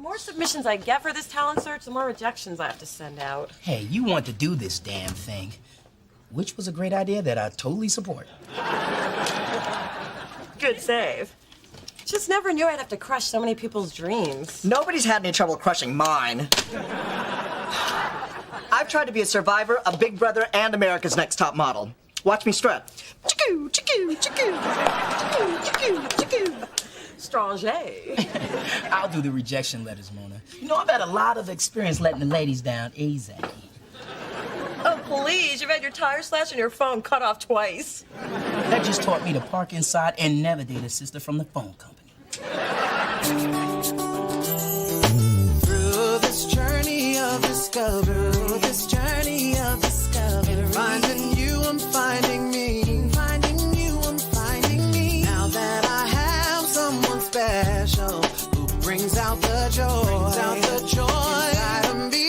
more submissions I get for this talent search, the more rejections I have to send out. Hey, you want to do this damn thing, which was a great idea that I totally support. Good save. Just never knew I'd have to crush so many people's dreams. Nobody's had any trouble crushing mine. I've tried to be a Survivor, a Big Brother, and America's Next Top Model. Watch me strut. Chicoo, chicoo, chicoo, chicoo, chicoo, chicoo. Stranger. I'll do the rejection letters, Mona. You know, I've had a lot of experience letting the ladies down easy. Oh, please. You've had your tire slashed and your phone cut off twice. That just taught me to park inside and never date a sister from the phone company. Through this journey of discovery, finding you, I'm finding me. Finding you, I'm finding me. Now that I have someone special who brings out the joy, inside of me.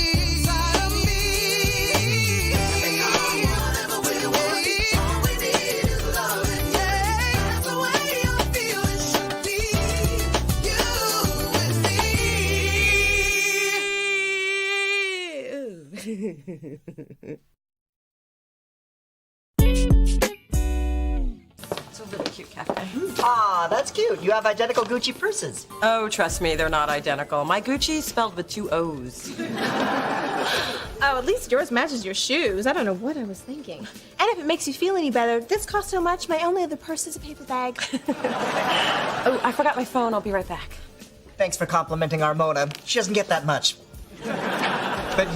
It's a really cute cafe. Ah, that's cute. You have identical Gucci purses. Oh, trust me, they're not identical. My Gucci's spelled with 2 O's. Oh, at least yours matches your shoes. I don't know what I was thinking. And if it makes you feel any better, this costs so much, my only other purse is a paper bag. Oh, I forgot my phone. I'll be right back. Thanks for complimenting our Mona. She doesn't get that much. But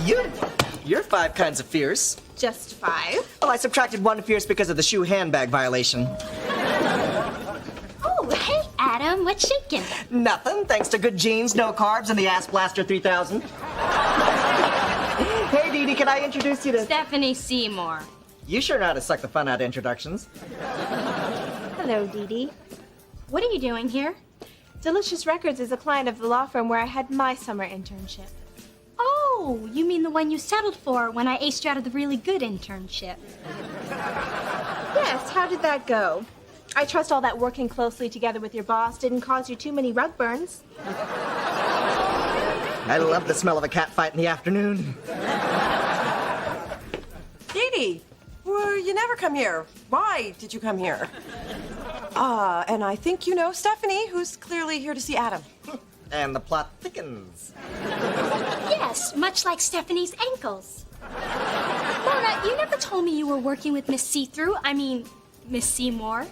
you're 5 kinds of fierce. Just 5? Well, I subtracted 1 fierce because of the shoe handbag violation. Oh, hey, Adam, what's shaking? Nothing, thanks to good genes, no carbs, and the Ass Blaster 3000. Hey, Dee Dee, can I introduce you to... Stephanie Seymour. You sure know how to suck the fun out of introductions. Hello, Dee Dee. What are you doing here? Delicious Records is a client of the law firm where I had my summer internship. Oh, you mean the one you settled for when I aced you out of the really good internship. Yes, how did that go? I trust all that working closely together with your boss didn't cause you too many rug burns. I love the smell of a cat fight in the afternoon. Dee Dee, well, you never come here. Why did you come here? And I think you know Stephanie, who's clearly here to see Adam. And the plot thickens. Yes, much like Stephanie's ankles. Mona, you never told me you were working with Miss Miss Seymour.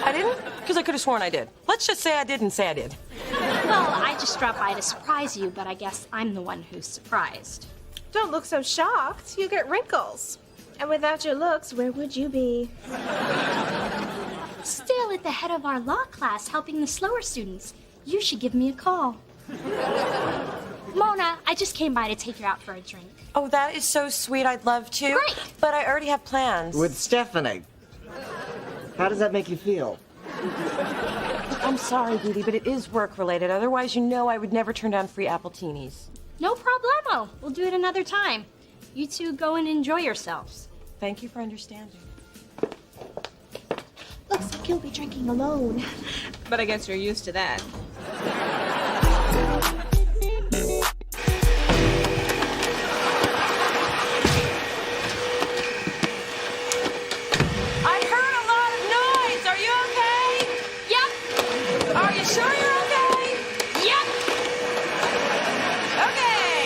I didn't? Because I could have sworn I did. Let's just say I didn't say I did. Well, I just dropped by to surprise you, but I guess I'm the one who's surprised. Don't look so shocked. You get wrinkles. And without your looks, where would you be? Still at the head of our law class helping the slower students. You should give me a call. Mona, I just came by to take you out for a drink. Oh, that is so sweet. I'd love to. Great. But I already have plans. With Stephanie. How does that make you feel? I'm sorry, Dee Dee, but it is work-related. Otherwise, you know I would never turn down free appletini. No problemo. We'll do it another time. You two go and enjoy yourselves. Thank you for understanding. Looks like you'll be drinking alone. But I guess you're used to that. I heard a lot of noise. Are you okay? Yep. Are you sure you're okay? Yep. Okay.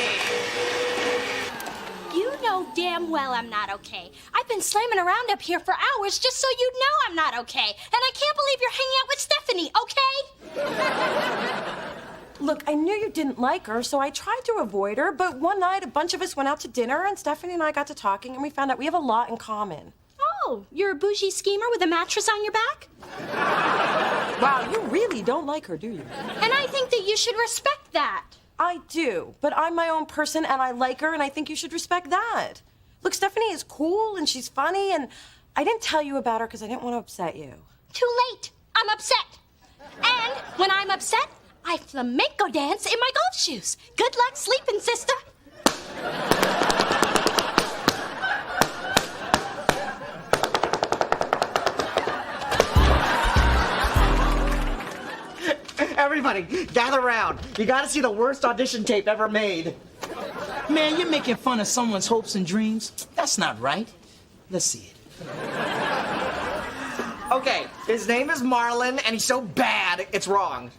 You know damn well I'm not okay. I've been slamming around up here for hours just so you'd know I'm not okay. And I can't believe you're hanging out with Stephanie, okay? Look, I knew you didn't like her, so I tried to avoid her, but one night a bunch of us went out to dinner and Stephanie and I got to talking and we found out we have a lot in common. Oh, you're a bougie schemer with a mattress on your back? Wow, you really don't like her, do you? And I think that you should respect that. I do, but I'm my own person and I like her and I think you should respect that. Look, Stephanie is cool and she's funny and I didn't tell you about her because I didn't want to upset you. Too late. I'm upset. And when I'm upset, I flamenco dance in my golf shoes. Good luck sleeping, sister. Everybody, gather around. You gotta see the worst audition tape ever made. Man, you're making fun of someone's hopes and dreams. That's not right. Let's see it. Okay, his name is Marlon, and he's so bad, it's wrong.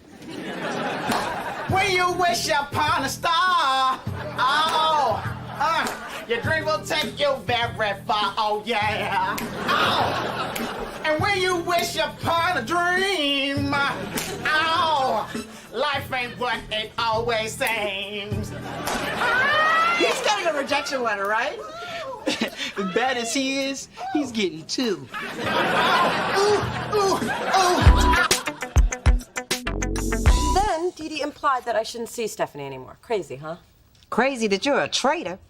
When you wish upon a star, oh, your dream will take you very far, oh yeah. Oh, and when you wish upon a dream, oh, life ain't what it always seems. He's getting a rejection letter, right? As bad as he is, he's getting two. Then Dee implied that I shouldn't see Stephanie anymore. Crazy, huh? Crazy that you're a traitor.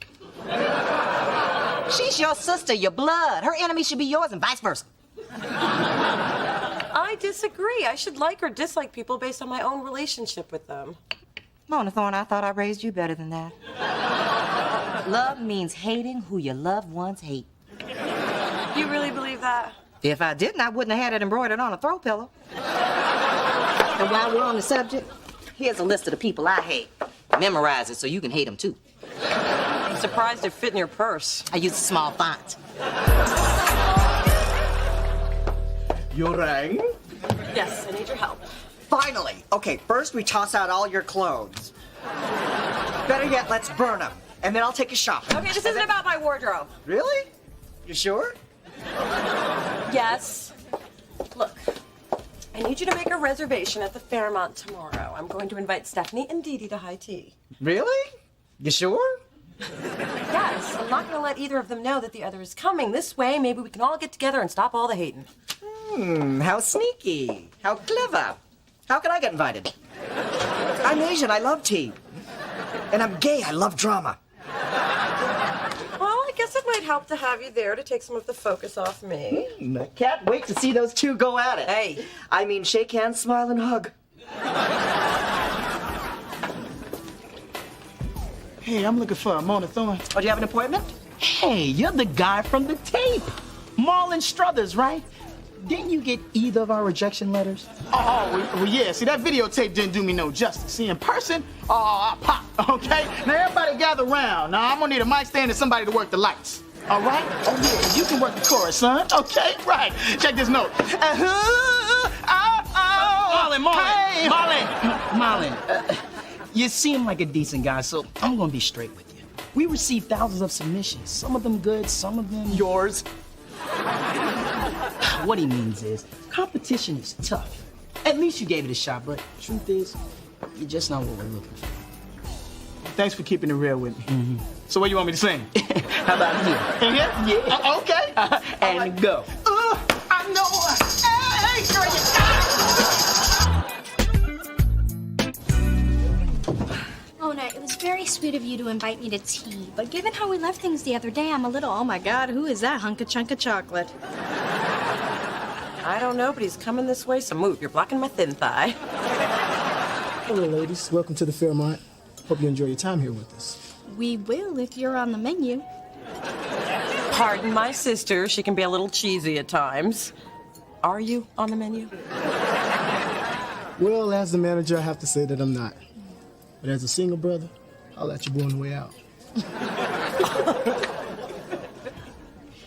She's your sister, your blood. Her enemy should be yours and vice versa. I disagree. I should like or dislike people based on my own relationship with them. Mona Thorne, I thought I raised you better than that. Love means hating who your loved ones hate. You really believe that? If I didn't, I wouldn't have had it embroidered on a throw pillow. And while we're on the subject, here's a list of the people I hate. Memorize it so you can hate them too. I'm surprised it fit in your purse. I use a small font. You rang? Yes, I need your help. Finally. Okay, first we toss out all your clothes. Better yet, let's burn them. And then I'll take you shopping. Okay, this isn't about my wardrobe. Really? You sure? Yes. Look, I need you to make a reservation at the Fairmont tomorrow. I'm going to invite Stephanie and Dee to high tea. Really? You sure? Yes, I'm not going to let either of them know that the other is coming. This way, maybe we can all get together and stop all the hating. How sneaky. How clever. How can I get invited? I'm Asian, I love tea. And I'm gay, I love drama. Well, I guess it might help to have you there to take some of the focus off me. I can't wait to see those two go at it. Hey. I mean, shake hands, smile, and hug. Hey, I'm looking for Mona Thorne. Oh, do you have an appointment? Hey, you're the guy from the tape. Marlon Struthers, right? Didn't you get either of our rejection letters? Well, yeah. See, that videotape didn't do me no justice. See, in person, I pop, okay? Now, everybody gather around. Now, I'm gonna need a mic stand and somebody to work the lights. All right? Oh, yeah, you can work the chorus, son. Okay, right. Check this note. Marlon, you seem like a decent guy, so I'm gonna be straight with you. We received thousands of submissions. Some of them good, some of them... Yours. What he means is, competition is tough. At least you gave it a shot, but truth is, you're just not what we're looking for. Thanks for keeping it real with me. Mm-hmm. So what do you want me to sing? How about here? In here? Yeah. Okay. And go. I know. Hey, girl, you Mona, it was very sweet of you to invite me to tea, but given how we left things the other day, I'm a little... Oh my God, who is that hunk of chunk of chocolate? I don't know, but he's coming this way, so move. You're blocking my thin thigh. Hello, ladies. Welcome to the Fairmont. Hope you enjoy your time here with us. We will if you're on the menu. Pardon my sister. She can be a little cheesy at times. Are you on the menu? Well, as the manager, I have to say that I'm not. But as a single brother, I'll let you boy on the way out.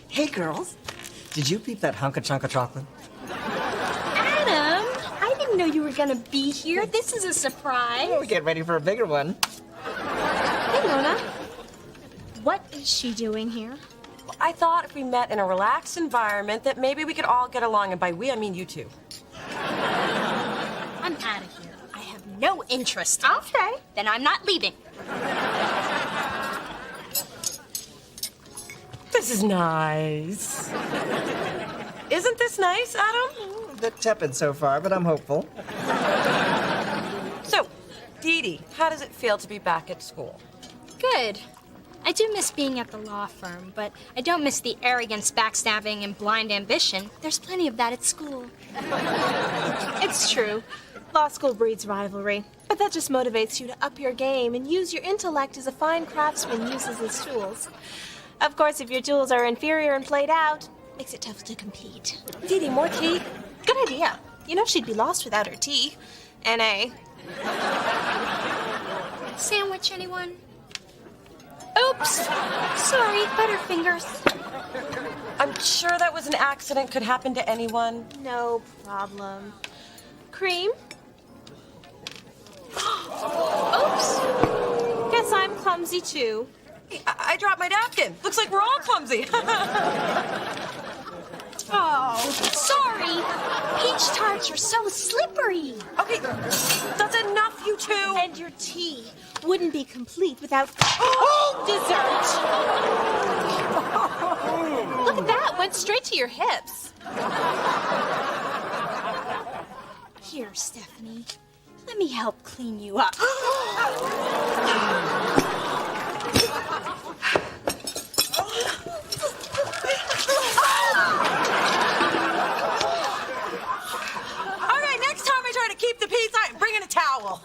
Hey, girls. Did you peep that hunk of chunk of chocolate? Adam, I didn't know you were gonna be here. This is a surprise. Oh, get ready for a bigger one. Hey, Mona. What is she doing here? I thought if we met in a relaxed environment that maybe we could all get along, and by we, I mean you two. I'm out of here. I have no interest. Okay. Then I'm not leaving. This is nice. Isn't this nice, Adam? A bit tepid so far, but I'm hopeful. So, Dee, how does it feel to be back at school? Good. I do miss being at the law firm, but I don't miss the arrogance, backstabbing, and blind ambition. There's plenty of that at school. It's true. Law school breeds rivalry, but that just motivates you to up your game and use your intellect as a fine craftsman uses his tools. Of course, if your tools are inferior and played out, makes it tough to compete. Dee, more tea? Good idea. You know she'd be lost without her tea. N.A. Sandwich, anyone? Oops. Sorry, Butterfingers. I'm sure that was an accident, could happen to anyone. No problem. Cream? Oops. Guess I'm clumsy too. I dropped my napkin. Looks like we're all clumsy. Oh, sorry. Peach tarts are so slippery. Okay, that's enough, you two. And your tea wouldn't be complete without dessert. Look at that, went straight to your hips. Here, Stephanie. Let me help clean you up. All right, next time I try to keep the peace, I'm bringing a towel.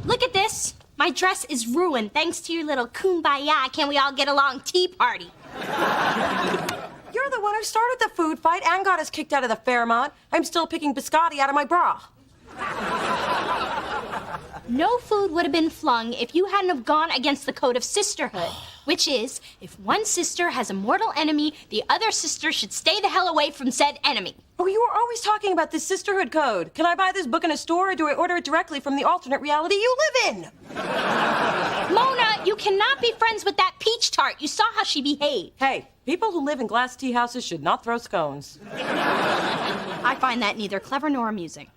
Look at this. My dress is ruined thanks to your little kumbaya, can we all get along tea party. You're the one who started the food fight and got us kicked out of the Fairmont. I'm still picking biscotti out of my bra. No food would have been flung if you hadn't have gone against the code of sisterhood, which is, if one sister has a mortal enemy, the other sister should stay the hell away from said enemy. Oh, you were always talking about this sisterhood code. Can I buy this book in a store, or do I order it directly from the alternate reality you live in? Mona, you cannot be friends with that peach tart. You saw how she behaved. Hey, people who live in glass tea houses should not throw scones. I find that neither clever nor amusing.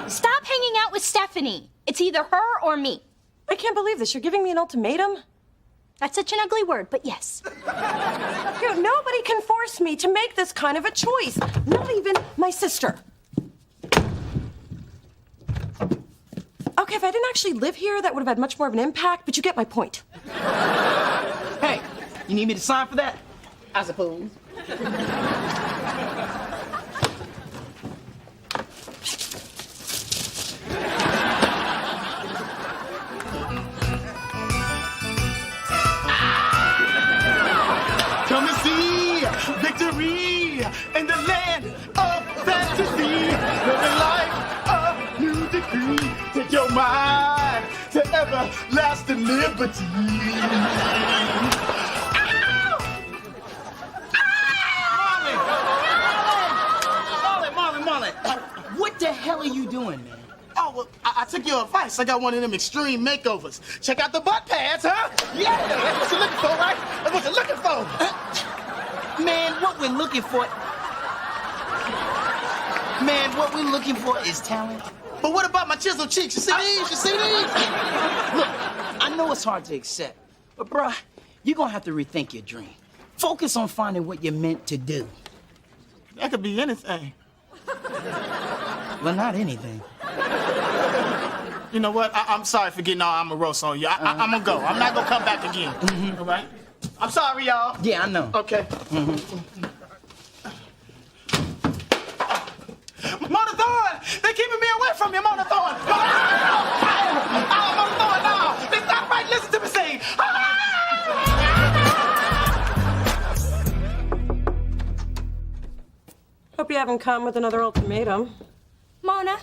Stop hanging out with Stephanie. It's either her or me. I can't believe this. You're giving me an ultimatum? That's such an ugly word, but yes. You know, nobody can force me to make this kind of a choice. Not even my sister. Okay, if I didn't actually live here, that would have had much more of an impact, but you get my point. Hey, you need me to sign for that? I suppose. Come and see victory in the land of fantasy. Living life a new decree. Take your mind to everlasting liberty. Marlon, what the hell are you doing, man? Oh, well, I took your advice. I got one of them extreme makeovers. Check out the butt pads, huh? Yeah, that's what you're looking for, right? That's what you're looking for. Man, what we're looking for is talent. But what about my chiseled cheeks? You see these? You see these? Look, I know it's hard to accept, but bruh, you're gonna have to rethink your dream. Focus on finding what you're meant to do. That could be anything. Well, not anything. You know what? I'm sorry for getting all amorous on you. I'm gonna go. I'm not gonna come back again. All right? I'm sorry, y'all. Yeah, I know. Okay. Mona Thorne! They're keeping me away from you, Mona Thorne! Mona Thorne, no! It's not right. Listen to me sing. Hope you haven't come with another ultimatum. Mona,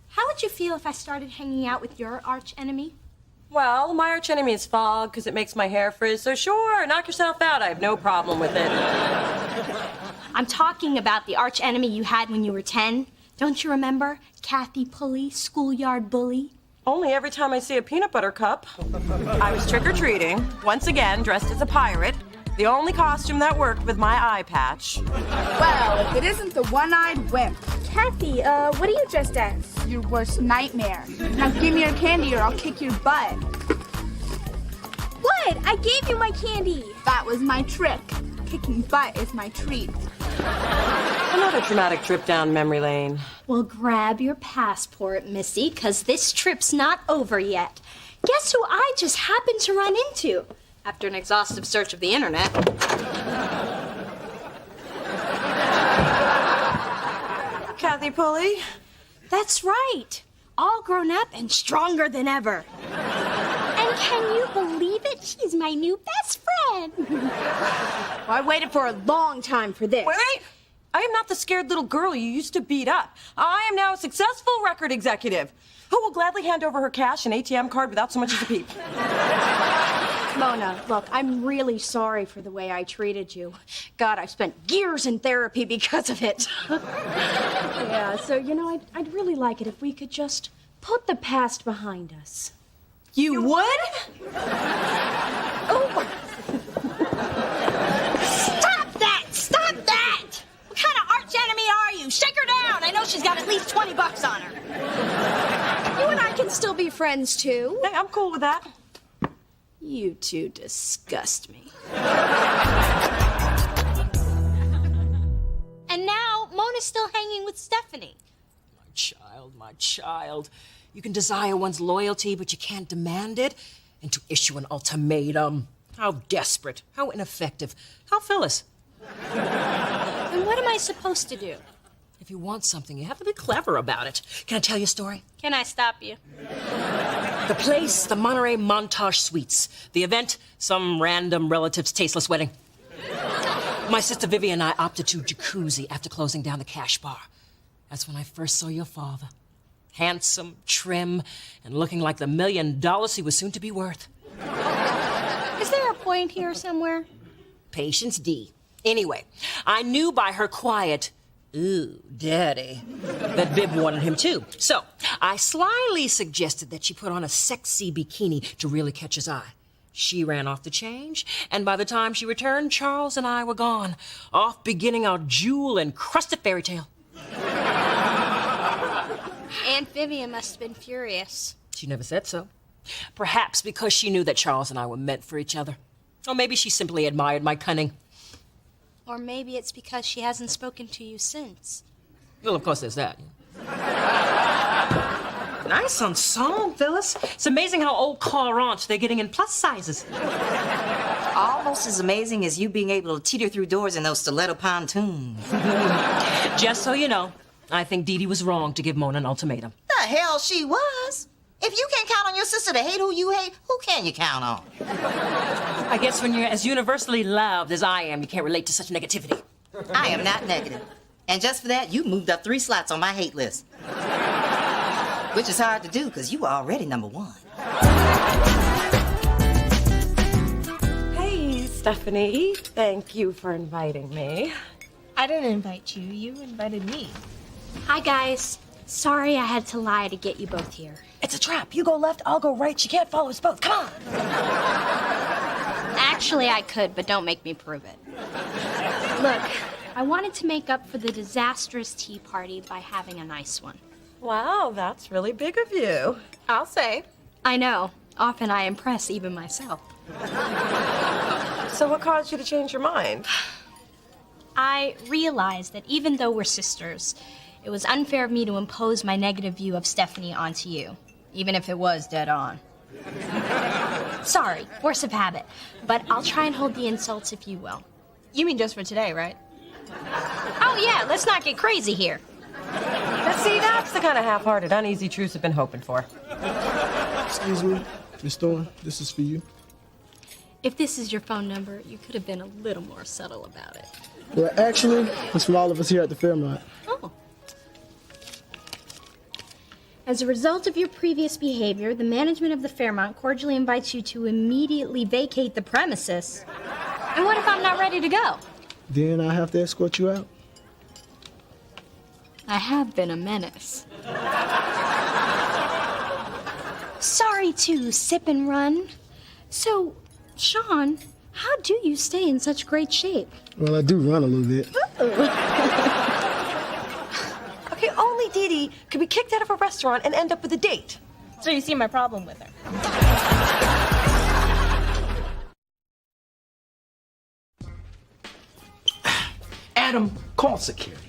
how would you feel if I started hanging out with your arch enemy? Well, my arch enemy is fog because it makes my hair frizz, so sure, knock yourself out. I have no problem with it. I'm talking about the arch enemy you had when you were 10. Don't you remember? Kathy Pulley, schoolyard bully. Only every time I see a peanut butter cup. I was trick-or-treating, once again dressed as a pirate. The only costume that worked with my eye patch. Well, if it isn't the one-eyed wimp. Kathy, what are you dressed as? Your worst nightmare. Now give me your candy or I'll kick your butt. What? I gave you my candy. That was my trick. Kicking butt is my treat. Another dramatic trip down memory lane. Well, grab your passport, Missy, 'cause this trip's not over yet. Guess who I just happened to run into? After an exhaustive search of the internet. Kathy Pulley? That's right. All grown up and stronger than ever. And can you believe it? She's my new best friend. ahead. Well, I waited for a long time for this. Wait! I am not the scared little girl you used to beat up. I am now a successful record executive who will gladly hand over her cash and ATM card without so much as a peep. Mona, look, I'm really sorry for the way I treated you. God, I've spent years in therapy because of it. Yeah, so, you know, I'd really like it if we could just put the past behind us. You would? Oh. Stop that! Stop that! What kind of arch enemy are you? Shake her down. I know she's got at least $20 on her. You and I can still be friends, too. Hey, I'm cool with that. You two disgust me. And now Mona's still hanging with Stephanie. My child. You can desire one's loyalty, but you can't demand it. And to issue an ultimatum. How desperate. How ineffective. How Phyllis. And what am I supposed to do? If you want something, you have to be clever about it. Can I tell you a story? Can I stop you? The place, the Monterey Montage Suites. The event, some random relative's tasteless wedding. My sister Vivian and I opted to jacuzzi after closing down the cash bar. That's when I first saw your father. Handsome, trim, and looking like the $1 million he was soon to be worth. Is there a point here somewhere? Patience D. Anyway, I knew by her quiet, "Ooh, Daddy," that Viv wanted him too. So I slyly suggested that she put on a sexy bikini to really catch his eye. She ran off to change, and by the time she returned, Charles and I were gone, off beginning our jewel-encrusted fairy tale. Aunt Vivian must have been furious. She never said so. Perhaps because she knew that Charles and I were meant for each other. Or maybe she simply admired my cunning. Or maybe it's because she hasn't spoken to you since. Well, of course there's that. Nice ensemble, Phyllis. It's amazing how old car aunts they're getting in plus sizes. Almost as amazing as you being able to teeter through doors in those stiletto pontoons. Just so you know, I think Dee Dee was wrong to give Mona an ultimatum. The hell she was. If you can't count on your sister to hate who you hate, who can you count on? I guess when you're as universally loved as I am, you can't relate to such negativity. I am not negative. And just for that, you moved up 3 slots on my hate list. Which is hard to do, because you were already number 1. Hey, Stephanie. Thank you for inviting me. I didn't invite you. You invited me. Hi, guys. Sorry I had to lie to get you both here. It's a trap. You go left, I'll go right. She can't follow us both. Come on. Actually, I could, but don't make me prove it. Look, I wanted to make up for the disastrous tea party by having a nice one. Wow, that's really big of you. I'll say. I know. Often I impress even myself. So what caused you to change your mind? I realized that even though we're sisters, it was unfair of me to impose my negative view of Stephanie onto you, even if it was dead on. Sorry, force of habit, but I'll try and hold the insults if you will. You mean just for today, right? Oh yeah, let's not get crazy here. Now, see, that's the kind of half-hearted, uneasy truce I've been hoping for. Excuse me, Miss Thorne, this is for you. If this is your phone number, you could have been a little more subtle about it. Well, actually, it's from all of us here at the Fairmont. Oh. As a result of your previous behavior, the management of the Fairmont cordially invites you to immediately vacate the premises. And what if I'm not ready to go? Then I have to escort you out. I have been a menace. Sorry to sip and run. So, Sean, how do you stay in such great shape? Well, I do run a little bit. Okay, only Dee Dee could be kicked out of a restaurant and end up with a date. So you see my problem with her. Adam, call security.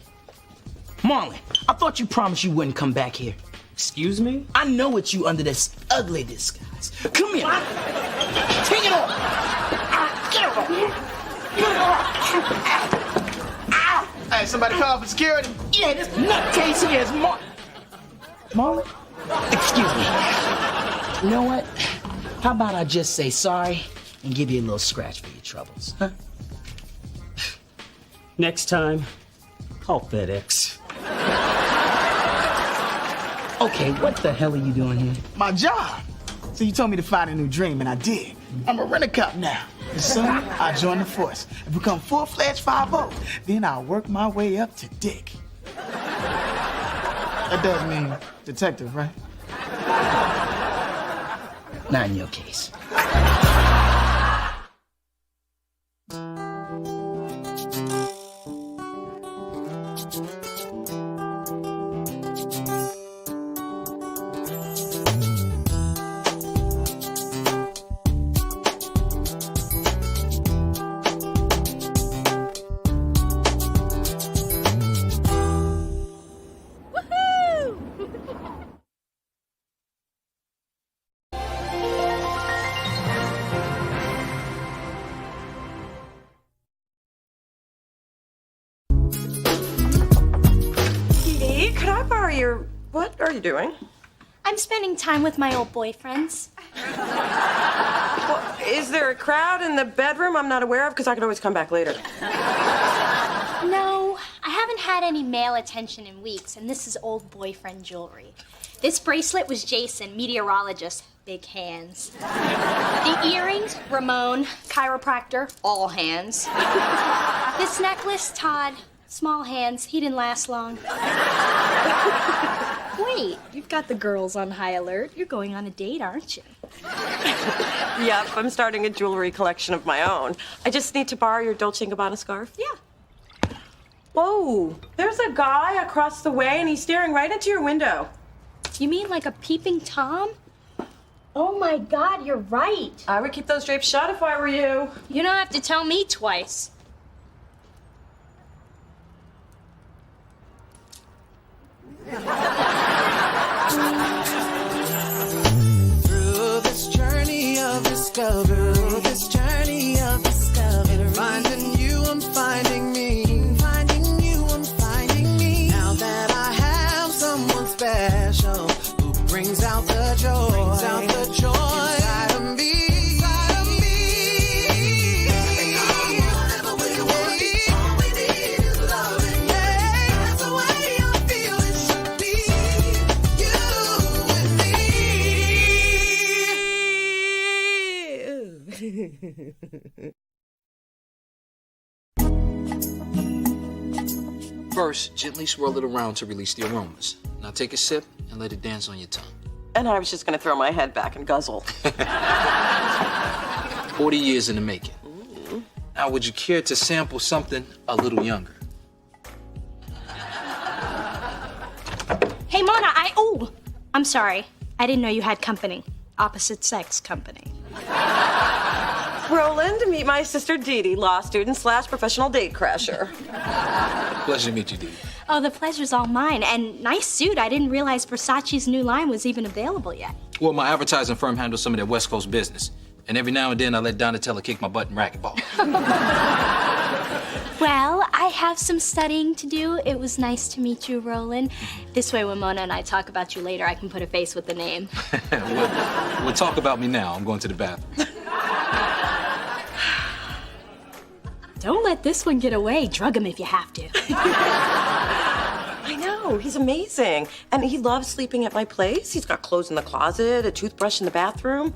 Marlon, I thought you promised you wouldn't come back here. Excuse me? I know it's you under this ugly disguise. Come here. Take it off. Get it off. Hey, somebody call for security. Yeah, this nutcase here is Marlon? Excuse me. You know what? How about I just say sorry and give you a little scratch for your troubles, huh? Next time, call FedEx. Okay, what the hell are you doing here? My job. So you told me to find a new dream, and I did. I'm a rent-a-cop now. And soon, I'll join the force and become full-fledged 5-0. Then I'll work my way up to Dick. That does mean detective, right? Not in your case. What are you doing? I'm spending time with my old boyfriends. Well, is there a crowd in the bedroom I'm not aware of? Because I could always come back later. No, I haven't had any male attention in weeks, and this is old boyfriend jewelry. This bracelet was Jason, meteorologist, big hands. The earrings, Ramon, chiropractor, all hands. This necklace, Todd, small hands, he didn't last long. Wait, you've got the girls on high alert. You're going on a date, aren't you? Yep, I'm starting a jewelry collection of my own. I just need to borrow your Dolce & Gabbana scarf. Yeah. Whoa, there's a guy across the way and he's staring right into your window. You mean like a peeping Tom? Oh my God, you're right. I would keep those drapes shut if I were you. You don't have to tell me twice. Through this journey of discovery, finding you, I'm finding me. Finding you, I'm finding me. Now that I have someone special who brings out the joy, inside of me. First, gently swirl it around to release the aromas. Now take a sip and let it dance on your tongue. And I was just gonna throw my head back and guzzle. 40 years in the making. Now, would you care to sample something a little younger? Hey, Mona, I'm sorry. I didn't know you had company. Opposite sex company. Roland, meet my sister Dee Dee, law student / professional date crasher. Pleasure to meet you, Dee. Oh, the pleasure's all mine. And nice suit. I didn't realize Versace's new line was even available yet. Well, my advertising firm handles some of their West Coast business. And every now and then I let Donatella kick my butt in racquetball. Well, I have some studying to do. It was nice to meet you, Roland. This way, when Mona and I talk about you later, I can put a face with the name. We'll talk about me now. I'm going to the bathroom. Don't let this one get away. Drug him if you have to. I know, he's amazing. And he loves sleeping at my place. He's got clothes in the closet, a toothbrush in the bathroom.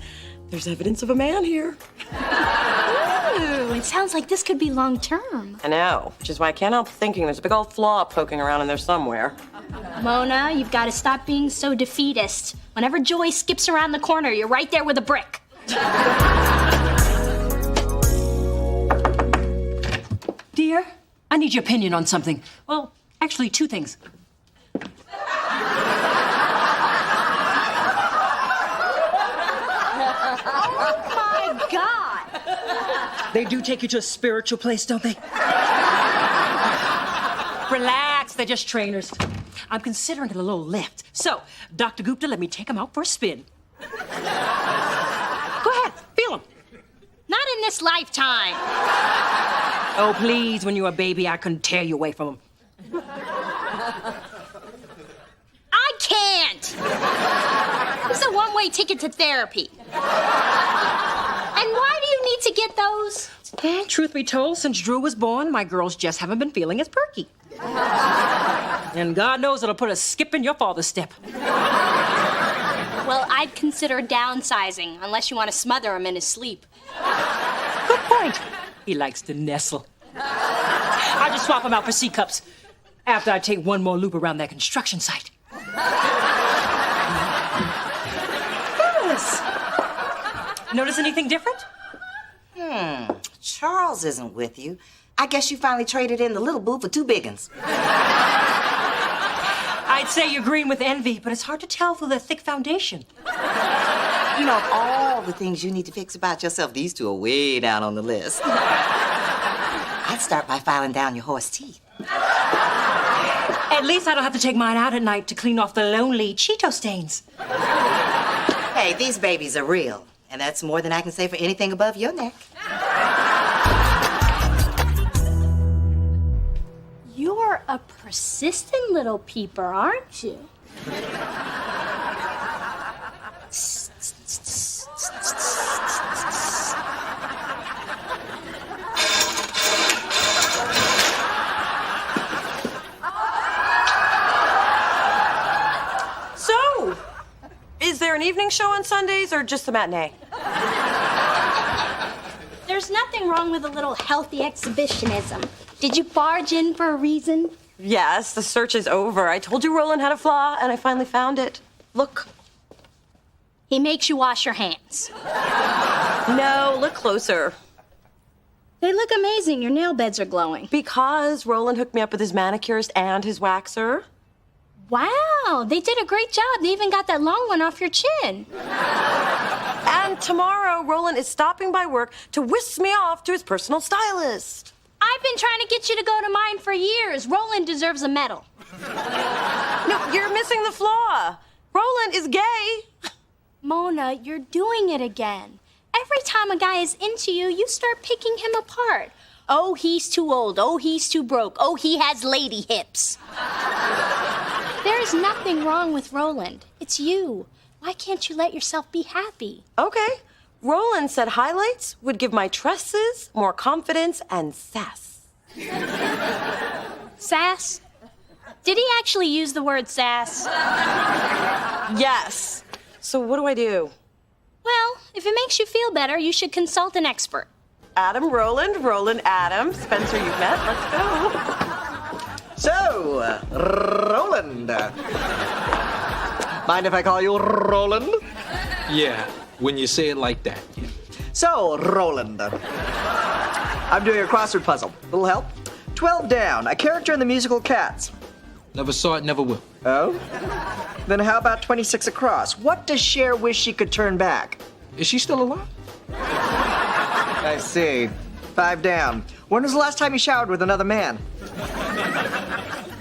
There's evidence of a man here. Ooh, it sounds like this could be long term. I know, which is why I can't help thinking there's a big old flaw poking around in there somewhere. Mona, you've got to stop being so defeatist. Whenever Joy skips around the corner, you're right there with a brick. Dear, I need your opinion on something. Well, actually, two things. Oh my God! They do take you to a spiritual place, don't they? Relax, they're just trainers. I'm considering a little lift. So, Dr. Gupta, let me take him out for a spin. Go ahead, feel him. Not in this lifetime. Oh, please, when you were a baby, I couldn't tear you away from him. I can't! It's a one-way ticket to therapy. And why do you need to get those? Truth be told, since Drew was born, my girls just haven't been feeling as perky. And God knows it'll put a skip in your father's step. Well, I'd consider downsizing, unless you want to smother him in his sleep. Good point. He likes to nestle. I'll just swap him out for C-cups after I take one more loop around that construction site. Yes. Notice anything different? Charles isn't with you. I guess you finally traded in the little boo for two big uns. I'd say you're green with envy, but it's hard to tell through the thick foundation. You know, of all the things you need to fix about yourself, these two are way down on the list. I'd start by filing down your horse teeth. At least I don't have to take mine out at night to clean off the lonely Cheeto stains. Hey, these babies are real, and that's more than I can say for anything above your neck. You're a persistent little peeper, aren't you? So, is there an evening show on Sundays or just the matinee? There's nothing wrong with a little healthy exhibitionism. Did you barge in for a reason? Yes, the search is over. I told you Roland had a flaw, and I finally found it. Look. He makes you wash your hands. No, look closer. They look amazing. Your nail beds are glowing. Because Roland hooked me up with his manicurist and his waxer. Wow, they did a great job. They even got that long one off your chin. And tomorrow, Roland is stopping by work to whisk me off to his personal stylist. I've been trying to get you to go to mine for years. Roland deserves a medal. No, you're missing the flaw. Roland is gay. Mona, you're doing it again. Every time a guy is into you, you start picking him apart. Oh, he's too old. Oh, he's too broke. Oh, he has lady hips. There's nothing wrong with Roland. It's you. Why can't you let yourself be happy? Okay. Roland said highlights would give my tresses more confidence and sass. Sass? Did he actually use the word sass? Yes. So what do I do? Well, if it makes you feel better, you should consult an expert. Adam Roland, Roland Adam. Spencer, you've met. Let's go. So, Roland. Mind if I call you Roland? Yeah, when you say it like that. So, Roland. I'm doing a crossword puzzle. Little help? 12 down. A character in the musical Cats. Never saw it, never will. Oh? Then how about 26 across? What does Cher wish she could turn back? Is she still alive? I see. 5 down. When was the last time you showered with another man?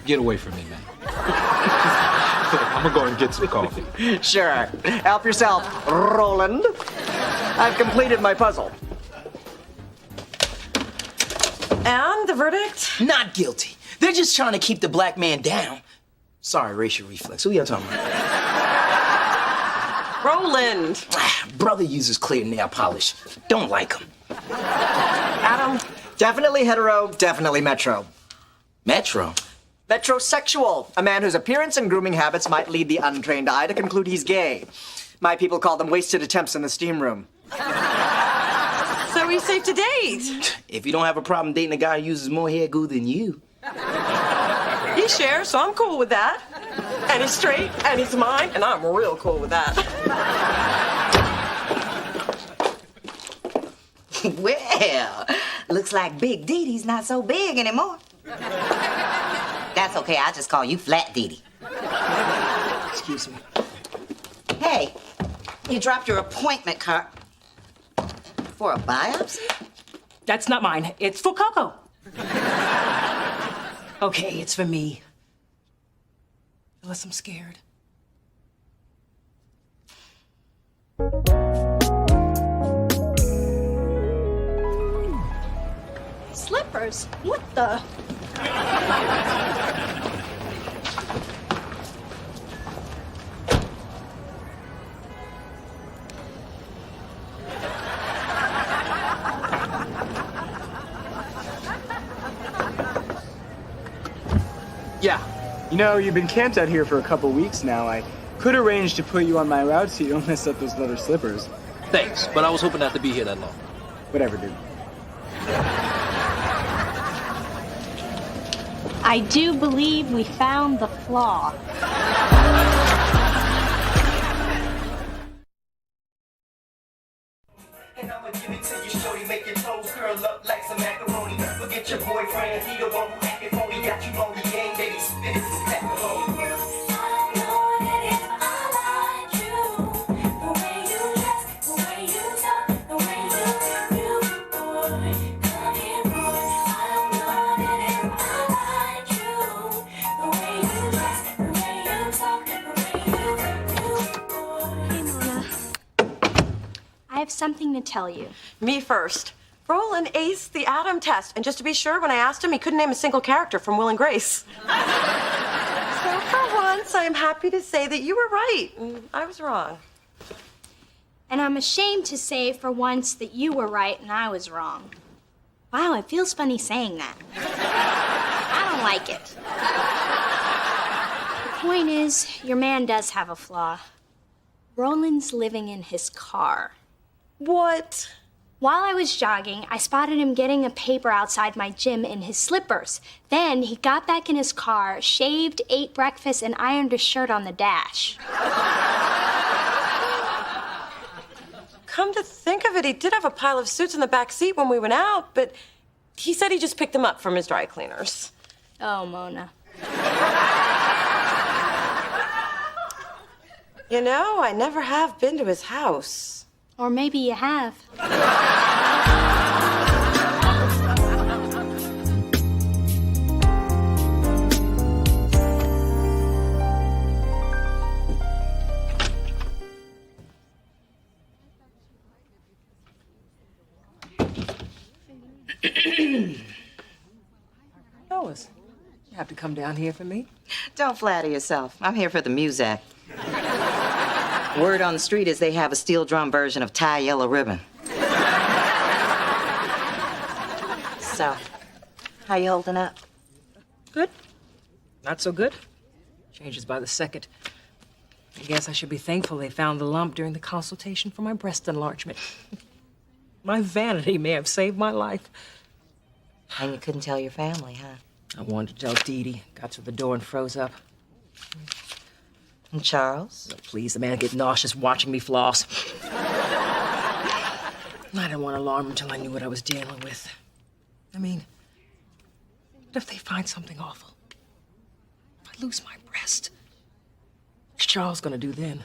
Get away from me, man. I'm gonna go and get some coffee. Sure. Help yourself, Roland. I've completed my puzzle. And the verdict? Not guilty. They're just trying to keep the black man down. Sorry, racial reflex. Who y'all talking about? Roland. Brother uses clear nail polish. Don't like him. Adam. Definitely hetero, definitely metro. Metro? Metrosexual, a man whose appearance and grooming habits might lead the untrained eye to conclude he's gay. My people call them wasted attempts in the steam room. So he's safe to date. If you don't have a problem dating a guy who uses more hair glue than you. He shares, so I'm cool with that. And he's straight, and he's mine, and I'm real cool with that. Well, looks like Big Dee Dee's not so big anymore. That's okay, I'll just call you Flat Dee Dee. Excuse me. Hey, you dropped your appointment card for a biopsy? That's not mine. It's for Coco. Okay, it's for me. Unless I'm scared. Slippers? What the? Yeah. You know, you've been camped out here for a couple weeks now. I could arrange to put you on my route so you don't mess up those leather slippers. Thanks, but I was hoping not to be here that long. Whatever, dude. I do believe we found the flaw. And I'ma give it to you, shorty, make your toes curl up like some macaroni. Forget your boyfriend, he the one who acted phony. Got you on the game, baby, spit it, macaroni. I have something to tell you. Me first. Roland aced the Adam test, and just to be sure, when I asked him, he couldn't name a single character from Will and Grace. So for once, I am happy to say that you were right, and I was wrong. And I'm ashamed to say for once that you were right and I was wrong. Wow, it feels funny saying that. I don't like it. The point is, your man does have a flaw. Roland's living in his car. What? While I was jogging, I spotted him getting a paper outside my gym in his slippers. Then he got back in his car, shaved, ate breakfast, and ironed his shirt on the dash. Come to think of it, he did have a pile of suits in the back seat when we went out, but he said he just picked them up from his dry cleaners. Oh, Mona. You know, I never have been to his house. Or maybe you have. Lois, you have to come down here for me. Don't flatter yourself. I'm here for the music. Word on the street is they have a steel drum version of Tie Yellow Ribbon. So, how you holding up? Good. Not so good. Changes by the second. I guess I should be thankful they found the lump during the consultation for my breast enlargement. My vanity may have saved my life. And you couldn't tell your family, huh? I wanted to tell Dee Dee. Got to the door and froze up. And Charles? Oh, please, the man would get nauseous watching me floss. I didn't want to alarm him until I knew what I was dealing with. I mean, what if they find something awful? If I lose my breast? What's Charles gonna do then?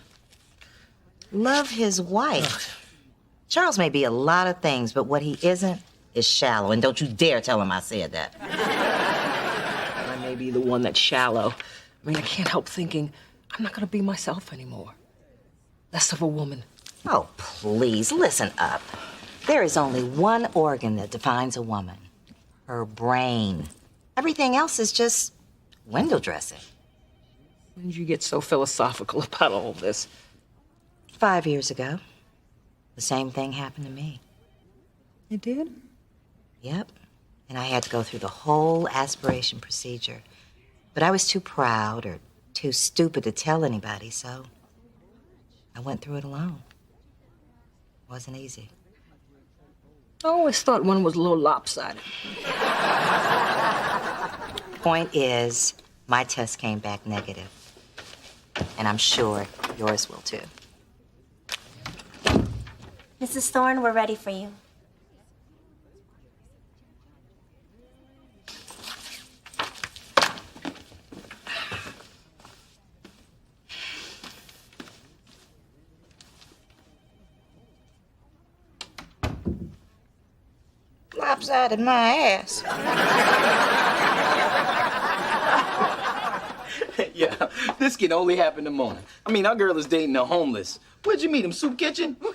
Love his wife. Charles may be a lot of things, but what he isn't is shallow. And don't you dare tell him I said that. I may be the one that's shallow. I mean, I can't help thinking I'm not gonna be myself anymore. Less of a woman. Oh, please, listen up. There is only one organ that defines a woman. Her brain. Everything else is just window dressing. When did you get so philosophical about all this? 5 years ago. The same thing happened to me. It did? Yep. And I had to go through the whole aspiration procedure. But I was too proud or too stupid to tell anybody, so I went through it alone. It wasn't easy. I always thought one was a little lopsided. Point is, my test came back negative. And I'm sure yours will too. Mrs. Thorne, we're ready for you. Lopsided my ass. Yeah, this can only happen to Mona. I mean, our girl is dating a homeless. Where'd you meet him, soup kitchen? For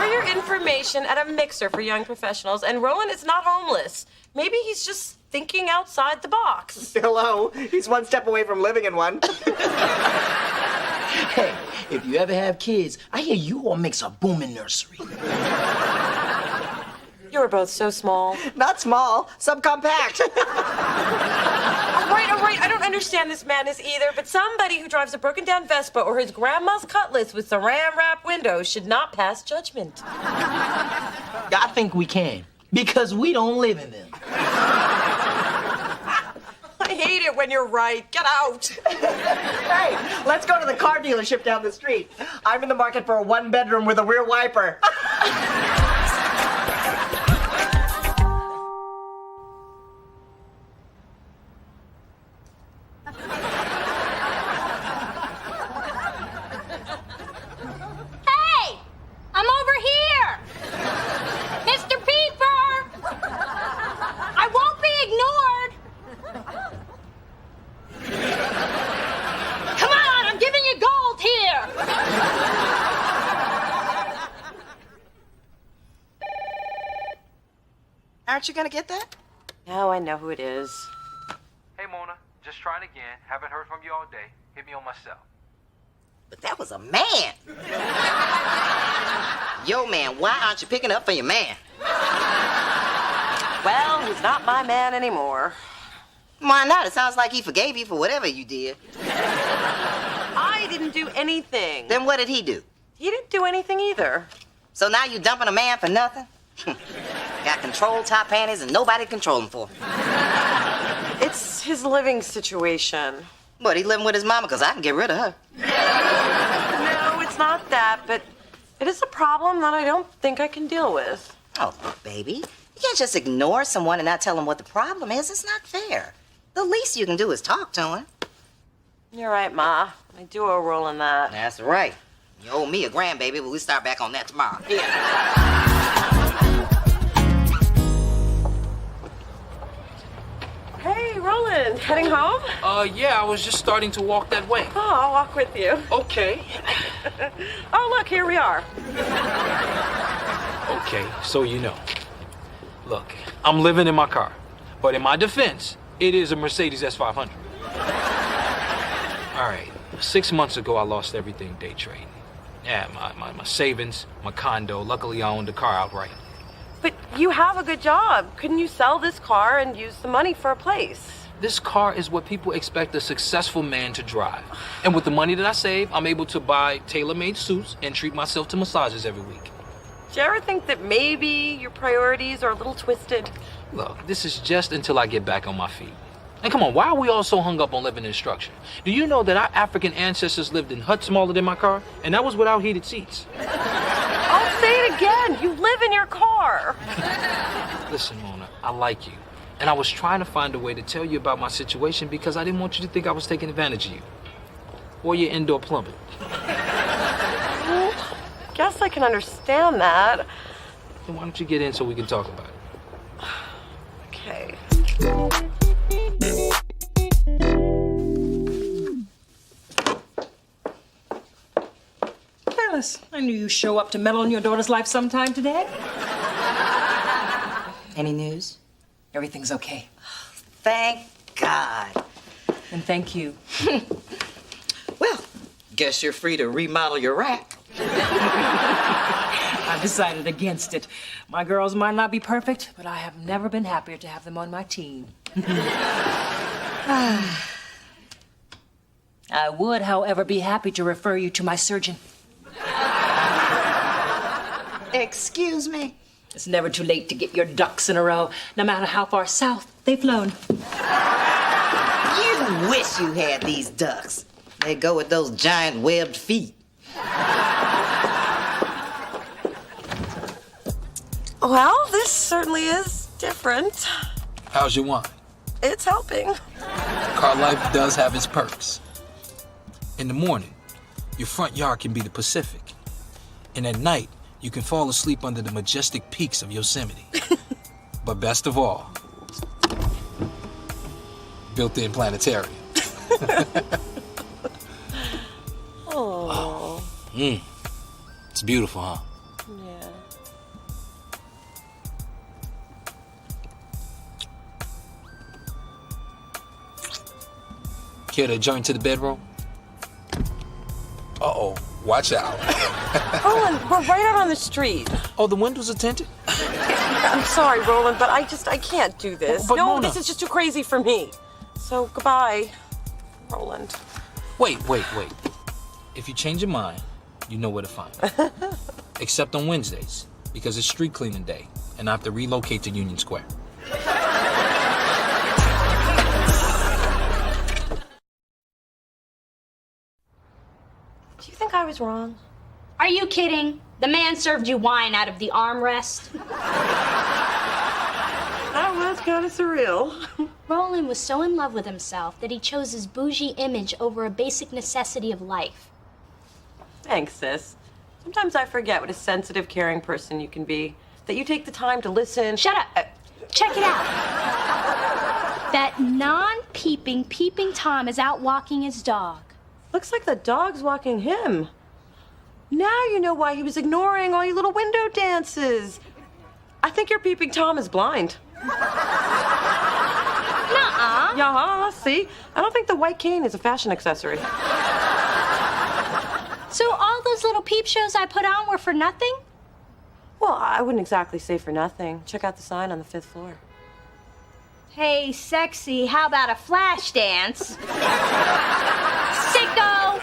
your information, at a mixer for young professionals, and Roland is not homeless. Maybe he's just thinking outside the box. Hello, he's one step away from living in one. Hey, if you ever have kids, I hear you all makes a booming nursery. You were both so small. Not small, subcompact. All right. I don't understand this madness either, but somebody who drives a broken down Vespa or his grandma's Cutlass with saran wrap windows should not pass judgment. I think we can, because we don't live in them. I hate it when you're right. Get out. Hey, let's go to the car dealership down the street. I'm in the market for a 1-bedroom with a rear wiper. Hey! I'm over here! Mr. Peeper! I won't be ignored! Come on, I'm giving you gold here! Aren't you gonna get that? Oh, I know who it is. Hey, Mona. Just trying again. Haven't heard from you all day. Hit me on my cell. But that was a man. Yo, man, why aren't you picking up for your man? Well, he's not my man anymore. Why not? It sounds like he forgave you for whatever you did. I didn't do anything. Then what did he do? He didn't do anything either. So now you dumping a man for nothing? Got control top panties and nobody to control him for. It's his living situation. What, he living with his mama? Because I can get rid of her. No, it's not that, but it is a problem that I don't think I can deal with. Oh, baby. You can't just ignore someone and not tell them what the problem is. It's not fair. The least you can do is talk to him. You're right, Ma. I do owe Roland that. That's right. You owe me a grandbaby, but we start back on that tomorrow. Yeah. Hey, Roland, heading home? Yeah, I was just starting to walk that way. Oh, I'll walk with you. Okay. Oh, look, here we are. Okay, so you know. Look, I'm living in my car, but in my defense, it is a Mercedes S500. All right, 6 months ago, I lost everything day trading. Yeah, my savings, my condo. Luckily, I owned the car outright. But you have a good job. Couldn't you sell this car and use the money for a place? This car is what people expect a successful man to drive. And with the money that I save, I'm able to buy tailor-made suits and treat myself to massages every week. Do you ever think that maybe your priorities are a little twisted? Look, this is just until I get back on my feet. And come on, why are we all so hung up on living in structure? Do you know that our African ancestors lived in huts smaller than my car? And that was without heated seats. I'll say it again. You live in your car. Listen, Mona, I like you. And I was trying to find a way to tell you about my situation because I didn't want you to think I was taking advantage of you. Or your indoor plumbing. Well, guess I can understand that. Then why don't you get in so we can talk about it? Okay. Alice, I knew you'd show up to meddle in your daughter's life sometime today. Any news? Everything's okay. Thank God. And thank you. Well, guess you're free to remodel your rack. I decided against it. My girls might not be perfect, but I have never been happier to have them on my team. I would, however, be happy to refer you to my surgeon. Excuse me? It's never too late to get your ducks in a row, no matter how far south they've flown. You wish you had these ducks. They go with those giant webbed feet. Well, this certainly is different. How's your wine? It's helping. Car life does have its perks. In the morning, your front yard can be the Pacific. And at night, you can fall asleep under the majestic peaks of Yosemite. But best of all, built-in planetarium. Oh. It's beautiful, huh? Yeah. Care to adjourn to the bedroom? Uh-oh, watch out. Roland, we're right out on the street. Oh, the windows are tinted? I'm sorry, Roland, but I can't do this. But no, Mona. this is just too crazy for me. So, goodbye, Roland. Wait. If you change your mind, you know where to find me. Except on Wednesdays, because it's street cleaning day, and I have to relocate to Union Square. Do you think I was wrong? Are you kidding? The man served you wine out of the armrest. That was kind of surreal. Roland was so in love with himself that he chose his bougie image over a basic necessity of life. Thanks, sis. Sometimes I forget what a sensitive, caring person you can be. That you take the time to listen. Shut up. Check it out. That non-peeping Tom is out walking his dog. Looks like the dog's walking him. Now you know why he was ignoring all your little window dances. I think your peeping Tom is blind. Nuh-uh. Yeah, see? I don't think the white cane is a fashion accessory. So all those little peep shows I put on were for nothing? Well, I wouldn't exactly say for nothing. Check out the sign on the 5th floor. Hey, sexy, how about a flash dance? Sicko!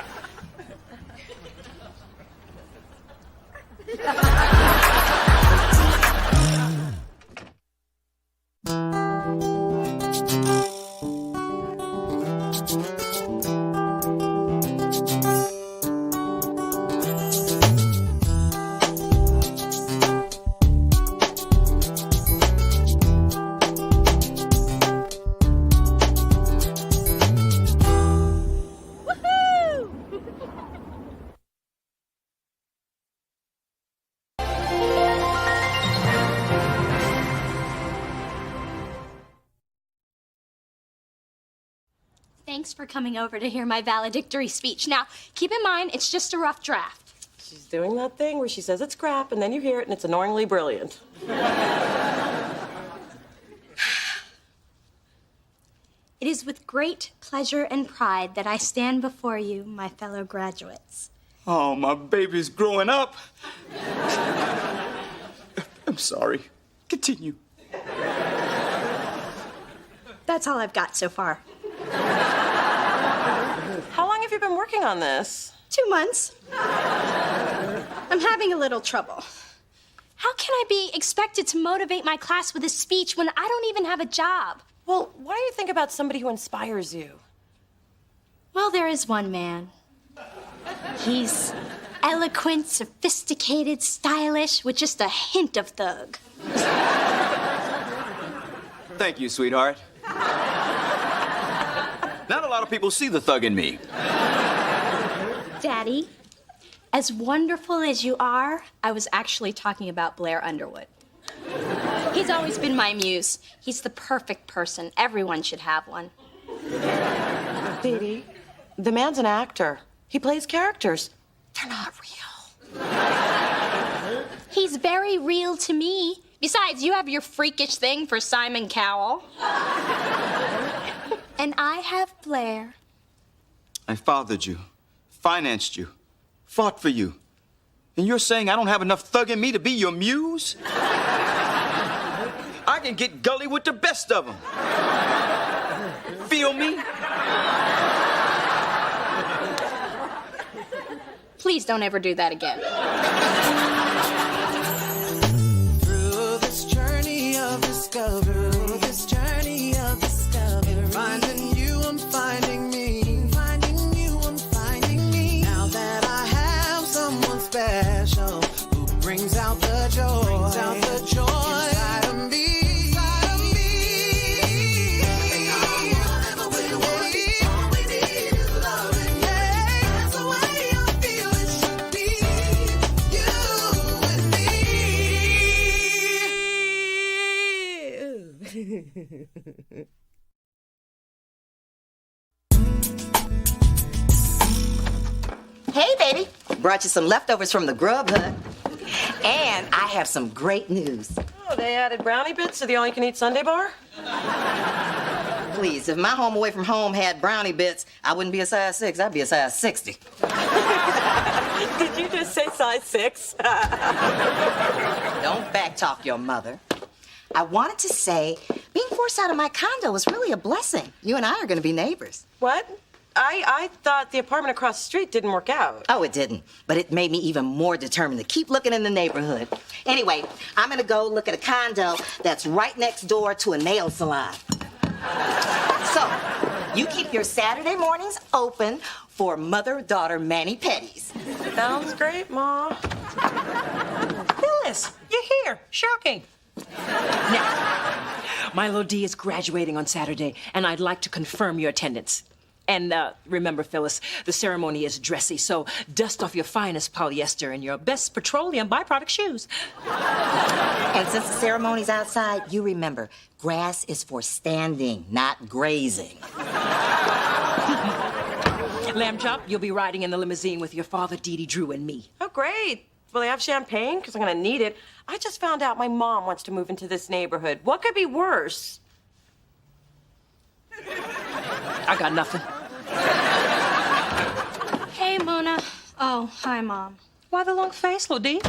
Thanks for coming over to hear my valedictory speech. Now, keep in mind, it's just a rough draft. She's doing that thing where she says it's crap, and then you hear it, and it's annoyingly brilliant. It is with great pleasure and pride that I stand before you, my fellow graduates. Oh, my baby's growing up. I'm sorry. Continue. That's all I've got so far. How long have you been working on this? 2 months. I'm having a little trouble. How can I be expected to motivate my class with a speech when I don't even have a job? Well, why don't you think about somebody who inspires you? Well, there is one man. He's eloquent, sophisticated, stylish, with just a hint of thug. Thank you, sweetheart. Not a lot of people see the thug in me. Daddy, as wonderful as you are, I was actually talking about Blair Underwood. He's always been my muse. He's the perfect person. Everyone should have one. Dee, the man's an actor. He plays characters. They're not real. He's very real to me. Besides, you have your freakish thing for Simon Cowell. And I have Blair. I fathered you, financed you, fought for you. And you're saying I don't have enough thug in me to be your muse? I can get gully with the best of them. Feel me? Please don't ever do that again. Through this journey of discovery, finding you, I'm finding me. Finding you, I'm finding me. Now that I have someone special who brings out the joy, inside of me. Hey, baby. Brought you some leftovers from the grub hut. And I have some great news. Oh, they added brownie bits to the all-you-can-eat Sunday bar? Please, if my home away from home had brownie bits, I wouldn't be a size 6. I'd be a size 60. Did you just say size 6? Don't backtalk your mother. I wanted to say being forced out of my condo was really a blessing. You and I are going to be neighbors. What? I thought the apartment across the street didn't work out. Oh, it didn't. But it made me even more determined to keep looking in the neighborhood. Anyway, I'm going to go look at a condo that's right next door to a nail salon. So, you keep your Saturday mornings open for mother-daughter mani-pedis. Sounds great, Ma. Phyllis, you're here. Shocking. Now, Milo D is graduating on Saturday, and I'd like to confirm your attendance. And remember, Phyllis, the ceremony is dressy, so dust off your finest polyester and your best petroleum byproduct shoes. And since the ceremony's outside, you remember, grass is for standing, not grazing. Lamb Chop, you'll be riding in the limousine with your father, Dee Dee, Drew, and me. Oh, great. Will they have champagne? Because I'm going to need it. I just found out my mom wants to move into this neighborhood. What could be worse? I got nothing. Hey, Mona. Oh, hi, Mom. Why the long face, Lodi?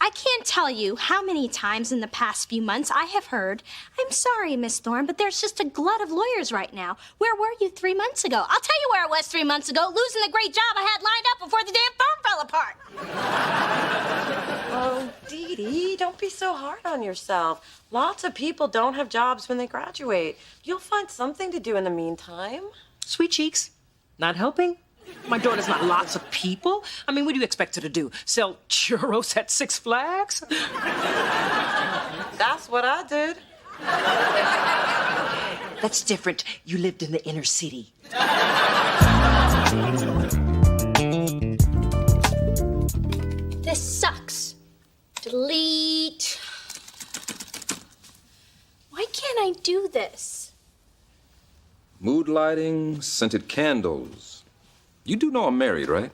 I can't tell you how many times in the past few months I have heard, I'm sorry, Miss Thorne, but there's just a glut of lawyers right now. Where were you 3 months ago? I'll tell you where it was 3 months ago, losing the great job I had lined up before the damn firm fell apart. Oh, Dee Dee, don't be so hard on yourself. Lots of people don't have jobs when they graduate. You'll find something to do in the meantime. Sweet cheeks. Not helping. My daughter's not lots of people. I mean, what do you expect her to do? Sell churros at Six Flags? That's what I did. That's different. You lived in the inner city. This sucks. Delete. Why can't I do this? Mood lighting, scented candles. You do know I'm married, right?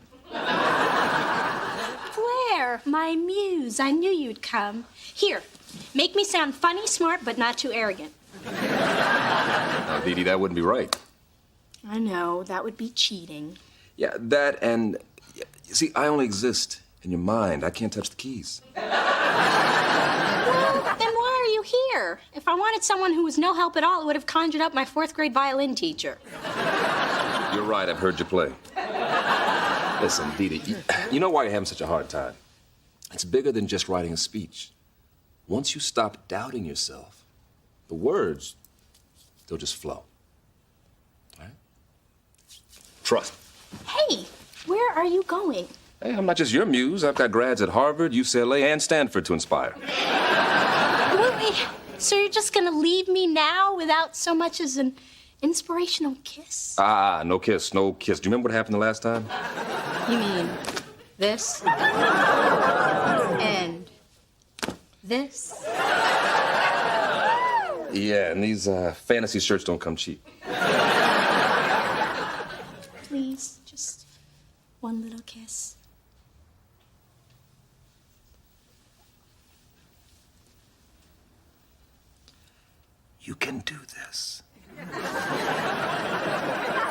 Blair, my muse. I knew you'd come. Here, make me sound funny, smart, but not too arrogant. Now, Dee Dee, that wouldn't be right. I know, that would be cheating. Yeah, that and... You see, I only exist in your mind. I can't touch the keys. Well, then why are you here? If I wanted someone who was no help at all, it would have conjured up my 4th grade violin teacher. You're right, I've heard you play. Listen, Dee Dee, you know why you're having such a hard time? It's bigger than just writing a speech. Once you stop doubting yourself, the words, they'll just flow. All right? Trust me. Hey, where are you going? Hey, I'm not just your muse. I've got grads at Harvard, UCLA, and Stanford to inspire. Wait. So you're just gonna leave me now without so much as an inspirational kiss? No kiss, no kiss. Do you remember what happened the last time? You mean this? And this? Yeah, and these fantasy shirts don't come cheap. Please, just one little kiss. You can do this.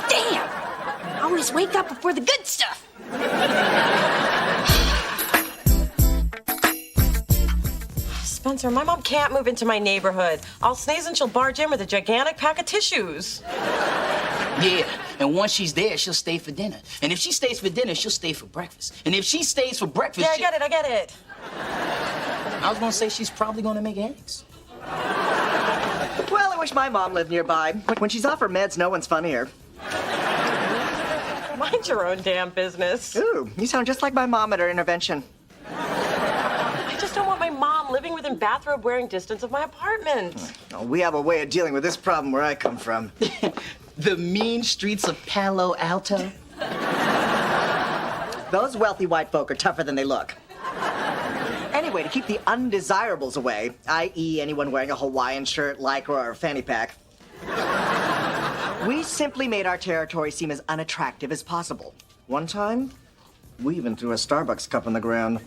Damn! I always wake up before the good stuff. Spencer, my mom can't move into my neighborhood. I'll sneeze and she'll barge in with a gigantic pack of tissues. Yeah, and once she's there, she'll stay for dinner. And if she stays for dinner, she'll stay for breakfast. And if she stays for breakfast, Yeah, I get it. I was gonna say she's probably gonna make eggs. Well, I wish my mom lived nearby. When she's off her meds, no one's funnier. Mind your own damn business. Ooh, you sound just like my mom at her intervention. I just don't want my mom living within bathrobe wearing distance of my apartment. Oh, we have a way of dealing with this problem where I come from. The mean streets of Palo Alto. Those wealthy white folk are tougher than they look. Anyway, to keep the undesirables away, i.e. anyone wearing a Hawaiian shirt, lycra, or a fanny pack, we simply made our territory seem as unattractive as possible. One time, we even threw a Starbucks cup on the ground.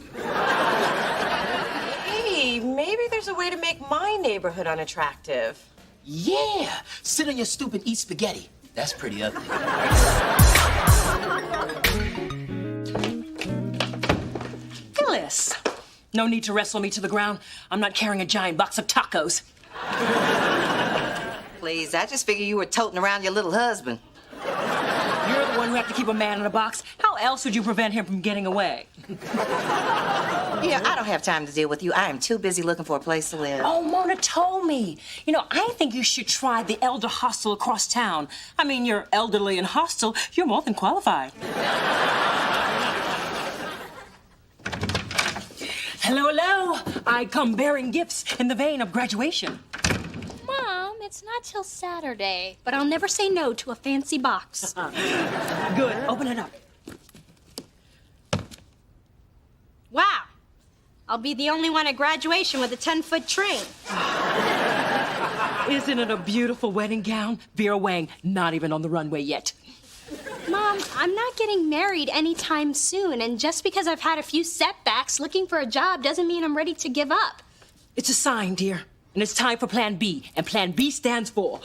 Hey, maybe there's a way to make my neighborhood unattractive. Yeah, sit on your stoop and eat spaghetti. That's pretty ugly. Phyllis, no need to wrestle me to the ground. I'm not carrying a giant box of tacos. Please, I just figured you were toting around your little husband. You're the one who have to keep a man in a box. How else would you prevent him from getting away? I don't have time to deal with you. I am too busy looking for a place to live. Oh, Mona told me. I think you should try the elder hostel across town. I mean, you're elderly and hostile. You're more than qualified. Hello, hello. I come bearing gifts in the vein of graduation. Mom, it's not till Saturday, but I'll never say no to a fancy box. Good. Open it up. Wow. I'll be the only one at graduation with a 10-foot train. Isn't it a beautiful wedding gown? Vera Wang, not even on the runway yet. Mom, I'm not getting married anytime soon, and just because I've had a few setbacks looking for a job doesn't mean I'm ready to give up. It's a sign, dear. And it's time for Plan B. And Plan B stands for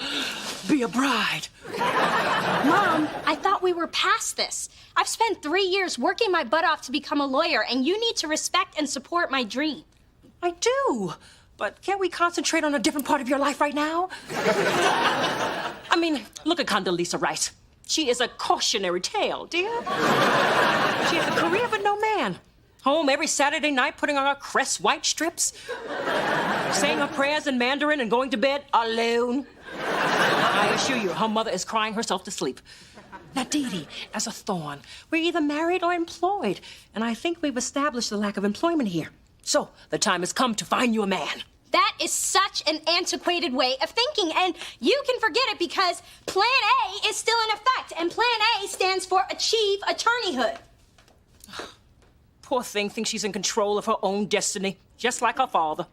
be a bride. Mom, I thought we were past this. I've spent 3 years working my butt off to become a lawyer, and you need to respect and support my dream. I do. But can't we concentrate on a different part of your life right now? I mean, look at Condoleezza Rice. She is a cautionary tale, dear. She has a career but no man. Home every Saturday night putting on her Crest white strips. Saying her prayers in Mandarin and going to bed alone. I assure you, her mother is crying herself to sleep. Now, Dee Dee, as a thorn, we're either married or employed. And I think we've established the lack of employment here. So, the time has come to find you a man. That is such an antiquated way of thinking, and you can forget it because Plan A is still in effect, and Plan A stands for achieve attorneyhood. Poor thing thinks she's in control of her own destiny, just like her father.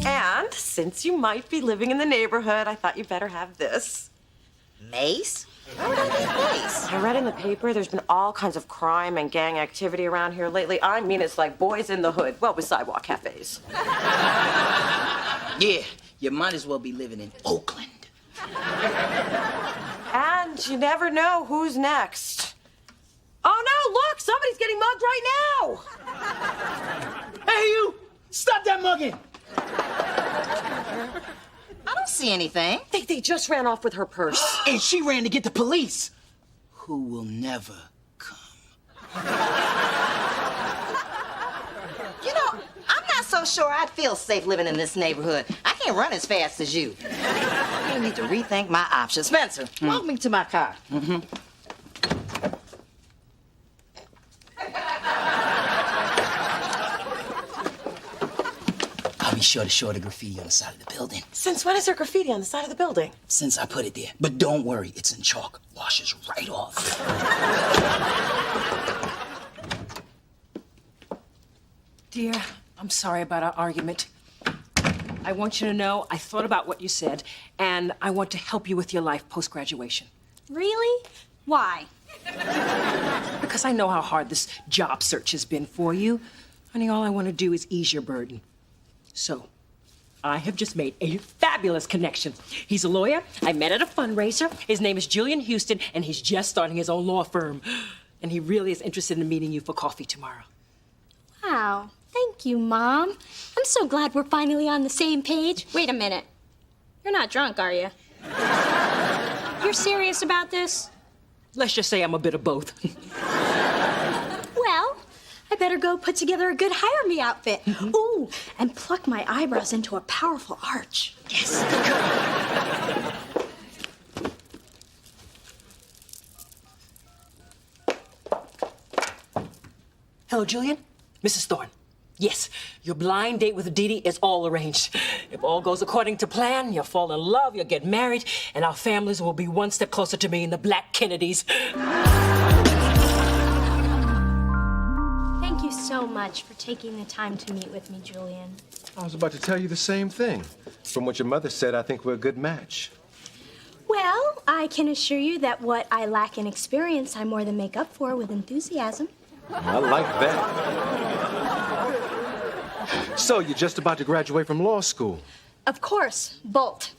And since you might be living in the neighborhood, I thought you'd better have this. Mace? Why would I need mace? I read in the paper there's been all kinds of crime and gang activity around here lately. I mean, it's like boys in the hood. Well, with sidewalk cafes. Yeah, you might as well be living in Oakland. And you never know who's next. Oh, no, look! Somebody's getting mugged right now! Hey, you! Stop that mugging! I don't see anything. They just ran off with her purse. And she ran to get the police. Who will never come. I'm not so sure I'd feel safe living in this neighborhood. I can't run as fast as you. I need to rethink my options. Spencer, walk me to my car. Mm-hmm. I'll be sure to show the graffiti on the side of the building. Since when is there graffiti on the side of the building? Since I put it there. But don't worry, it's in chalk. Washes right off. Dear, I'm sorry about our argument. I want you to know I thought about what you said, and I want to help you with your life post-graduation. Really? Why? Because I know how hard this job search has been for you. Honey, all I want to do is ease your burden. So, I have just made a fabulous connection. He's a lawyer. I met at a fundraiser. His name is Julian Houston, and he's just starting his own law firm. And he really is interested in meeting you for coffee tomorrow. Wow. Thank you, Mom. I'm so glad we're finally on the same page. Wait a minute. You're not drunk, are you? You're serious about this? Let's just say I'm a bit of both. Well, I better go put together a good hire me outfit. Ooh, and pluck my eyebrows into a powerful arch. Yes. Hello, Julian. Mrs. Thorne. Yes, your blind date with Dee Dee is all arranged. If all goes according to plan, you'll fall in love, you'll get married, and our families will be one step closer to me and the Black Kennedys. Thank you so much for taking the time to meet with me, Julian. I was about to tell you the same thing. From what your mother said, I think we're a good match. Well, I can assure you that what I lack in experience, I more than make up for with enthusiasm. I like that. So, you're just about to graduate from law school? Of course, Bolt.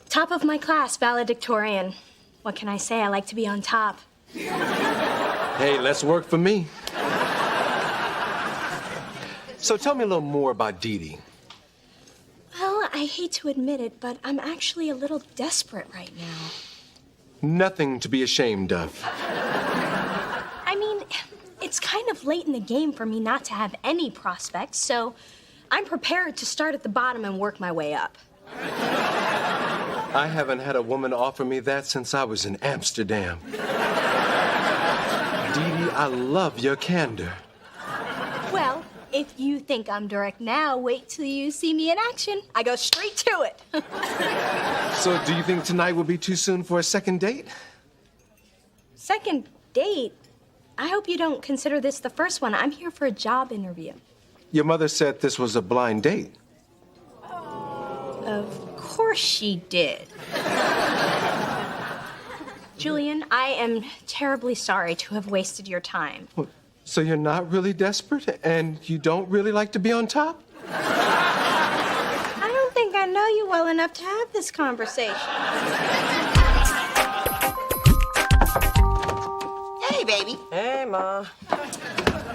Top of my class, valedictorian. What can I say? I like to be on top. Hey, less work for me. So tell me a little more about Dee Dee. Well, I hate to admit it, but I'm actually a little desperate right now. Nothing to be ashamed of. I mean, it's kind of late in the game for me not to have any prospects, so I'm prepared to start at the bottom and work my way up. I haven't had a woman offer me that since I was in Amsterdam. Dee Dee, I love your candor. Well, if you think I'm direct now, wait till you see me in action. I go straight to it. So do you think tonight will be too soon for a second date? Second date? I hope you don't consider this the first one. I'm here for a job interview. Your mother said this was a blind date. Of course she did. Julian, I am terribly sorry to have wasted your time. So you're not really desperate and you don't really like to be on top? I don't think I know you well enough to have this conversation. Hey, baby. Hey, Ma.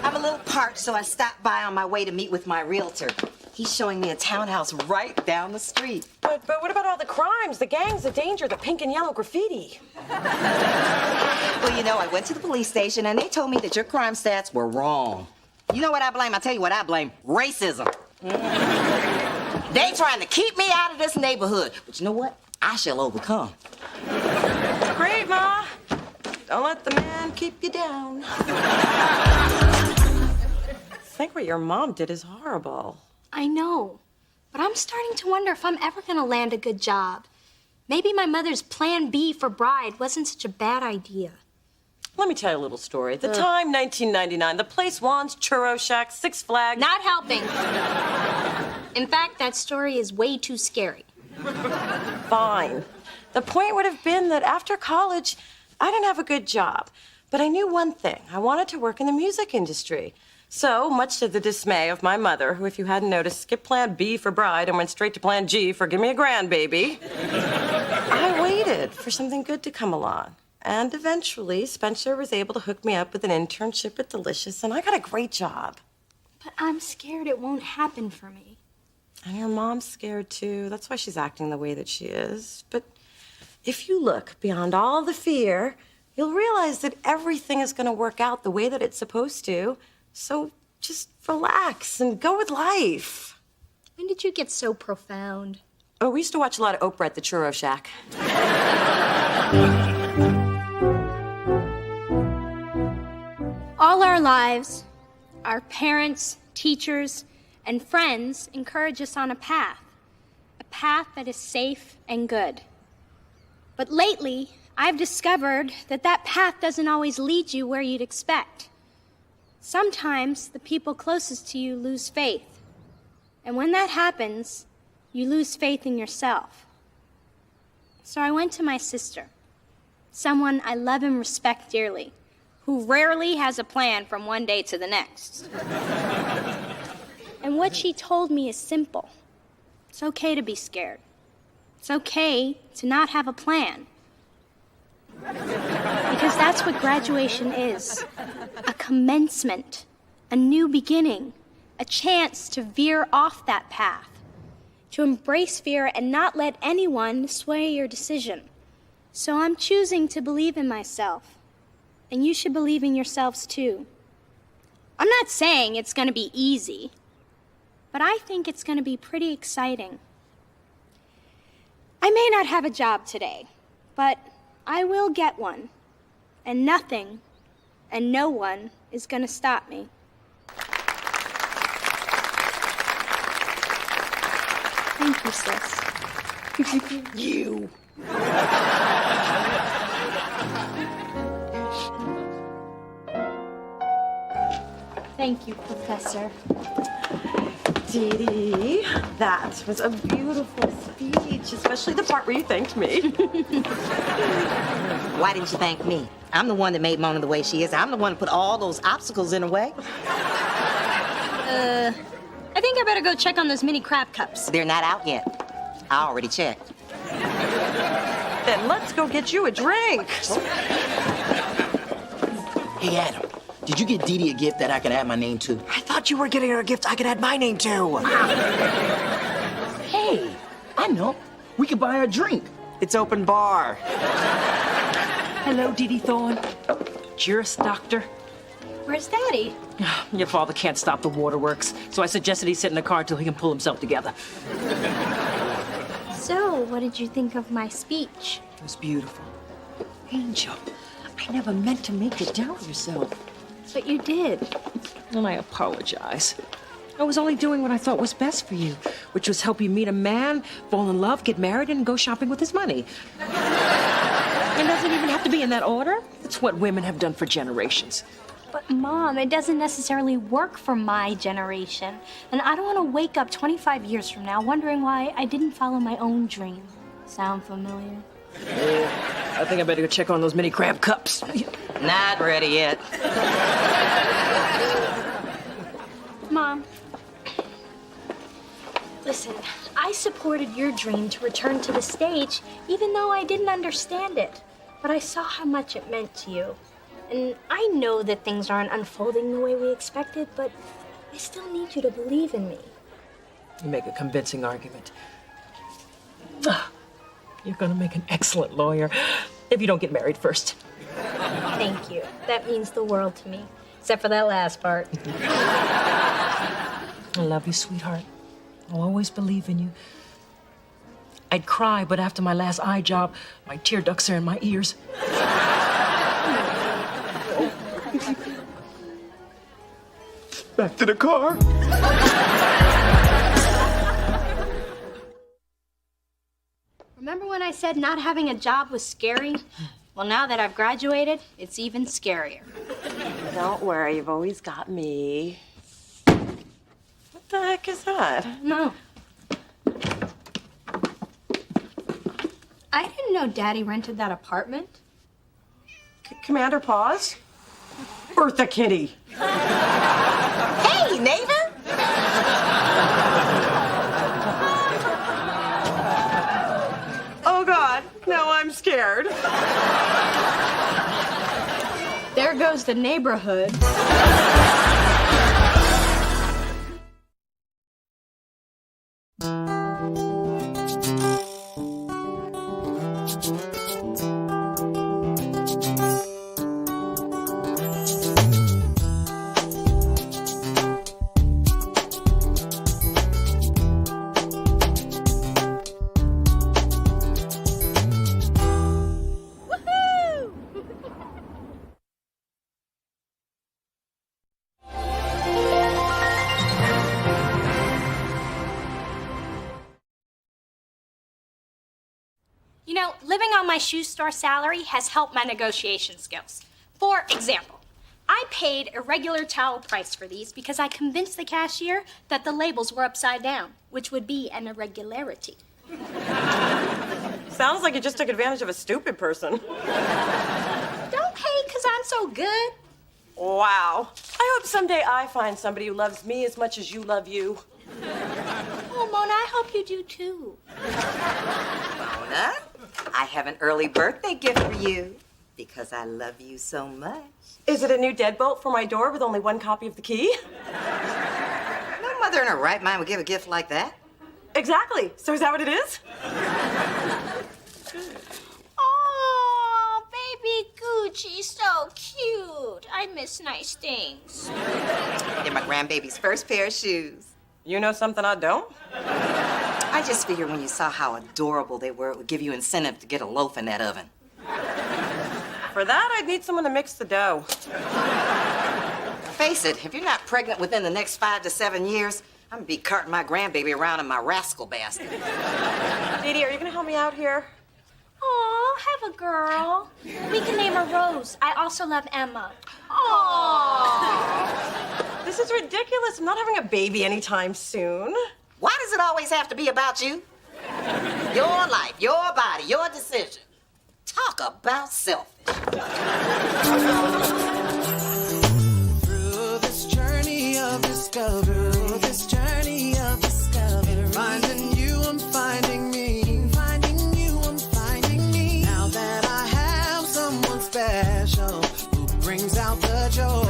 I'm a little parched, so I stopped by on my way to meet with my realtor. He's showing me a townhouse right down the street. But what about all the crimes, the gangs, the danger, the pink and yellow graffiti? Well, you know, I went to the police station and they told me that your crime stats were wrong. You know what I blame? I'll tell you what I blame. Racism. They trying to keep me out of this neighborhood. But you know what? I shall overcome. Great, Ma. Don't let the man keep you down. I think what your mom did is horrible. I know, but I'm starting to wonder if I'm ever gonna land a good job. Maybe my mother's plan B for bride wasn't such a bad idea. Let me tell you a little story. The time, 1999. The place, Juan's Churro Shack, Six Flags. Not helping. In fact, that story is way too scary. Fine. The point would have been that after college, I didn't have a good job. But I knew one thing. I wanted to work in the music industry. So, much to the dismay of my mother, who, if you hadn't noticed, skipped plan B for bride and went straight to plan G for give me a grandbaby, I waited for something good to come along. And eventually, Spencer was able to hook me up with an internship at Delicious, and I got a great job. But I'm scared it won't happen for me. And your mom's scared, too. That's why she's acting the way that she is. But if you look beyond all the fear, you'll realize that everything is going to work out the way that it's supposed to. So just relax and go with life. When did you get so profound? Oh, we used to watch a lot of Oprah at the Churro Shack. All our lives, our parents, teachers, and friends encourage us on a path that is safe and good. But lately, I've discovered that that path doesn't always lead you where you'd expect. Sometimes the people closest to you lose faith. And when that happens, you lose faith in yourself. So I went to my sister, someone I love and respect dearly, who rarely has a plan from one day to the next. And what she told me is simple. It's okay to be scared. It's okay to not have a plan. Because that's what graduation is. A commencement, a new beginning, a chance to veer off that path, to embrace fear and not let anyone sway your decision. So I'm choosing to believe in myself, and you should believe in yourselves too. I'm not saying it's going to be easy, but I think it's going to be pretty exciting. I may not have a job today, but I will get one, and nothing and no one is gonna stop me. Thank you, sis. You. Thank you, Professor. Dee Dee, that was a beautiful speech, especially the part where you thanked me. Why didn't you thank me? I'm the one that made Mona the way she is. I'm the one who put all those obstacles in her way. I think I better go check on those mini crab cups. They're not out yet. I already checked. Then let's go get you a drink. Hey, Adam, Did you get Dee Dee a gift that I can add my name to? I thought you were getting her a gift I could add my name to. Hey, I know. We could buy her a drink. It's open bar. Hello, Dee Dee Thorne. Juris Doctor. Where's Daddy? Your father can't stop the waterworks, so I suggested he sit in the car till he can pull himself together. So, what did you think of my speech? It was beautiful. Angel, I never meant to make you doubt yourself. But you did. And I apologize. I was only doing what I thought was best for you, which was help you meet a man, fall in love, get married, and go shopping with his money. It doesn't even have to be in that order. It's what women have done for generations. But Mom, it doesn't necessarily work for my generation. And I don't want to wake up 25 years from now wondering why I didn't follow my own dream. Sound familiar? Yeah, I think I better go check on those mini crab cups. Not ready yet. Mom, listen, I supported your dream to return to the stage, even though I didn't understand it. But I saw how much it meant to you. And I know that things aren't unfolding the way we expected, but I still need you to believe in me. You make a convincing argument. You're gonna make an excellent lawyer if you don't get married first. Thank you. That means the world to me, except for that last part. I love you, sweetheart. I'll always believe in you. I'd cry, but after my last eye job, my tear ducts are in my ears. Back to the car. Remember when I said not having a job was scary? Well, now that I've graduated, it's even scarier. Don't worry, you've always got me. What the heck is that? No. I didn't know Daddy rented that apartment. Commander Paws? Bertha Kitty. Hey, neighbor! Oh, God. Now I'm scared. There goes the neighborhood. You know, living on my shoe store salary has helped my negotiation skills. For example, I paid a regular towel price for these because I convinced the cashier that the labels were upside down, which would be an irregularity. Sounds like you just took advantage of a stupid person. Don't hate because I'm so good. Wow. I hope someday I find somebody who loves me as much as you love you. Oh, Mona, I hope you do too. Mona, I have an early birthday gift for you because I love you so much. Is it a new deadbolt for my door with only one copy of the key? No mother in her right mind would give a gift like that. Exactly. So is that what it is? Oh, baby Gucci, so cute. I miss nice things. They're my grandbaby's first pair of shoes. You know something I don't? I just figured when you saw how adorable they were, it would give you incentive to get a loaf in that oven. For that, I'd need someone to mix the dough. Face it, if you're not pregnant within the next 5 to 7 years, I'm gonna be carting my grandbaby around in my rascal basket. Dee Dee, are you gonna help me out here? Aw, have a girl. We can name her Rose. I also love Emma. Aww. This is ridiculous. I'm not having a baby anytime soon. Why does it always have to be about you? Your life, your body, your decision. Talk about selfish. Through this journey of discovery, finding you, I'm finding me. Finding you, I'm finding me. Now that I have someone special who brings out the joy.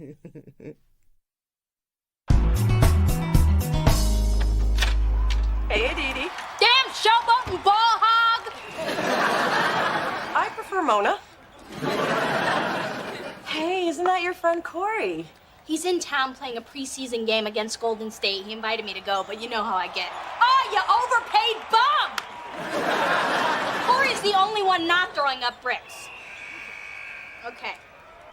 Hey, Aditi. Damn showboat and ball hog! I prefer Mona. Hey, isn't that your friend Corey? He's in town playing a preseason game against Golden State. He invited me to go, but you know how I get. Oh, you overpaid bum! Corey's the only one not throwing up bricks. Okay,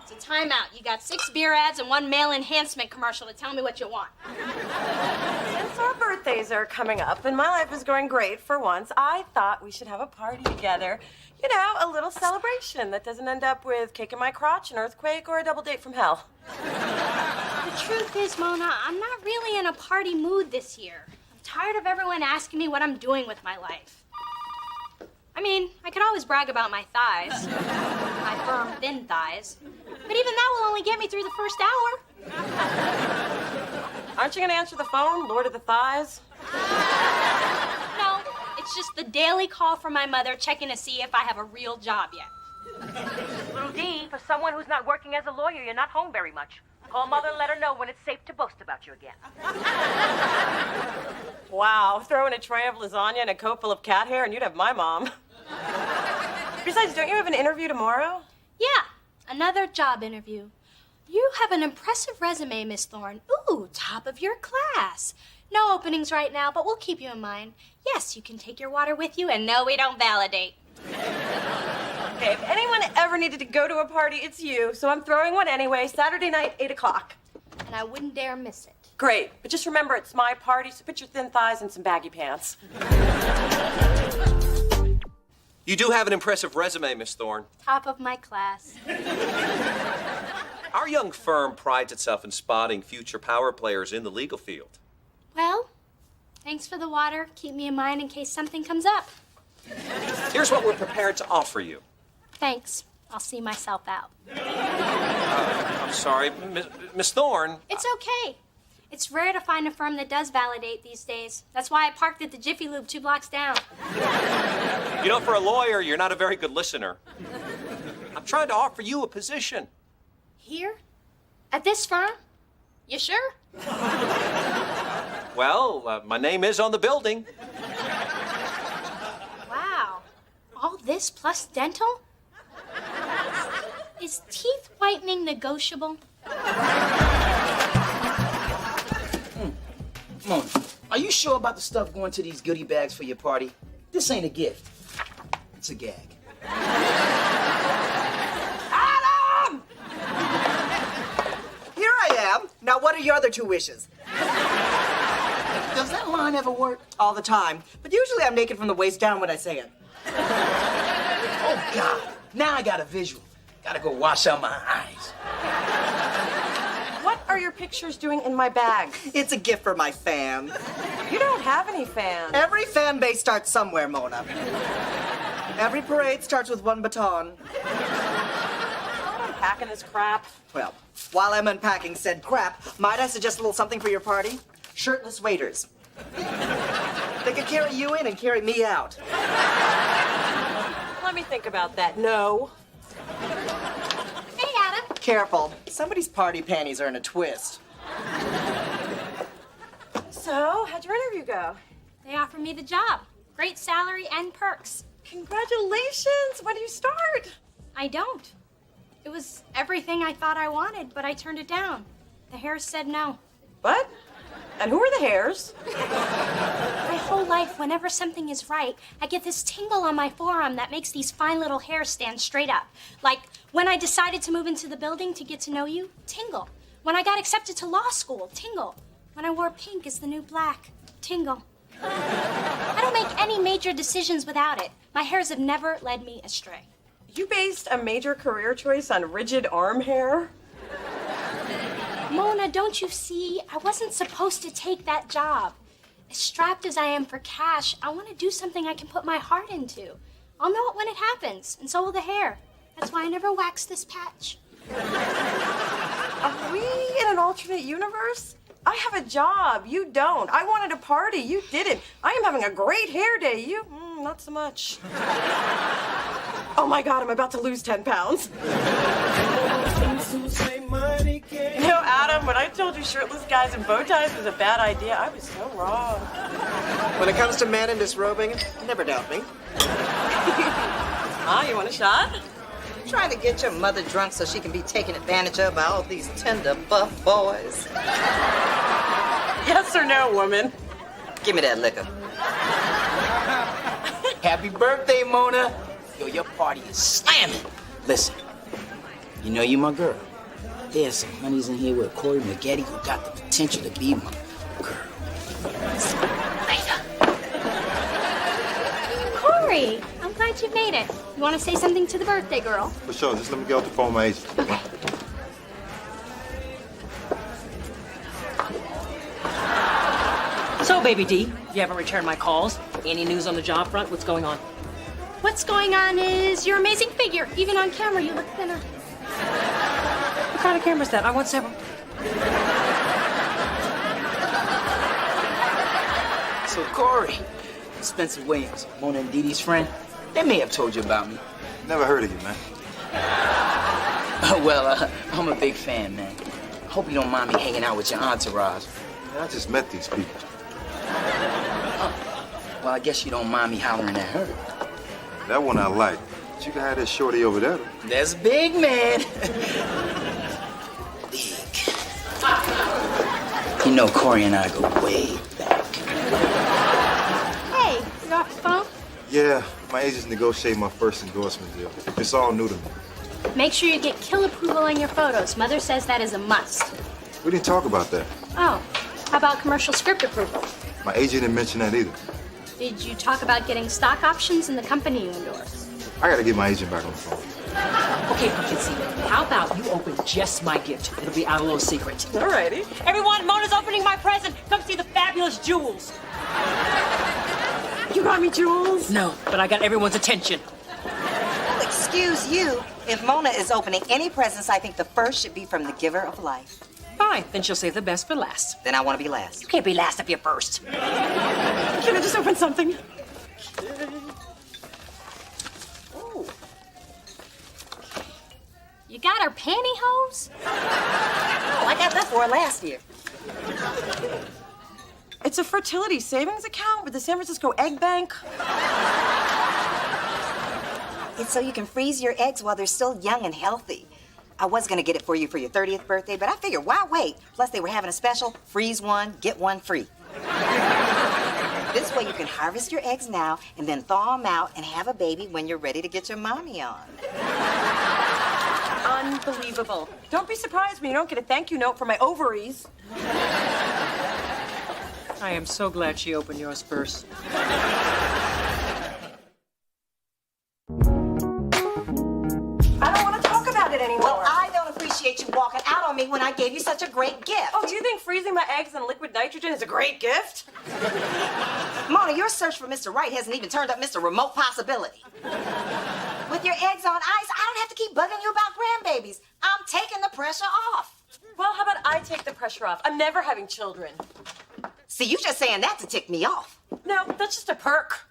it's a timeout. You got 6 beer ads and 1 male enhancement commercial to tell me what you want. Since our birthdays are coming up and my life is going great for once, I thought we should have a party together. You know, a little celebration that doesn't end up with kicking my crotch, an earthquake, or a double date from hell. The truth is, Mona, I'm not really in a party mood this year. I'm tired of everyone asking me what I'm doing with my life. I mean, I could always brag about my thighs. My firm, thin thighs. But even that will only get me through the first hour. Aren't you gonna answer the phone, Lord of the Thighs? No, it's just the daily call from my mother checking to see if I have a real job yet. Little D, for someone who's not working as a lawyer, you're not home very much. Call Mother and let her know when it's safe to boast about you again. Wow, throw in a tray of lasagna and a coat full of cat hair and you'd have my mom. Besides, don't you have an interview tomorrow? Yeah, another job interview. You have an impressive resume, Miss Thorne. Ooh, top of your class. No openings right now, but we'll keep you in mind. Yes, you can take your water with you, and no, we don't validate. Okay, if anyone ever needed to go to a party, it's you. So I'm throwing one anyway, Saturday night, 8 o'clock. And I wouldn't dare miss it. Great, but just remember it's my party, so put your thin thighs in some baggy pants. You do have an impressive resume, Miss Thorne. Top of my class. Our young firm prides itself in spotting future power players in the legal field. Well, thanks for the water. Keep me in mind in case something comes up. Here's what we're prepared to offer you. Thanks. I'll see myself out. I'm sorry, Miss Thorne. It's okay. It's rare to find a firm that does validate these days. That's why I parked at the Jiffy Lube 2 blocks down. You know, for a lawyer, you're not a very good listener. I'm trying to offer you a position. Here? At this firm? You sure? Well, my name is on the building. Wow. All this plus dental? Is teeth whitening negotiable? Mona, are you sure about the stuff going to these goodie bags for your party? This ain't a gift. It's a gag. Adam! Here I am. Now, what are your other 2 wishes? Does that line ever work? All the time. But usually I'm naked from the waist down when I say it. Oh, God. Now I got a visual. Gotta go wash out my eyes. What are your pictures doing in my bag? It's a gift for my fans. You don't have any fans. Every fan base starts somewhere, Mona. Every parade starts with 1 baton. I'm unpacking this crap. Well, while I'm unpacking said crap, might I suggest a little something for your party? Shirtless waiters. They could carry you in and carry me out. Let me think about that. No. Hey, Adam. Careful. Somebody's party panties are in a twist. So, how'd your interview go? They offered me the job. Great salary and perks. Congratulations! When do you start? I don't. It was everything I thought I wanted, but I turned it down. The Hares said no. What? And who are the Hares? My whole life, whenever something is right, I get this tingle on my forearm that makes these fine little hairs stand straight up. Like when I decided to move into the building to get to know you, tingle. When I got accepted to law school, tingle. When I wore pink as the new black, tingle. I don't make any major decisions without it. My hairs have never led me astray. You based a major career choice on rigid arm hair? Mona, don't you see? I wasn't supposed to take that job. As strapped as I am for cash, I want to do something I can put my heart into. I'll know it when it happens, and so will the hair. That's why I never waxed this patch. Are we in an alternate universe? I have a job. You don't. I wanted a party. You didn't. I am having a great hair day. You, not so much. Oh my God, I'm about to lose 10 pounds. Say money can't when I told you shirtless guys in bow ties was a bad idea, I was so wrong. When it comes to men in disrobing, never doubt me. Ah, you want a shot? Trying to get your mother drunk so she can be taken advantage of by all these tender buff boys. Yes or no, woman? Give me that liquor. Happy birthday, Mona. Yo, your party is slamming. Listen, you know you my girl. There's some honeys in here with Corey McGetty who got the potential to be my girl. Later. Corey, I'm glad you made it. You want to say something to the birthday girl? For sure, just let me get off the phone with my agent. So, baby D, you haven't returned my calls. Any news on the job front? What's going on? What's going on is your amazing figure. Even on camera, you look thinner. What kind of camera is that? I want several. So, Corey, Spencer Williams, Mona and Dee Dee's friend, they may have told you about me. Never heard of you, man. Well, I'm a big fan, man. Hope you don't mind me hanging out with your entourage. Man, I just met these people. Well, I guess you don't mind me hollering at her. That one I like. But you can have that shorty over there. That's big, man. Big. You know, Corey and I go way back. Hey, you off the phone? Yeah, my agent's negotiating my first endorsement deal. It's all new to me. Make sure you get kill approval on your photos. Mother says that is a must. We didn't talk about that. Oh, how about commercial script approval? My agent didn't mention that either. Did you talk about getting stock options in the company you endorse? I gotta get my agent back on the phone. Okay, Pumpkin, how about you open just my gift? It'll be our little secret. Alrighty. Everyone, Mona's opening my present. Come see the fabulous jewels. You got me jewels? No, but I got everyone's attention. Well, excuse you. If Mona is opening any presents, I think the first should be from the giver of life. Fine, then she'll save the best for last. Then I want to be last. You can't be last if you're first. Can I just open something? You got her pantyhose? Oh, I got that for her last year. It's a fertility savings account with the San Francisco Egg Bank. It's so you can freeze your eggs while they're still young and healthy. I was gonna get it for you for your 30th birthday, but I figured, why wait? Plus, they were having a special, freeze one, get one free. This way you can harvest your eggs now and then thaw them out and have a baby when you're ready to get your mommy on. Unbelievable. Don't be surprised when you don't get a thank you note for my ovaries. I am so glad she opened yours first. I don't want to talk about it anymore. Well, I don't appreciate you walking out on me when I gave you such a great gift. Oh, do you think freezing my eggs in liquid nitrogen is a great gift? Mona, your search for Mr. Right hasn't even turned up Mr. Remote Possibility. With your eggs on ice, I don't have to keep bugging you about grandbabies. I'm taking the pressure off. Well, how about I take the pressure off? I'm never having children. See, you just saying that to tick me off. No, that's just a perk.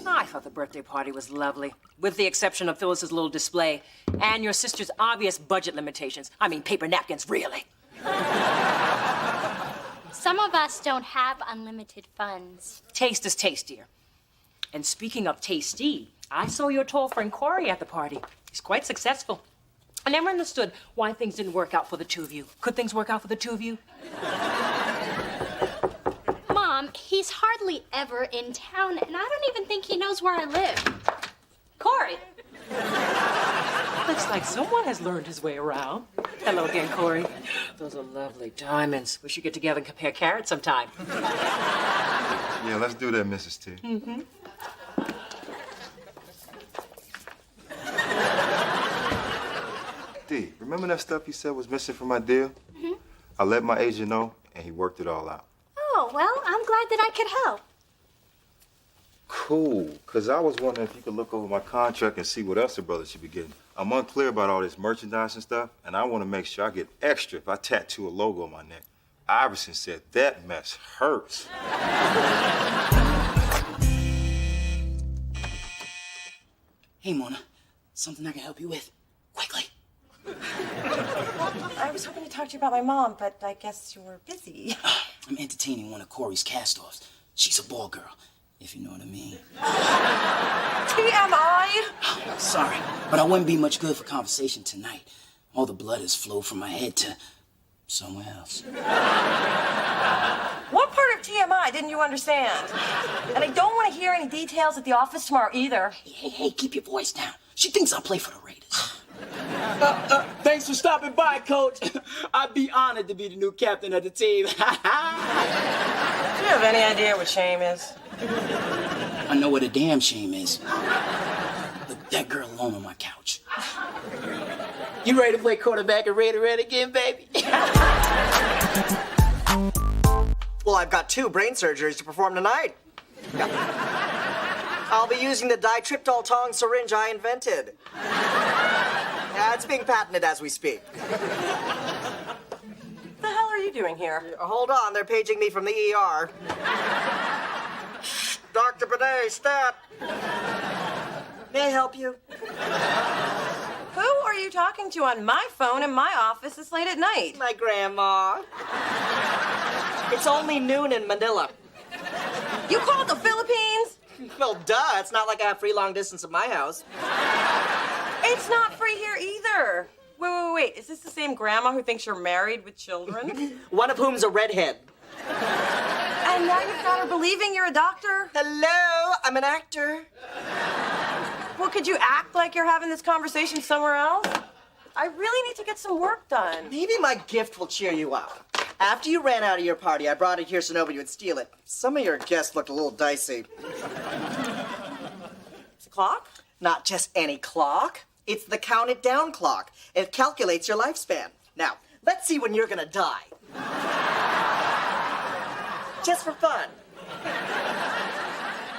I thought the birthday party was lovely, with the exception of Phyllis's little display and your sister's obvious budget limitations. I mean, paper napkins, really. Some of us don't have unlimited funds. Taste is tastier. And speaking of tasty, I saw your tall friend Corey at the party. He's quite successful. I never understood why things didn't work out for the two of you. Could things work out for the two of you? Mom, he's hardly ever in town, and I don't even think he knows where I live. Corey! Looks like someone has learned his way around. Hello again, Corey. Those are lovely diamonds. We should get together and compare carats sometime. Yeah, let's do that, Mrs. T. Mm-hmm. D, remember that stuff you said was missing from my deal? Mm-hmm. I let my agent know, and he worked it all out. Oh, well, I'm glad that I could help. Cool, because I was wondering if you could look over my contract and see what else the brothers should be getting. I'm unclear about all this merchandise and stuff, and I want to make sure I get extra if I tattoo a logo on my neck. Iverson said that mess hurts. Hey, Mona, something I can help you with. Quickly. I was hoping to talk to you about my mom, but I guess you're busy. I'm entertaining one of Corey's cast-offs. She's a ball girl, if you know what I mean. TMI? Sorry, but I wouldn't be much good for conversation tonight. All the blood has flowed from my head to somewhere else. What part of TMI didn't you understand? And I don't want to hear any details at the office tomorrow either. Hey, keep your voice down. She thinks I play for the Raiders. Thanks for stopping by, Coach. I'd be honored to be the new captain of the team. Do you have any idea what shame is? I know what a damn shame is. Look, that girl alone on my couch. You ready to play quarterback and Raider Red again, baby? Well, I've got 2 brain surgeries to perform tonight. I'll be using the ditryptol tong syringe I invented. Yeah, it's being patented as we speak. What the hell are you doing here? Hold on, they're paging me from the ER. Dr. Bidet, stat. May I help you? Who are you talking to on my phone in my office this late at night? My grandma. It's only noon in Manila. You called the Philippines? Well, duh. It's not like I have free long distance at my house. It's not free here either. Wait. Is this the same grandma who thinks you're married with children? One of whom's a redhead. And now you've got her believing you're a doctor? Hello, I'm an actor. Well, could you act like you're having this conversation somewhere else? I really need to get some work done. Maybe my gift will cheer you up. After you ran out of your party, I brought it here so nobody would steal it. Some of your guests looked a little dicey. It's a clock? Not just any clock. It's the Count It Down clock. It calculates your lifespan. Now, let's see when you're gonna die. Just for fun.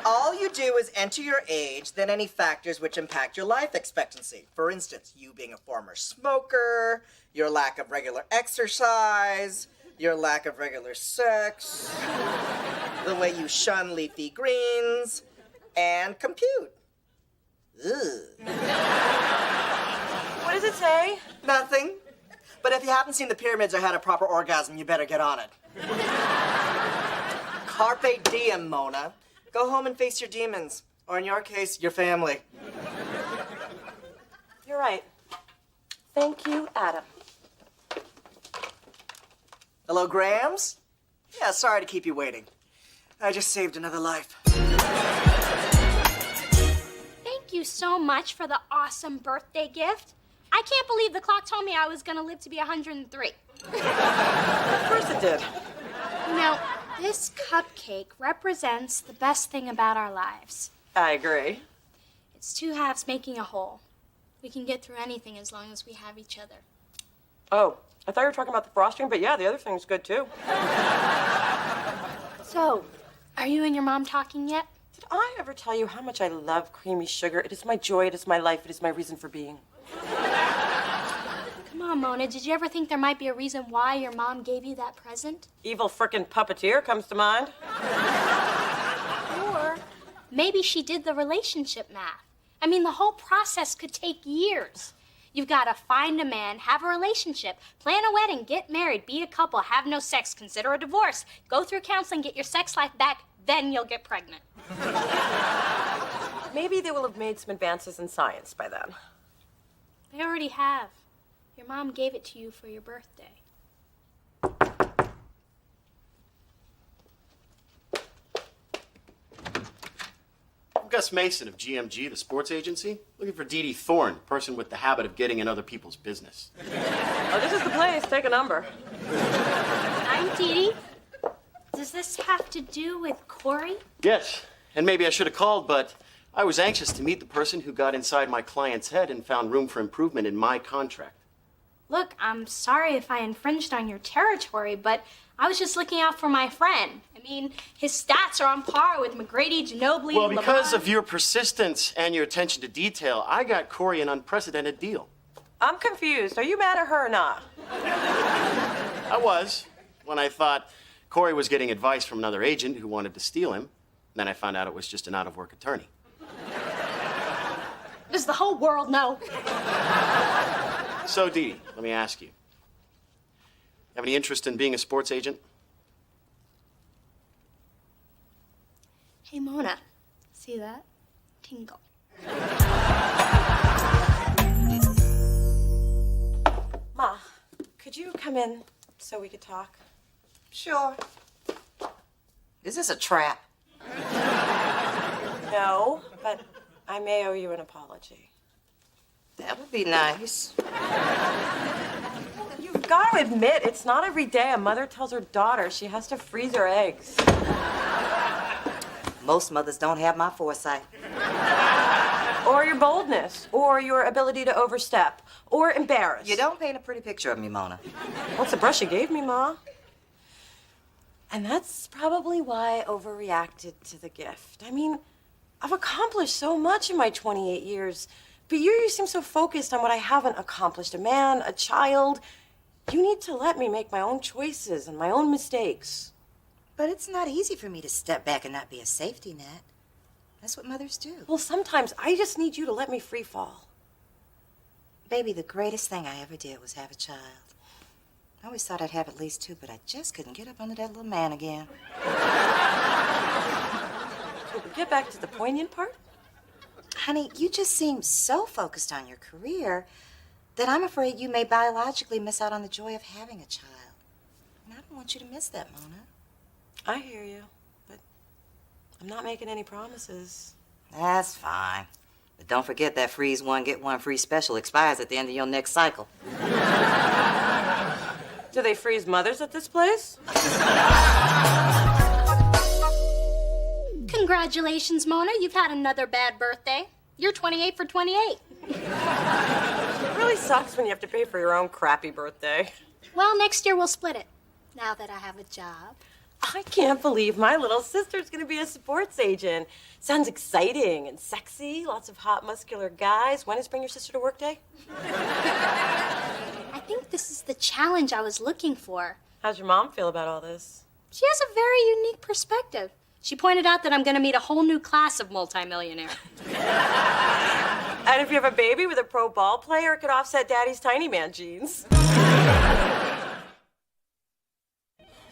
All you do is enter your age, then any factors which impact your life expectancy. For instance, you being a former smoker, your lack of regular exercise, your lack of regular sex, the way you shun leafy greens, and compute. Ugh. What does it say? Nothing. But if you haven't seen the pyramids or had a proper orgasm, you better get on it. Carpe diem, Mona. Go home and face your demons. Or in your case, your family. You're right. Thank you, Adam. Hello, Grams? Yeah, sorry to keep you waiting. I just saved another life. Thank you so much for the awesome birthday gift. I can't believe the clock told me I was gonna live to be 103. Of course it did. You know, this cupcake represents the best thing about our lives. I agree. It's 2 halves making a whole. We can get through anything as long as we have each other. Oh, I thought you were talking about the frosting, but yeah, the other thing's good too. So, are you and your mom talking yet? Did I ever tell you how much I love creamy sugar? It is my joy, it is my life, it is my reason for being. Come on, Mona, did you ever think there might be a reason why your mom gave you that present? Evil frickin' puppeteer comes to mind. Or maybe she did the relationship math. I mean, the whole process could take years. You've got to find a man, have a relationship, plan a wedding, get married, be a couple, have no sex, consider a divorce, go through counseling, get your sex life back, then you'll get pregnant. Maybe they will have made some advances in science by then. They already have. Your mom gave it to you for your birthday. I'm Gus Mason of GMG, the sports agency, looking for Dee Dee Thorne, person with the habit of getting in other people's business. Oh, this is the place. Take a number. I'm Dee Dee. Does this have to do with Corey? Yes, and maybe I should have called, but I was anxious to meet the person who got inside my client's head and found room for improvement in my contract. Look, I'm sorry if I infringed on your territory, but I was just looking out for my friend. I mean, his stats are on par with McGrady, Ginobili, Well, because LeBron. of your persistence and your attention to detail, I got Corey an unprecedented deal. I'm confused. Are you mad at her or not? I was, when I thought Corey was getting advice from another agent who wanted to steal him. Then I found out it was just an out-of-work attorney. Does the whole world know? So, Dee, let me ask you. Have any interest in being a sports agent? Hey, Mona. See that? Tingle. Ma, could you come in so we could talk? Sure. Is this a trap? No, but I may owe you an apology. That would be nice. You've got to admit, it's not every day a mother tells her daughter she has to freeze her eggs. Most mothers don't have my foresight. Or your boldness, or your ability to overstep, or embarrass. You don't paint a pretty picture of me, Mona. What's the brush you gave me, Ma? And that's probably why I overreacted to the gift. I mean, I've accomplished so much in my 28 years, but you seem so focused on what I haven't accomplished. A man, a child. You need to let me make my own choices and my own mistakes. But it's not easy for me to step back and not be a safety net. That's what mothers do. Well, sometimes I just need you to let me free fall. Baby, the greatest thing I ever did was have a child. I always thought I'd have at least two, but I just couldn't get up under that little man again. Get back to the poignant part. Honey, you just seem so focused on your career that I'm afraid you may biologically miss out on the joy of having a child. And I don't want you to miss that, Mona. I hear you, but I'm not making any promises. That's fine. But don't forget that freeze one, get one free special expires at the end of your next cycle. Do they freeze mothers at this place? Congratulations, Mona. You've had another bad birthday. You're 28 for 28. It really sucks when you have to pay for your own crappy birthday. Well, next year we'll split it. Now that I have a job. I can't believe my little sister's gonna be a sports agent. Sounds exciting and sexy. Lots of hot, muscular guys. When is Bring Your Sister to Work Day? I think this is the challenge I was looking for. How's your mom feel about all this? She has a very unique perspective. She pointed out that I'm going to meet a whole new class of multimillionaire. And if you have a baby with a pro ball player, it could offset Daddy's tiny man genes.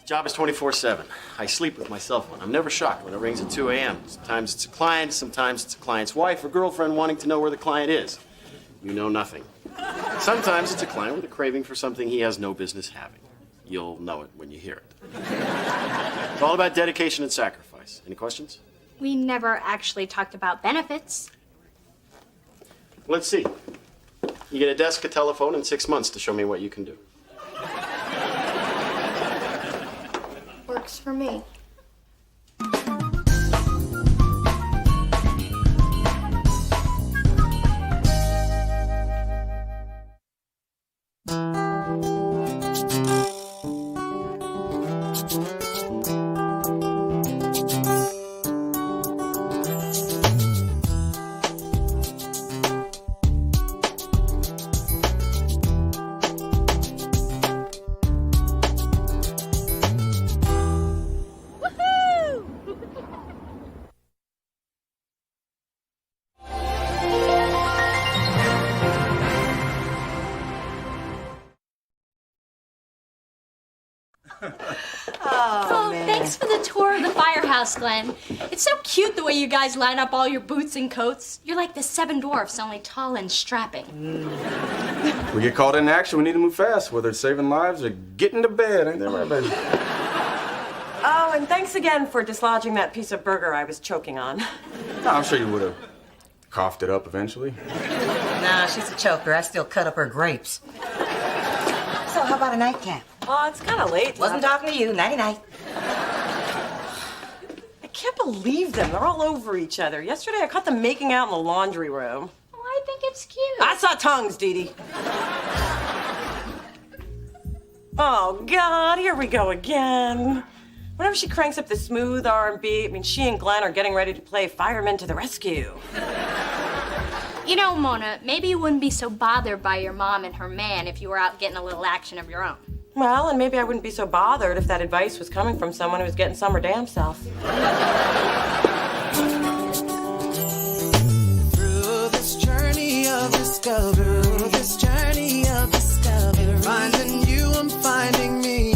Job is 24/7. I sleep with my cell phone. I'm never shocked when it rings at 2 a.m. Sometimes it's a client, sometimes it's a client's wife or girlfriend wanting to know where the client is. You know nothing. Sometimes it's a client with a craving for something he has no business having. You'll know it when you hear it. It's all about dedication and sacrifice. Any questions? We never actually talked about benefits. Let's see. You get a desk, a telephone, and 6 months to show me what you can do. Works for me. Oh, man. Thanks for the tour of the firehouse, Glenn. It's so cute the way you guys line up all your boots and coats. You're like the 7 dwarfs, only tall and strapping. We get called into action, we need to move fast, whether it's saving lives or getting to bed. Ain't that right, baby? Oh, and thanks again for dislodging that piece of burger I was choking on. No, I'm sure you would have coughed it up eventually. Nah, she's a choker. I still cut up her grapes. So how about a nightcap? Oh, it's kind of late. Wasn't talking to you. Nighty-night. I can't believe them. They're all over each other. Yesterday, I caught them making out in the laundry room. Oh, I think it's cute. I saw tongues, Dee Dee. Oh, God, here we go again. Whenever she cranks up the smooth R&B, I mean, she and Glenn are getting ready to play Firemen to the Rescue. You know, Mona, maybe you wouldn't be so bothered by your mom and her man if you were out getting a little action of your own. Well, and maybe I wouldn't be so bothered if that advice was coming from someone who was getting some her damn self. Through this journey of discovery, finding you, I'm finding me.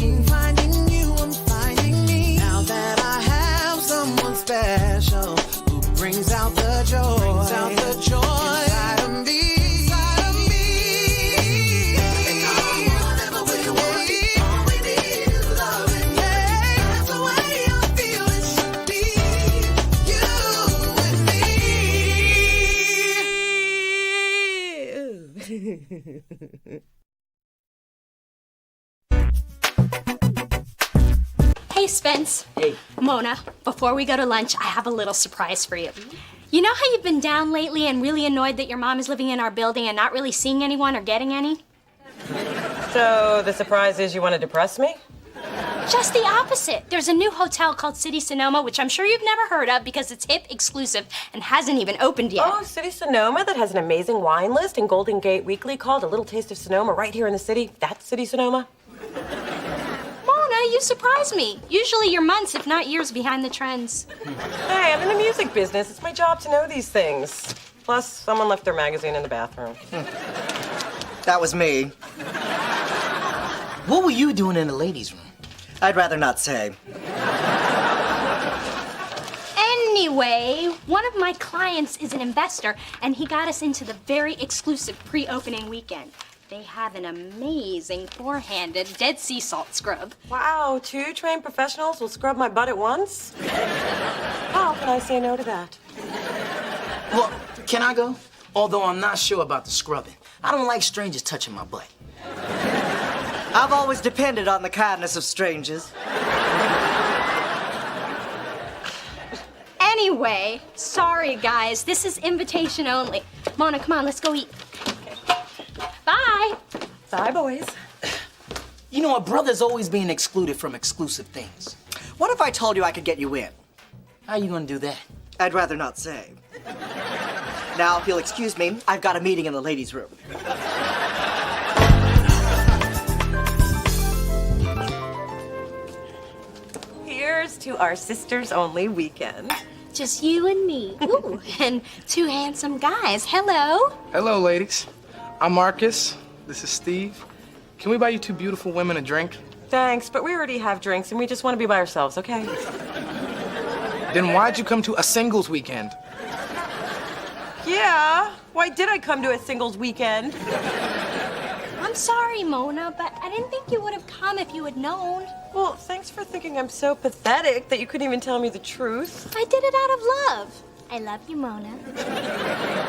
Hey, Spence. Hey. Mona, before we go to lunch, I have a little surprise for you. You know how you've been down lately and really annoyed that your mom is living in our building and not really seeing anyone or getting any? So the surprise is you want to depress me? Just the opposite. There's a new hotel called City Sonoma, which I'm sure you've never heard of because it's hip, exclusive, and hasn't even opened yet. Oh, City Sonoma that has an amazing wine list and Golden Gate Weekly called A Little Taste of Sonoma right here in the city. That's City Sonoma. Mona, you surprise me. Usually you're months, if not years, behind the trends. Hey, I'm in the music business. It's my job to know these things. Plus, someone left their magazine in the bathroom. That was me. What were you doing in the ladies' room? I'd rather not say. Anyway, one of my clients is an investor, and he got us into the very exclusive pre-opening weekend. They have an amazing four-handed dead sea salt scrub. Wow, 2 trained professionals will scrub my butt at once? How can I say no to that? Well, can I go? Although I'm not sure about the scrubbing. I don't like strangers touching my butt. I've always depended on the kindness of strangers. Anyway, sorry guys, this is invitation only. Mona, come on, let's go eat. Bye. Bye, boys. You know, a brother's always being excluded from exclusive things. What if I told you I could get you in? How you gonna do that? I'd rather not say. Now, if you'll excuse me, I've got a meeting in the ladies' room. Here's to our sisters-only weekend. Just you and me. Ooh, and 2 handsome guys. Hello. Hello, ladies. I'm Marcus. This is Steve. Can we buy you 2 beautiful women a drink? Thanks, but we already have drinks and we just want to be by ourselves, okay? Then why'd you come to a singles weekend? Yeah, why did I come to a singles weekend? I'm sorry, Mona, but I didn't think you would have come if you had known. Well, thanks for thinking I'm so pathetic that you couldn't even tell me the truth. I did it out of love. I love you, Mona.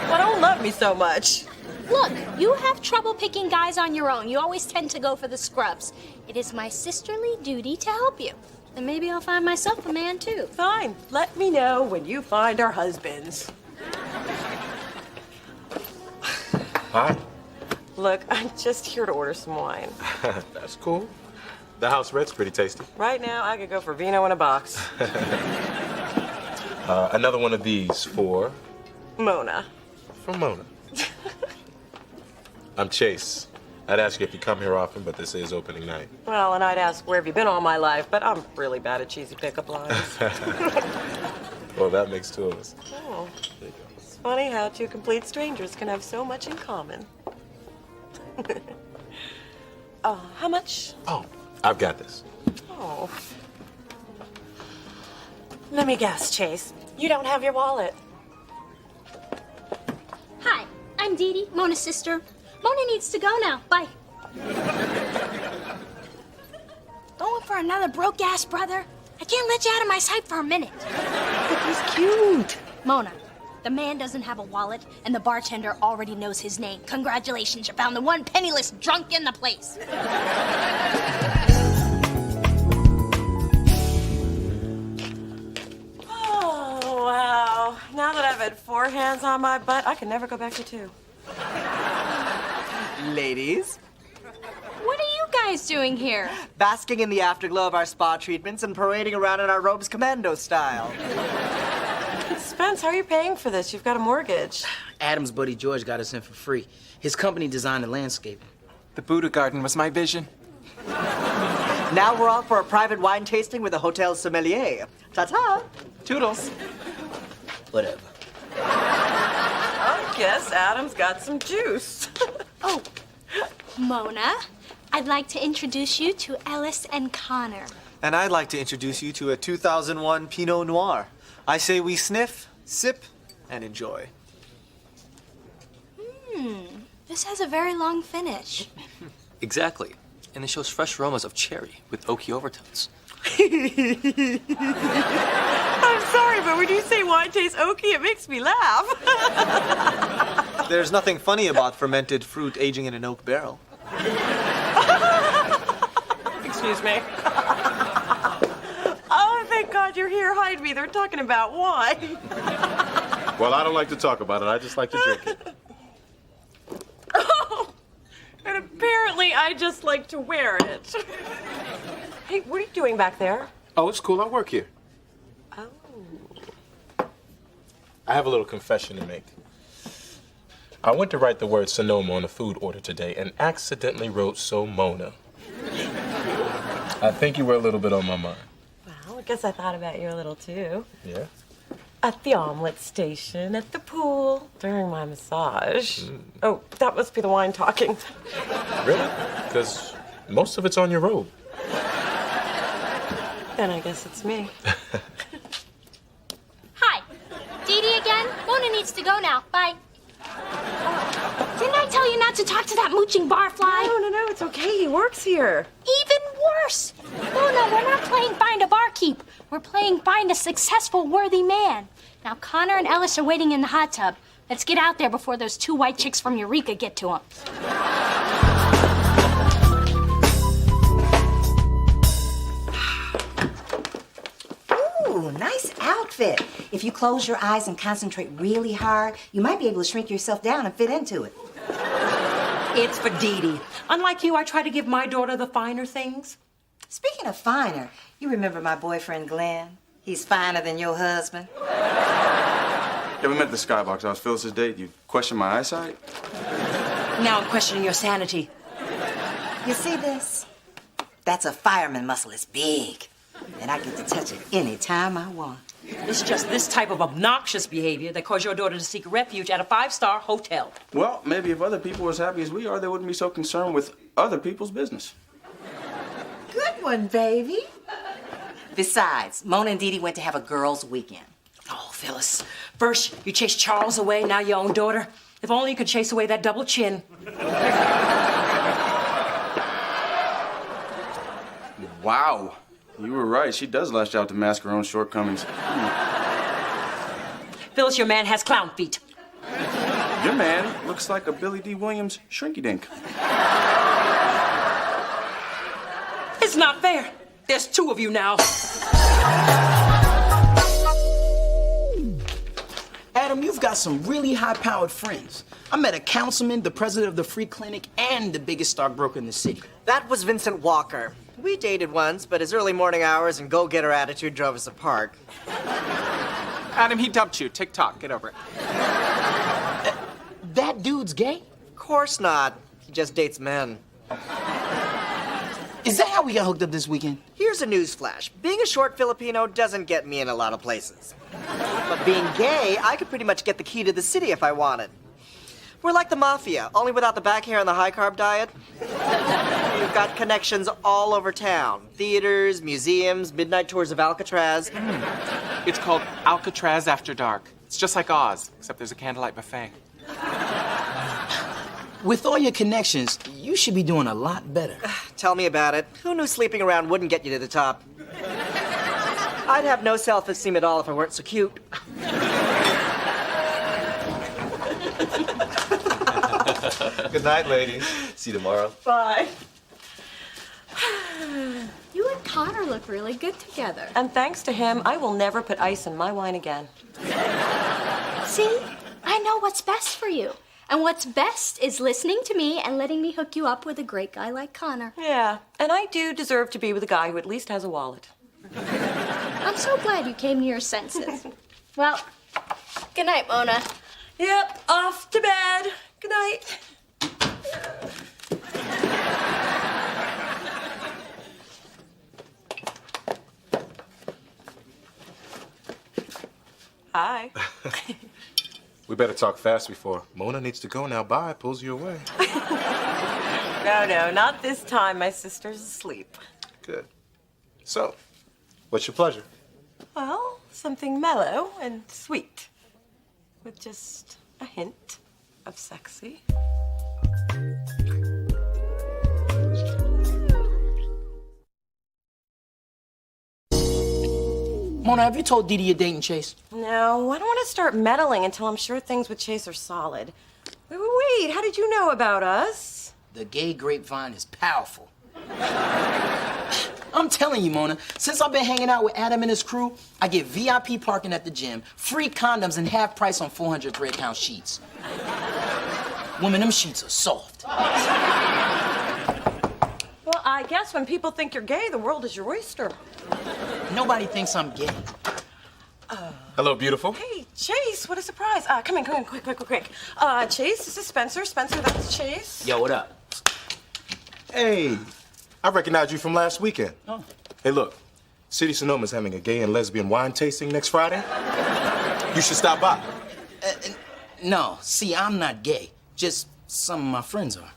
Well, don't love me so much. Look, you have trouble picking guys on your own. You always tend to go for the scrubs. It is my sisterly duty to help you. And maybe I'll find myself a man, too. Fine. Let me know when you find our husbands. Hi. Look, I'm just here to order some wine. That's cool. The house red's pretty tasty. Right now, I could go for vino in a box. Another one of these for... Mona. For Mona. I'm Chase. I'd ask you if you come here often, but this is opening night. Well, and I'd ask, where have you been all my life? But I'm really bad at cheesy pickup lines. Well, that makes 2 of us. Oh. It's funny how 2 complete strangers can have so much in common. How much? Oh, I've got this. Oh. Let me guess, Chase. You don't have your wallet. Hi, I'm Dee Dee, Mona's sister. Mona needs to go now. Bye. Going for another broke-ass brother? I can't let you out of my sight for a minute. But he's cute. Mona, the man doesn't have a wallet, and the bartender already knows his name. Congratulations, you found the one penniless drunk in the place. Oh, wow. Now that I've had 4 hands on my butt, I can never go back to 2. Ladies, What are you guys doing here? basking in the afterglow of our spa treatments and parading around in our robes commando style. Spence, how are you paying for this? You've got a mortgage. Adam's buddy George got us in for free. His company designed the landscaping. The Buddha garden was my vision. Now we're off for a private wine tasting with a hotel sommelier. Ta-ta! Toodles. Whatever. I guess Adam's got some juice. Oh, Mona, I'd like to introduce you to Ellis and Connor. And I'd like to introduce you to a 2001 Pinot Noir. I say we sniff, sip, and enjoy. This has a very long finish. Exactly. And it shows fresh aromas of cherry with oaky overtones. I'm sorry, but when you say wine tastes oaky, it makes me laugh. There's nothing funny about fermented fruit aging in an oak barrel. Excuse me. Oh, thank God you're here. Hide me. They're talking about wine. Well, I don't like to talk about it. I just like to drink it. Oh, and apparently I just like to wear it. Hey, what are you doing back there? Oh, it's cool. I work here. Oh. I have a little confession to make. I went to write the word Sonoma on a food order today and accidentally wrote So-Mona. I think you were a little bit on my mind. Well, I guess I thought about you a little too. Yeah? At the omelet station, at the pool, during my massage. Oh, that must be the wine talking. Really? Because most of it's on your robe. Then I guess it's me. Hi. Dee Dee again? Mona needs to go now. Bye. Didn't I tell you not to talk to that mooching barfly? No, it's okay. He works here. Even worse. Mona, we're not playing Find a Barkeep. We're playing Find a Successful Worthy Man. Now, Connor and Ellis are waiting in the hot tub. Let's get out there before those two white chicks from Eureka get to them. Ooh, nice outfit. If you close your eyes and concentrate really hard, you might be able to shrink yourself down and fit into it. It's for Dee Dee. Unlike you, I try to give my daughter the finer things. Speaking of finer, you remember my boyfriend Glenn? He's finer than your husband. Yeah, we met at the Skybox. I was Phyllis's date. You questioned my eyesight? Now I'm questioning your sanity. You see this? That's a fireman muscle. It's big. And I get to touch it any time I want. It's just this type of obnoxious behavior that caused your daughter to seek refuge at a 5-star hotel. Well, maybe if other people were as happy as we are, they wouldn't be so concerned with other people's business. Good one, baby. Besides, Mona and Dee Dee went to have a girls' weekend. Oh, Phyllis. First, you chased Charles away, now your own daughter. If only you could chase away that double chin. Wow. You were right. She does lash out to mask her own shortcomings. Phyllis, your man has clown feet. Your man looks like a Billy D. Williams shrinky-dink. It's not fair. There's two of you now. Adam, you've got some really high-powered friends. I met a councilman, the president of the free clinic, and the biggest stockbroker in the city. That was Vincent Walker. We dated once, but his early morning hours and go-getter attitude drove us apart. Adam, he dumped you. Tick-tock. Get over it. That dude's gay? Of course not. He just dates men. Is that how we got hooked up this weekend? Here's a newsflash. Being a short Filipino doesn't get me in a lot of places. But being gay, I could pretty much get the key to the city if I wanted. We're like the mafia, only without the back hair and the high-carb diet. We've got connections all over town. Theaters, museums, midnight tours of Alcatraz. It's called Alcatraz After Dark. It's just like Oz, except there's a candlelight buffet. With all your connections, you should be doing a lot better. Tell me about it. Who knew sleeping around wouldn't get you to the top? I'd have no self-esteem at all if I weren't so cute. Good night, ladies. See you tomorrow. Bye. You and Connor look really good together. And thanks to him, I will never put ice in my wine again. See? I know what's best for you. And what's best is listening to me and letting me hook you up with a great guy like Connor. Yeah, and I do deserve to be with a guy who at least has a wallet. I'm so glad you came to your senses. Well, good night, Mona. Yep, off to bed. Good night. Hi. We better talk fast before Mona needs to go now. Bye, pulls you away. No, not this time. My sister's asleep. Good. So, what's your pleasure? Well, something mellow and sweet, with just a hint of sexy. Mona, have you told Dee Dee you're dating Chase? No, I don't want to start meddling until I'm sure things with Chase are solid. Wait, how did you know about us? The gay grapevine is powerful. I'm telling you, Mona, since I've been hanging out with Adam and his crew, I get VIP parking at the gym, free condoms, and half price on 400 3-count sheets. Women, them sheets are soft. Well, I guess when people think you're gay, the world is your oyster. Nobody thinks I'm gay. Hello, beautiful. Hey, Chase, what a surprise. Come in, quick. Chase, this is Spencer. Spencer, that's Chase. Yo, what up? Hey, I recognize you from last weekend. Oh. Hey, look, City Sonoma's having a gay and lesbian wine tasting next Friday. You should stop by. No, see, I'm not gay. Just some of my friends are.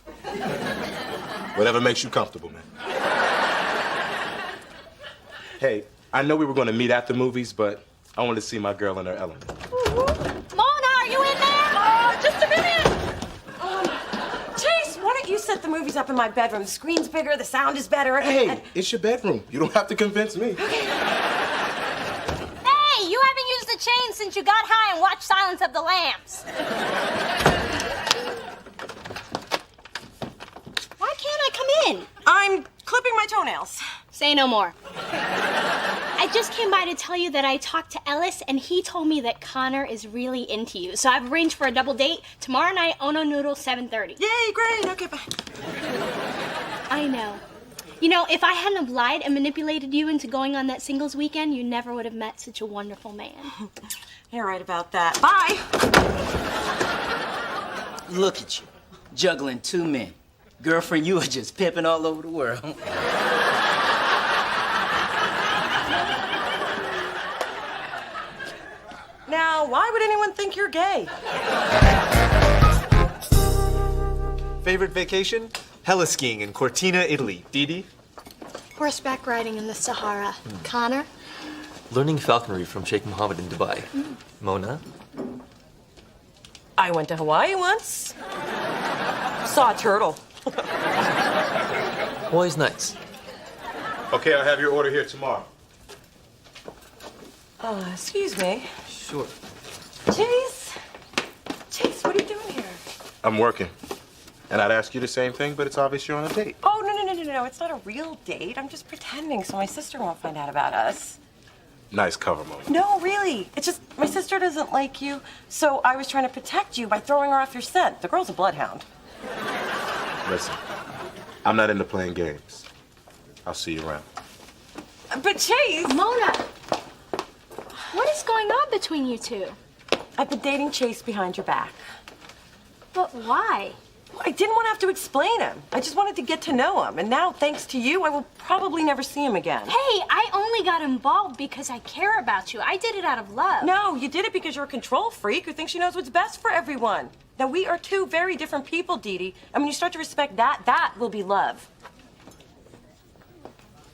Whatever makes you comfortable, man. Hey, I know we were going to meet at the movies, but I wanted to see my girl in her element. Mona, are you in there? Just a minute. Chase, why don't you set the movies up in my bedroom? The screen's bigger, the sound is better. Hey, it's your bedroom. You don't have to convince me. Hey, you haven't used the chain since you got high and watched Silence of the Lambs. Why can't I come in? I'm clipping my toenails. Say no more. I just came by to tell you that I talked to Ellis, and he told me that Connor is really into you. So I've arranged for a double date tomorrow night, Ono Noodle, 7:30. Yay, great. Okay, bye. I know. You know, if I hadn't have lied and manipulated you into going on that singles weekend, you never would have met such a wonderful man. You're right about that. Bye. Look at you, juggling two men. Girlfriend, you are just pimping all over the world. Now, why would anyone think you're gay? Favorite vacation? Heliskiing in Cortina, Italy. Dee? Horseback riding in the Sahara. Connor? Learning falconry from Sheikh Mohammed in Dubai. Mona? I went to Hawaii once. Saw a turtle. Hawaii's nice. Okay, I'll have your order here tomorrow. Excuse me. Sure. Chase, what are you doing here? I'm working. And I'd ask you the same thing, but it's obvious you're on a date. Oh, no. It's not a real date. I'm just pretending so my sister won't find out about us. Nice cover, Mona. No, really. It's just my sister doesn't like you, so I was trying to protect you by throwing her off your scent. The girl's a bloodhound. Listen, I'm not into playing games. I'll see you around. But Chase! Mona! What is going on between you two? I've been dating Chase behind your back. But why? I didn't want to have to explain him. I just wanted to get to know him. And now, thanks to you, I will probably never see him again. Hey, I only got involved because I care about you. I did it out of love. No, you did it because you're a control freak who thinks she knows what's best for everyone. Now, we are two very different people, Dee. And when you start to respect that, that will be love.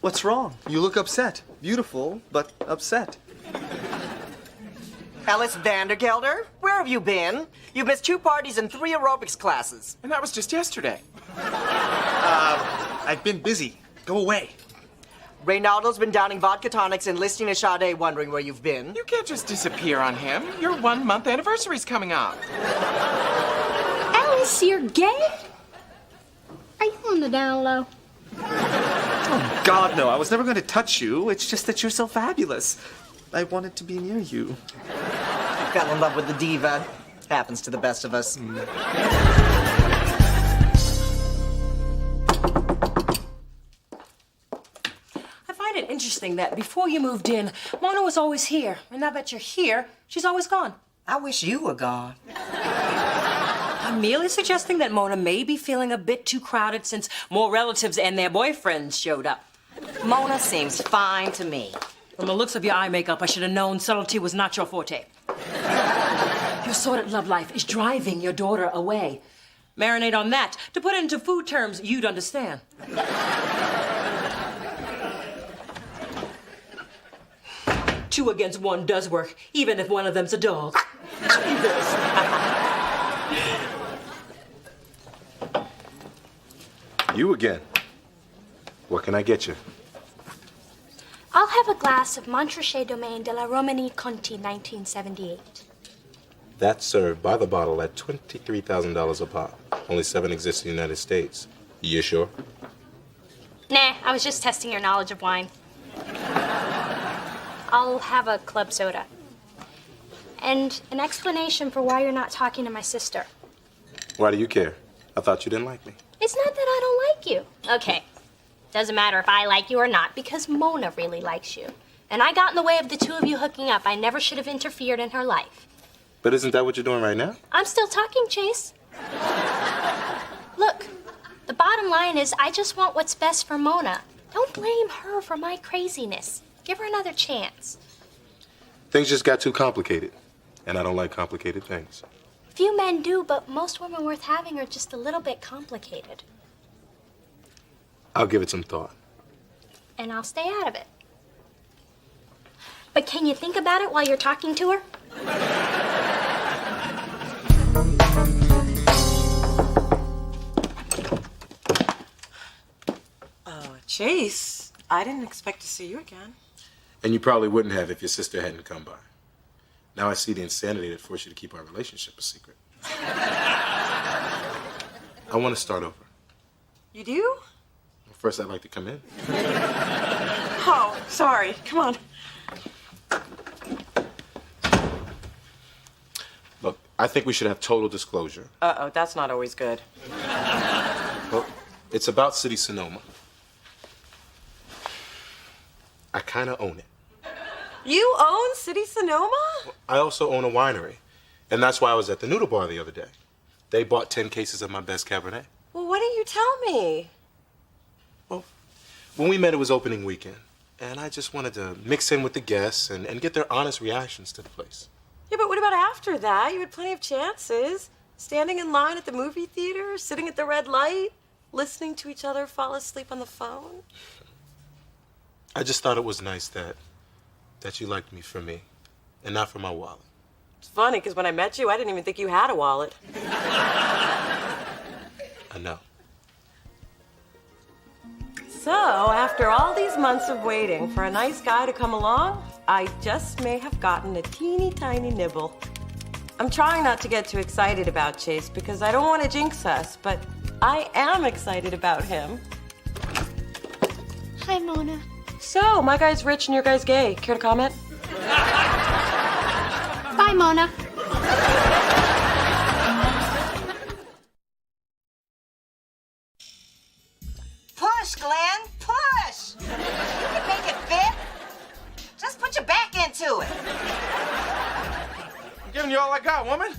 What's wrong? You look upset. Beautiful, but upset. Alice Vandergelder, where have you been? You've missed 2 parties and 3 aerobics classes. And that was just yesterday. I've been busy. Go away. Reynaldo's been downing vodka tonics and listening to Sade, wondering where you've been. You can't just disappear on him. Your 1-month anniversary's coming up. Alice, you're gay? Are you on the down low? Oh, God, no. I was never going to touch you. It's just that you're so fabulous. I wanted to be near you. I fell in love with the diva. Happens to the best of us. I find it interesting that before you moved in, Mona was always here. And now that you're here, she's always gone. I wish you were gone. I'm merely suggesting that Mona may be feeling a bit too crowded since more relatives and their boyfriends showed up. Mona seems fine to me. From the looks of your eye makeup, I should have known subtlety was not your forte. Your sordid love life is driving your daughter away. Marinate on that to put it into food terms you'd understand. 2 against 1 does work, even if one of them's a dog. You again. What can I get you? I'll have a glass of Montrachet Domaine de la Romanie Conti 1978. That's served by the bottle at $23,000 a pop. Only 7 exist in the United States. You sure? Nah, I was just testing your knowledge of wine. I'll have a club soda. And an explanation for why you're not talking to my sister. Why do you care? I thought you didn't like me. It's not that I don't like you. Okay. Doesn't matter if I like you or not, because Mona really likes you. And I got in the way of the two of you hooking up. I never should have interfered in her life. But isn't that what you're doing right now? I'm still talking, Chase. Look, the bottom line is I just want what's best for Mona. Don't blame her for my craziness. Give her another chance. Things just got too complicated. And I don't like complicated things. Few men do, but most women worth having are just a little bit complicated. I'll give it some thought. And I'll stay out of it. But can you think about it while you're talking to her? Chase, I didn't expect to see you again. And you probably wouldn't have if your sister hadn't come by. Now I see the insanity that forced you to keep our relationship a secret. I want to start over. You do? First, I'd like to come in. Oh, sorry. Come on. Look, I think we should have total disclosure. Uh-oh, that's not always good. Well, it's about City Sonoma. I kind of own it. You own City Sonoma? I also own a winery. And that's why I was at the Noodle Bar the other day. They bought 10 cases of my best Cabernet. Well, why didn't you tell me? Well, when we met, it was opening weekend. And I just wanted to mix in with the guests and get their honest reactions to the place. Yeah, but what about after that? You had plenty of chances. Standing in line at the movie theater, sitting at the red light, listening to each other fall asleep on the phone. I just thought it was nice that you liked me for me and not for my wallet. It's funny, because when I met you, I didn't even think you had a wallet. I know. So, after all these months of waiting for a nice guy to come along, I just may have gotten a teeny tiny nibble. I'm trying not to get too excited about Chase because I don't want to jinx us, but I am excited about him. Hi, Mona. So, my guy's rich and your guy's gay. Care to comment? Bye, Mona. Push, Glenn, push! You can make it fit. Just put your back into it. I'm giving you all I got, woman.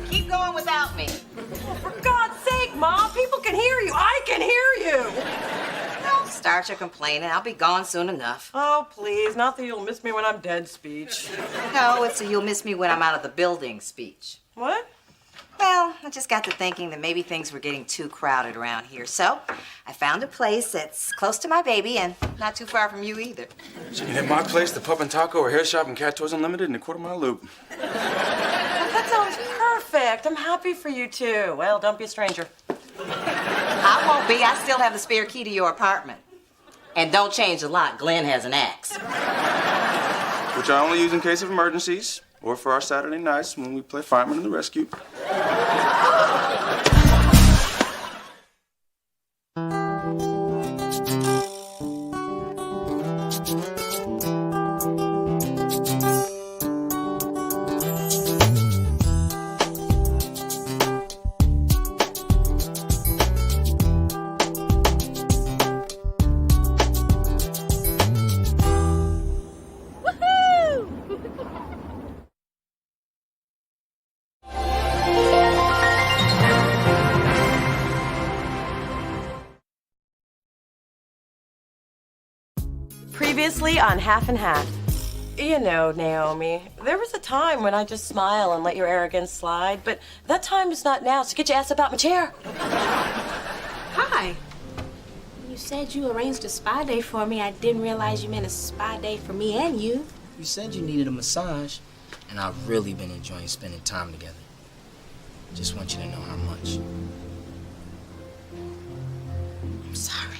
Keep going without me. Oh, for God's sake, Mom, people can hear you. I can hear you. Don't start your complaining. I'll be gone soon enough. Oh, please, not that you'll miss me when I'm dead speech. No, it's a you'll miss me when I'm out of the building speech. What? Well, I just got to thinking that maybe things were getting too crowded around here. So I found a place that's close to my baby and not too far from you either. So you can hit my place, the Pup and Taco, or Hair Shop and Cat Toys Unlimited in a quarter-mile loop. Well, that sounds perfect. I'm happy for you, too. Well, don't be a stranger. I won't be. I still have the spare key to your apartment. And don't change the lock. Glenn has an axe. Which I only use in case of emergencies or for our Saturday nights when we play Fireman in the Rescue. Previously on Half and Half. You know, Naomi, there was a time when I just smile and let your arrogance slide, but that time is not now, so get your ass up out my chair. Hi. You said you arranged a spa day for me. I didn't realize you meant a spa day for me and you. You said you needed a massage, and I've really been enjoying spending time together. Just want you to know how much. I'm sorry.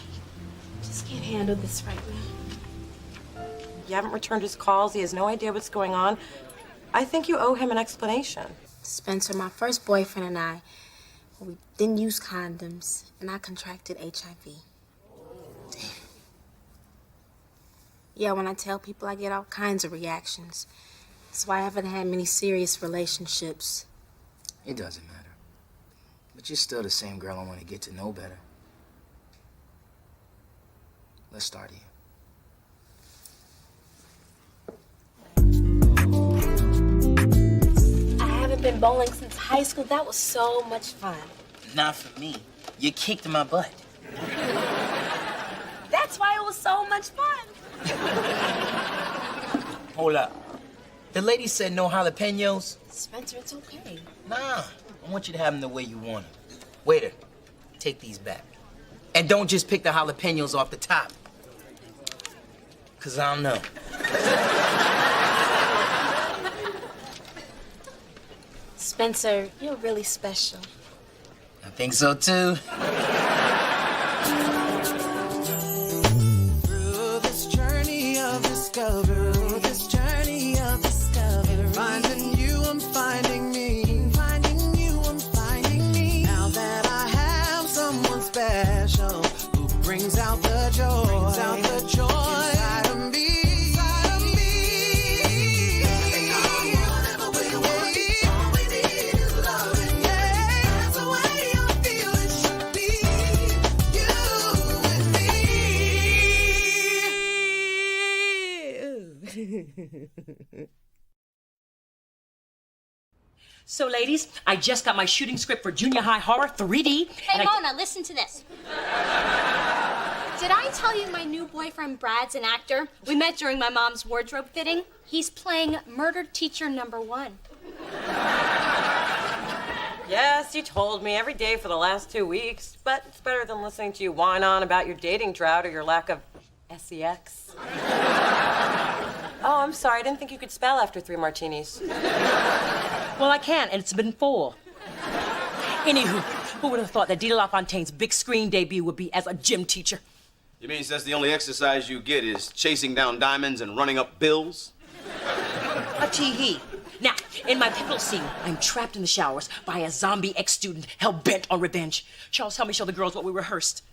Just can't handle this right now. You haven't returned his calls. He has no idea what's going on. I think you owe him an explanation. Spencer, my first boyfriend and I, We didn't use condoms, and I contracted HIV. Damn. Yeah, when I tell people, I get all kinds of reactions. That's why I haven't had many serious relationships. It doesn't matter. But you're still the same girl I want to get to know better. Let's start here. I haven't been bowling since high school. That was so much fun. Not for me. You kicked my butt. That's why it was so much fun. Hold up. The lady said no jalapenos. Spencer, it's okay. Nah, I want you to have them the way you want them. Waiter, take these back. And don't just pick the jalapenos off the top. 'Cause I don't know. Spencer, you're really special. I think so too. Through this journey of discovery, finding you, I'm finding me. Finding you, I'm finding me. Now that I have someone special who brings out the joy, inside of me. Whatever we want, all we need is love. Yeah, that's the way I feel it should be. You and me. So, ladies, I just got my shooting script for Junior High Horror 3D. Hey, Mona, listen to this. Did I tell you my new boyfriend Brad's an actor? We met during my mom's wardrobe fitting. He's playing murdered teacher #1. Yes, you told me every day for the last 2 weeks, but it's better than listening to you whine on about your dating drought or your lack of sex. Oh, I'm sorry. I didn't think you could spell after 3 martinis. Well, I can, and it's been 4. Anywho, who would have thought that Dita LaFontaine's big screen debut would be as a gym teacher? You mean that's the only exercise you get is chasing down diamonds and running up bills? A tee-hee. Now, in my pivotal scene, I'm trapped in the showers by a zombie ex-student hell-bent on revenge. Charles, help me show the girls what we rehearsed.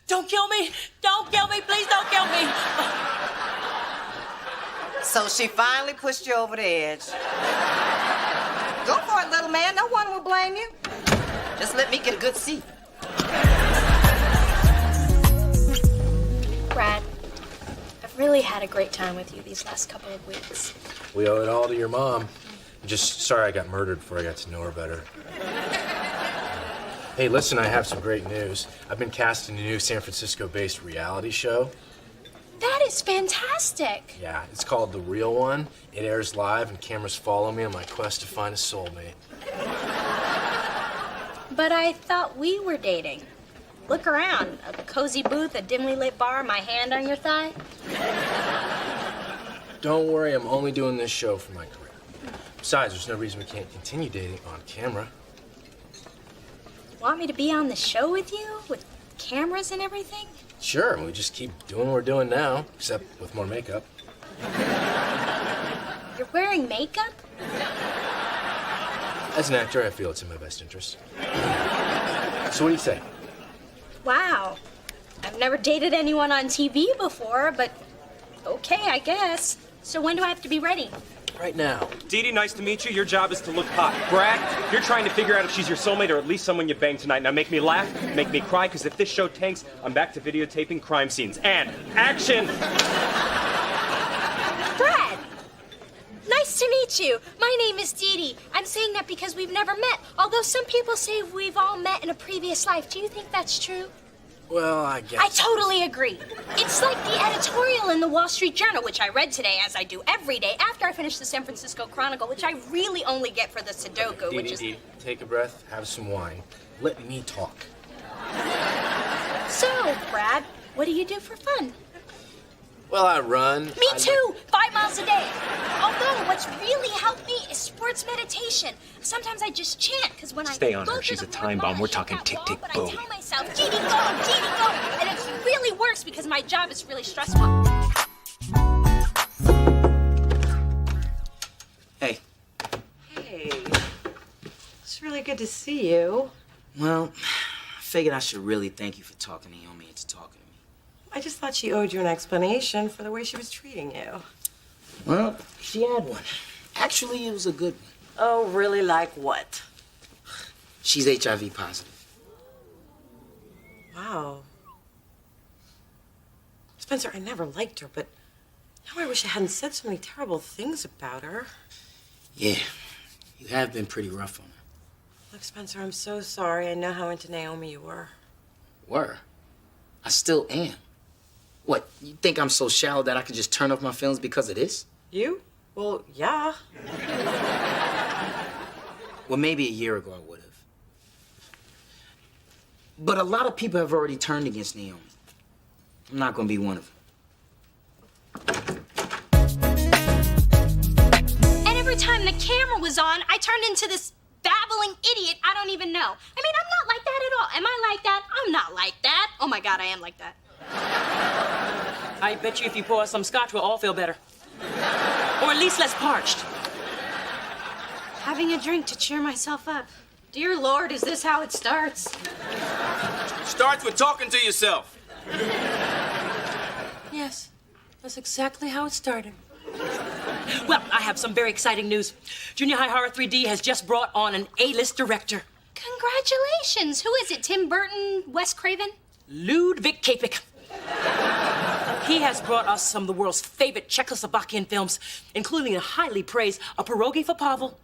Don't kill me! Don't kill me! Please don't kill me! So she finally pushed you over the edge. Go for it, little man. No one will blame you. Just let me get a good seat. Brad, I've really had a great time with you these last couple of weeks. We owe it all to your mom. I'm just sorry I got murdered before I got to know her better. Hey, listen, I have some great news. I've been cast in a new San Francisco-based reality show. That is fantastic. Yeah, it's called The Real One. It airs live and cameras follow me on my quest to find a soulmate. But I thought we were dating. Look around. A cozy booth, a dimly lit bar, my hand on your thigh. Don't worry, I'm only doing this show for my career. Besides, there's no reason we can't continue dating on camera. Want me to be on the show with you? With cameras and everything? Sure, we just keep doing what we're doing now, except with more makeup. You're wearing makeup? As an actor, I feel it's in my best interest. So what do you say? Wow. I've never dated anyone on TV before, but okay, I guess. So when do I have to be ready? Right now. Dee Dee, nice to meet you. Your job is to look hot. Brad, you're trying to figure out if she's your soulmate or at least someone you banged tonight. Now make me laugh, make me cry, because if this show tanks, I'm back to videotaping crime scenes. And action! Brad! Nice to meet you. My name is Dee Dee. I'm saying that because we've never met, although some people say we've all met in a previous life. Do you think that's true? Well, I guess. I totally agree. It's like the editorial in the Wall Street Journal, which I read today, as I do every day after I finish the San Francisco Chronicle, which I really only get for the Sudoku, which is... Dee, take a breath, have some wine. Let me talk. So, Brad, what do you do for fun? Well, I run. Me too! 5 miles a day. Although, what's really helped me is sports meditation. Sometimes I just chant, because when Stay I on go her. through She's the a time board, bomb. We're talking tick, tick, but boom. I tell myself, Dee Dee, go! Dee Dee, go! And it really works because my job is really stressful. Hey. Hey. It's really really good to see you. Well, I figured I should really thank you for talking Naomi into talking to me. I just thought she owed you an explanation for the way she was treating you. Well, she had one. Actually, it was a good one. Oh, really? Like what? She's HIV positive. Wow. Spencer, I never liked her, but now I wish I hadn't said so many terrible things about her. Yeah, you have been pretty rough on her. Look, Spencer, I'm so sorry. I know how into Naomi you were. Were? I still am. What, you think I'm so shallow that I can just turn off my feelings because of this? You? Well, yeah. Well, maybe a year ago I would have. But a lot of people have already turned against Naomi. I'm not gonna be one of them. And every time the camera was on, I turned into this babbling idiot I don't even know. I mean, I'm not like that at all. Am I like that? I'm not like that. Oh my God, I am like that. I bet you if you pour us some scotch, we'll all feel better. Or at least less parched. Having a drink to cheer myself up. Dear Lord, is this how it starts? Starts with talking to yourself. Yes, that's exactly how it started. Well, I have some very exciting news. Junior High Horror 3D has just brought on an A-list director. Congratulations. Who is it? Tim Burton, Wes Craven? Ludwig Kapik. He has brought us some of the world's favorite Czechoslovakian films, including the highly praised A Pierogi for Pavel.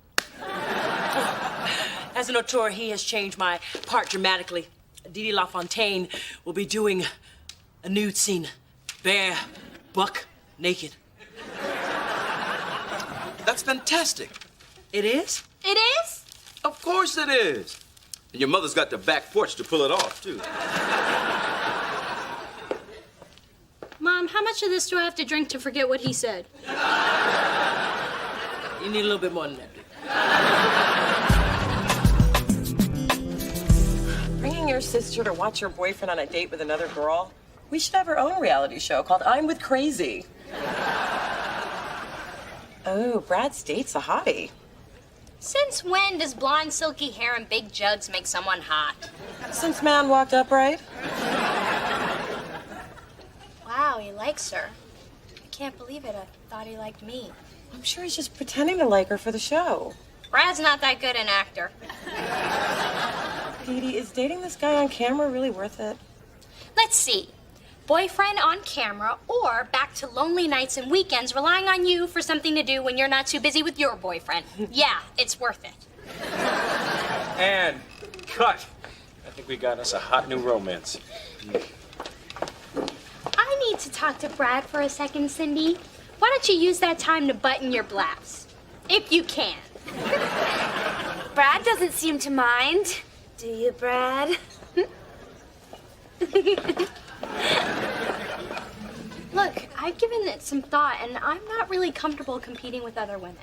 As an auteur, he has changed my part dramatically. Didi LaFontaine will be doing a nude scene. Bare, buck, naked. That's fantastic. It is? It is? Of course it is. And your mother's got the back porch to pull it off, too. Mom, how much of this do I have to drink to forget what he said? You need a little bit more than that. Bringing your sister to watch her boyfriend on a date with another girl? We should have our own reality show called I'm with Crazy. Oh, Brad's date's a hottie. Since when does blonde, silky hair and big jugs make someone hot? Since man walked upright. Wow, he likes her. I can't believe it. I thought he liked me. I'm sure he's just pretending to like her for the show. Brad's not that good an actor. Didi, is dating this guy on camera really worth it? Let's see. Boyfriend on camera, or back to lonely nights and weekends relying on you for something to do when you're not too busy with your boyfriend. Yeah, it's worth it. And cut. I think we got us a hot new romance. I need to talk to Brad for a second, Cindy. Why don't you use that time to button your blouse? If you can. Brad doesn't seem to mind. Do you, Brad? Look, I've given it some thought, and I'm not really comfortable competing with other women.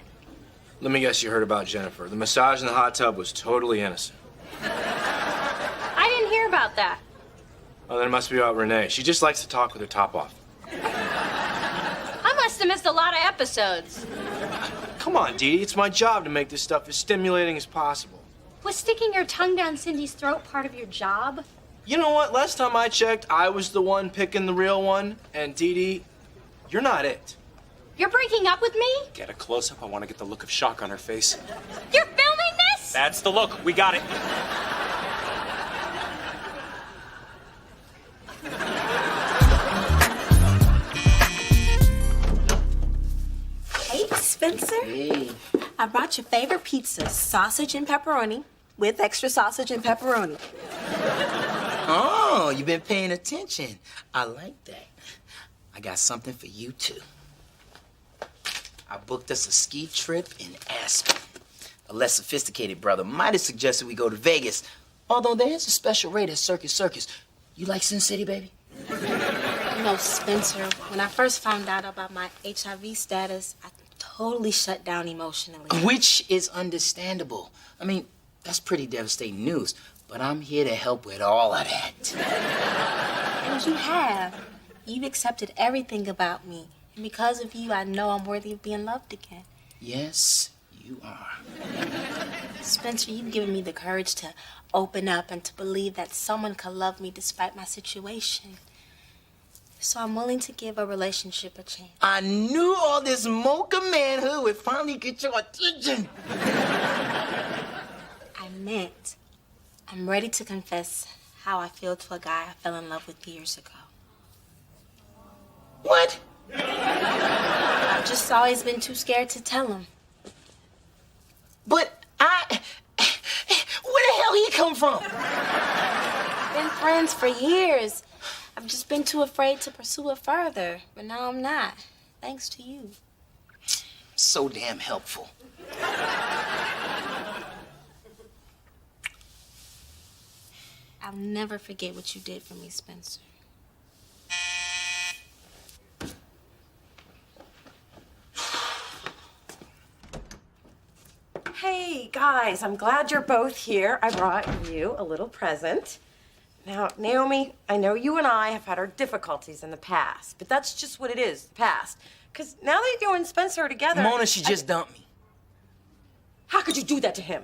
Let me guess you heard about Jennifer. The massage in the hot tub was totally innocent. I didn't hear about that. Oh, then it must be about Renee. She just likes to talk with her top off. I must have missed a lot of episodes. Come on, Dee. It's my job to make this stuff as stimulating as possible. Was sticking your tongue down Cindy's throat part of your job? You know what? Last time I checked, I was the one picking the real one. And Dee Dee, you're not it. You're breaking up with me? Get a close-up. I want to get the look of shock on her face. You're filming this? That's the look. We got it. Hey, Spencer. Hey. I brought your favorite pizza, sausage and pepperoni, with extra sausage and pepperoni. Oh, you've been paying attention. I like that. I got something for you, too. I booked us a ski trip in Aspen. A less sophisticated brother might have suggested we go to Vegas, although there is a special rate at Circus. You like Sin City, baby? You know, Spencer, when I first found out about my HIV status, I totally shut down emotionally. Which is understandable. I mean, that's pretty devastating news, but I'm here to help with all of that. And you have. You've accepted everything about me. And because of you, I know I'm worthy of being loved again. Yes, you are. Spencer, you've given me the courage to open up and to believe that someone could love me despite my situation. So I'm willing to give a relationship a chance. I knew all this mocha manhood would finally get your attention. I meant I'm ready to confess how I feel to a guy I fell in love with years ago. What? I've just always been too scared to tell him. But where the hell he come from? Been friends for years. I've just been too afraid to pursue it further. But now I'm not. Thanks to you. So damn helpful. I'll never forget what you did for me, Spencer. Hey, guys, I'm glad you're both here. I brought you a little present. Now, Naomi, I know you and I have had our difficulties in the past, but that's just what it is, the past. Because now that you and Spencer are together... Mona, she just dumped me. How could you do that to him?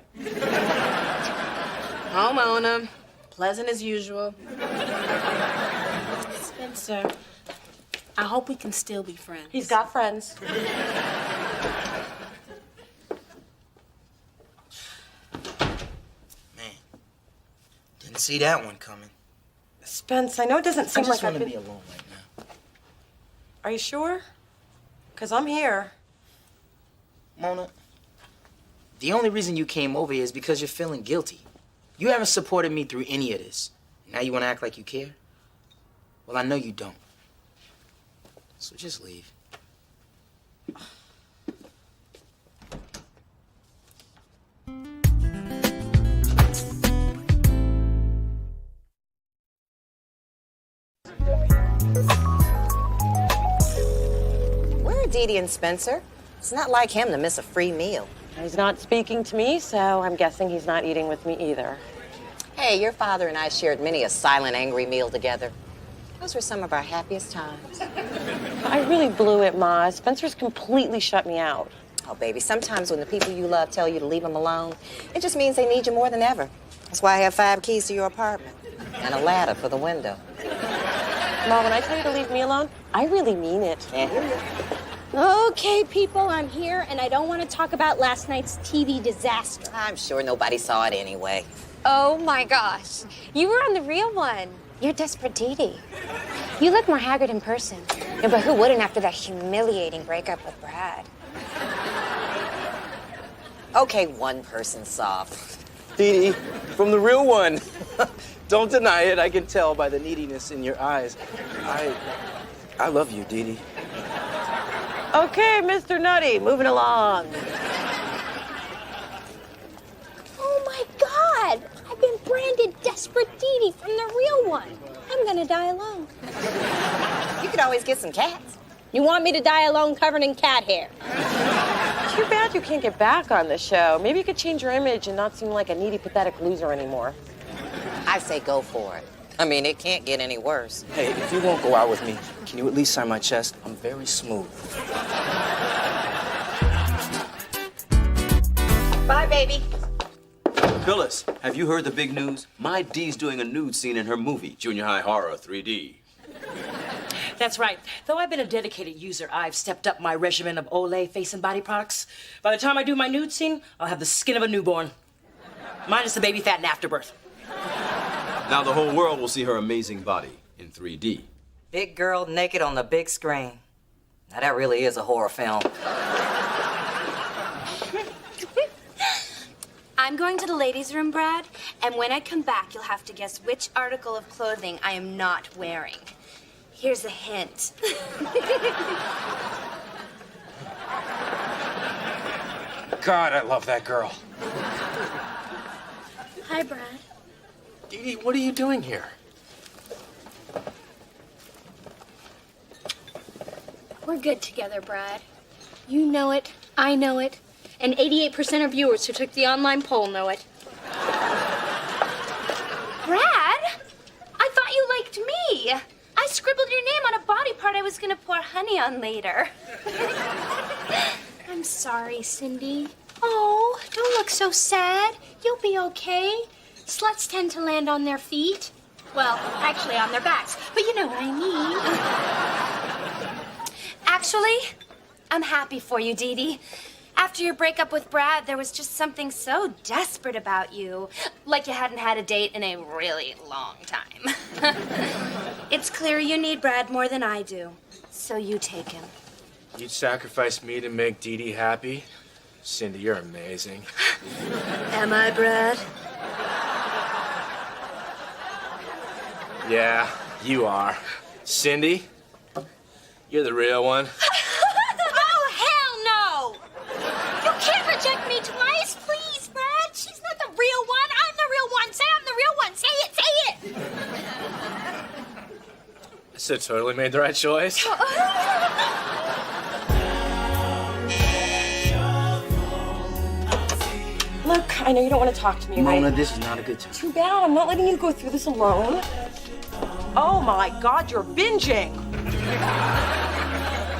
Oh, Mona. Pleasant as usual. Spencer, I hope we can still be friends. He's got friends. Didn't see that one coming. Spence, I know it doesn't seem I just like want I've to been... be alone right now. Are you sure? Because I'm here. Mona, the only reason you came over here is because you're feeling guilty. You haven't supported me through any of this. Now you want to act like you care? Well, I know you don't. So just leave. Where are Dee Dee and Spencer? It's not like him to miss a free meal. He's not speaking to me, so I'm guessing he's not eating with me either. Hey, your father and I shared many a silent, angry meal together. Those were some of our happiest times. I really blew it, Ma. Spencer's completely shut me out. Oh, baby, sometimes when the people you love tell you to leave them alone, it just means they need you more than ever. That's why I have 5 keys to your apartment and a ladder for the window. Ma, when I tell you to leave me alone, I really mean it. Okay, people, I'm here, and I don't want to talk about last night's TV disaster. I'm sure nobody saw it anyway. Oh my gosh, you were on the real one. You're Desperate Dee Dee. You look more haggard in person. Yeah, but who wouldn't after that humiliating breakup with Brad? Okay, one person saw. Dee Dee, from the real one. Don't deny it. I can tell by the neediness in your eyes. I love you, Dee Dee. Okay, Mr. Nutty, moving along. Oh my God! I've been branded Desperate Dee Dee from the real one. I'm gonna die alone. You could always get some cats. You want me to die alone covered in cat hair? Too bad you can't get back on the show. Maybe you could change your image and not seem like a needy, pathetic loser anymore. I say go for it. I mean, it can't get any worse. Hey, if you won't go out with me, can you at least sign my chest? I'm very smooth. Bye, baby. Phyllis, have you heard the big news? My Dee's doing a nude scene in her movie, Junior High Horror 3D. That's right. Though I've been a dedicated user, I've stepped up my regimen of Olay face and body products. By the time I do my nude scene, I'll have the skin of a newborn. Minus the baby fat and afterbirth. Now the whole world will see her amazing body in 3D. Big girl naked on the big screen. Now that really is a horror film. I'm going to the ladies' room, Brad, and when I come back, you'll have to guess which article of clothing I am not wearing. Here's a hint. God, I love that girl. Hi, Brad. Dee Dee, what are you doing here? We're good together, Brad. You know it, I know it, and 88% of viewers who took the online poll know it. Brad? I thought you liked me. I scribbled your name on a body part I was gonna pour honey on later. I'm sorry, Cindy. Oh, don't Don't look so sad. You'll be okay. Sluts tend to land on their feet. Well, actually on their backs, but you know what I mean. Actually, I'm happy for you, Dee Dee. After your breakup with Brad, there was just something so desperate about you. Like you hadn't had a date in a really long time. It's clear you need Brad more than I do. So you take him. You'd sacrifice me to make Dee Dee happy? Cindy, you're amazing. Am I, Brad? Yeah, you are. Cindy, you're the real one. Oh, hell no! You can't reject me twice, please, Brad. She's not the real one. I'm the real one. Say I'm the real one. Say it, say it. So totally made the right choice. Look, I know you don't want to talk to me, Mona, right? this is not a good time. Too bad. I'm not letting you go through this alone. Oh my God, you're binging.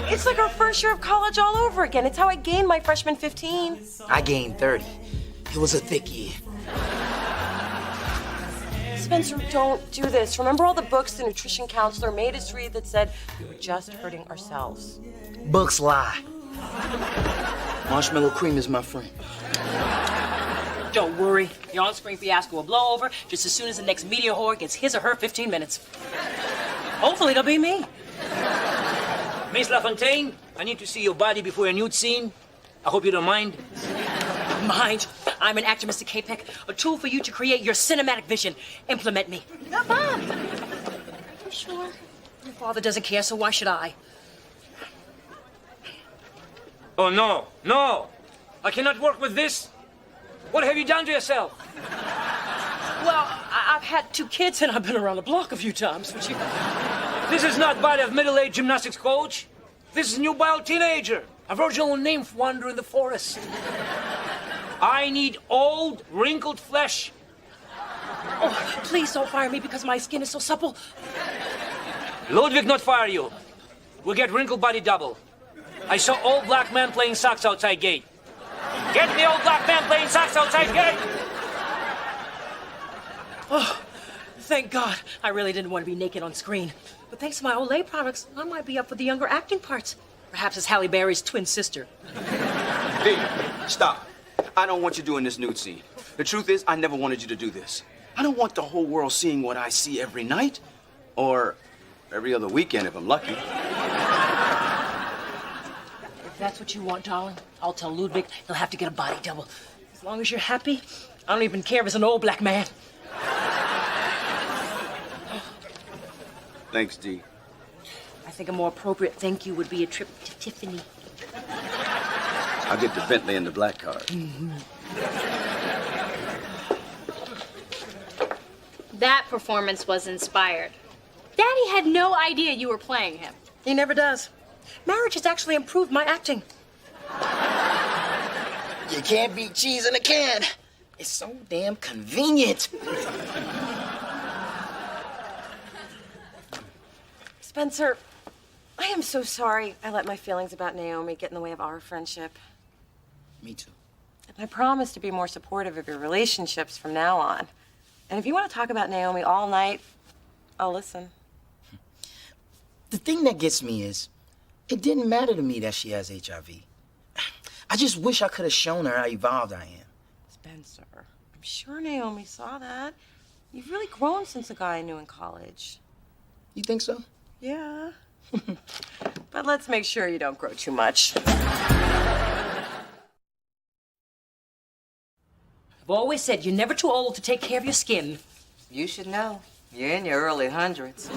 It's like our first year of college all over again. It's how I gained my freshman 15. I gained 30. It was a thick year. Spencer, don't do this. Remember all the books the nutrition counselor made us read that said we were just hurting ourselves? Books lie. Marshmallow cream is my friend. Don't worry. Your on-screen fiasco will blow over just as soon as the next media whore gets his or her 15 minutes. Hopefully it'll be me. Miss LaFontaine, I need to see your body before a nude scene. I hope you don't mind. Mind? I'm an actor, Mr. Capek. A tool for you to create your cinematic vision. Implement me. Mom! You sure? Your father doesn't care, so why should I? Oh, no, no. I cannot work with this. What have you done to yourself? Well, I've had 2 kids and I've been around the block a few times. But you... This is not body of middle-aged gymnastics coach. This is nubile teenager. A virginal nymph wandering the forest. I need old, wrinkled flesh. Oh, please don't fire me because my skin is so supple. Ludwig not fire you. We'll get wrinkled body double. I saw old black man playing socks outside gate. Get the old black man playing socks outside gate. Oh, thank God. I really didn't want to be naked on screen. But thanks to my Olay products, I might be up for the younger acting parts. Perhaps as Halle Berry's twin sister. Hey, stop. I don't want you doing this nude scene. The truth is, I never wanted you to do this. I don't want the whole world seeing what I see every night. Or every other weekend if I'm lucky. If that's what you want, darling, I'll tell Ludwig he'll have to get a body double. As long as you're happy, I don't even care if it's an old black man. Thanks, Dee. I think a more appropriate thank you would be a trip to Tiffany. I'll get the Bentley and the black card. That performance was inspired. Daddy had no idea you were playing him. He never does. Marriage has actually improved my acting. You can't beat cheese in a can. It's so damn convenient. Spencer, I am so sorry I let my feelings about Naomi get in the way of our friendship. Me too. And I promise to be more supportive of your relationships from now on. And if you want to talk about Naomi all night, I'll listen. The thing that gets me is, it didn't matter to me that she has HIV. I just wish I could have shown her how evolved I am. Spencer, I'm sure Naomi saw that. You've really grown since the guy I knew in college. You think so? Yeah. But let's make sure you don't grow too much. I've always said you're never too old to take care of your skin. You should know. You're in your early hundreds.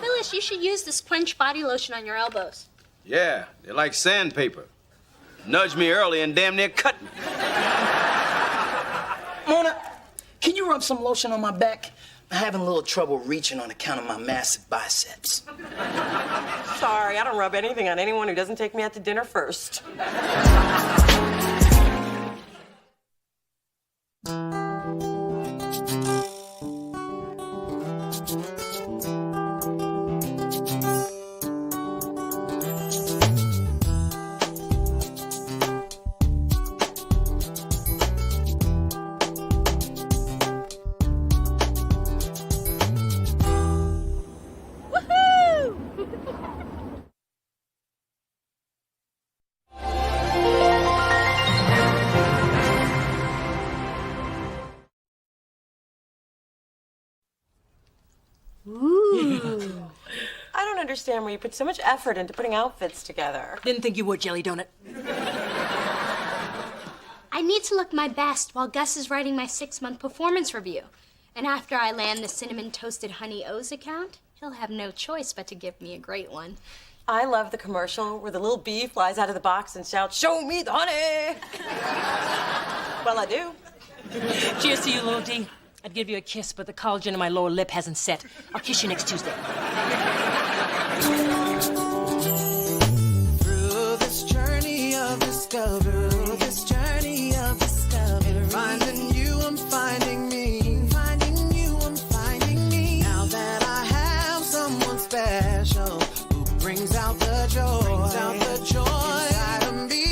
Phyllis, you should use this Quench body lotion on your elbows. Yeah, they're like sandpaper. Nudge me early and damn near cut me. Mona, can you rub some lotion on my back? I'm having a little trouble reaching on account of my massive biceps. Sorry, I don't rub anything on anyone who doesn't take me out to dinner first. Ooh. I don't understand why you put so much effort into putting outfits together. Didn't think you would, Jelly Donut. I need to look my best while Gus is writing my 6-month performance review. And after I land the Cinnamon Toasted Honey O's account, he'll have no choice but to give me a great one. I love the commercial where the little bee flies out of the box and shouts, "Show me the honey!" Well, I do. Cheers to you, little D. I'd give you a kiss, but the collagen in my lower lip hasn't set. I'll kiss you next Tuesday. Through this journey of discovery, finding you, I'm finding me. Finding you, I'm finding me. Now that I have someone special who brings out the joy, inside of me.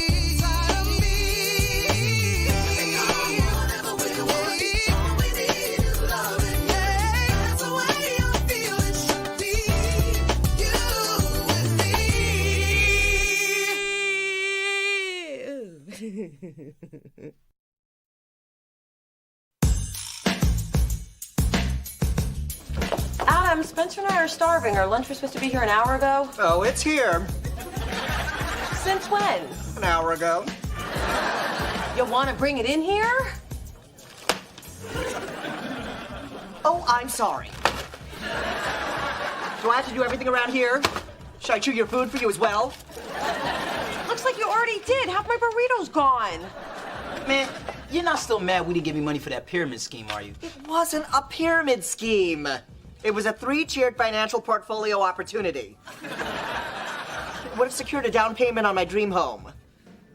Adam, Spencer and I are starving. Our lunch was supposed to be here an hour ago. Oh, it's here. Since when? An hour ago. You want to bring it in here? Oh, I'm sorry. Do I have to do everything around here? Should I chew your food for you as well? Looks like you already did. Half my burrito's gone. Man, you're not still mad we didn't give you money for that pyramid scheme, are you? It wasn't a pyramid scheme. It was a 3-tiered financial portfolio opportunity. Would have secured a down payment on my dream home,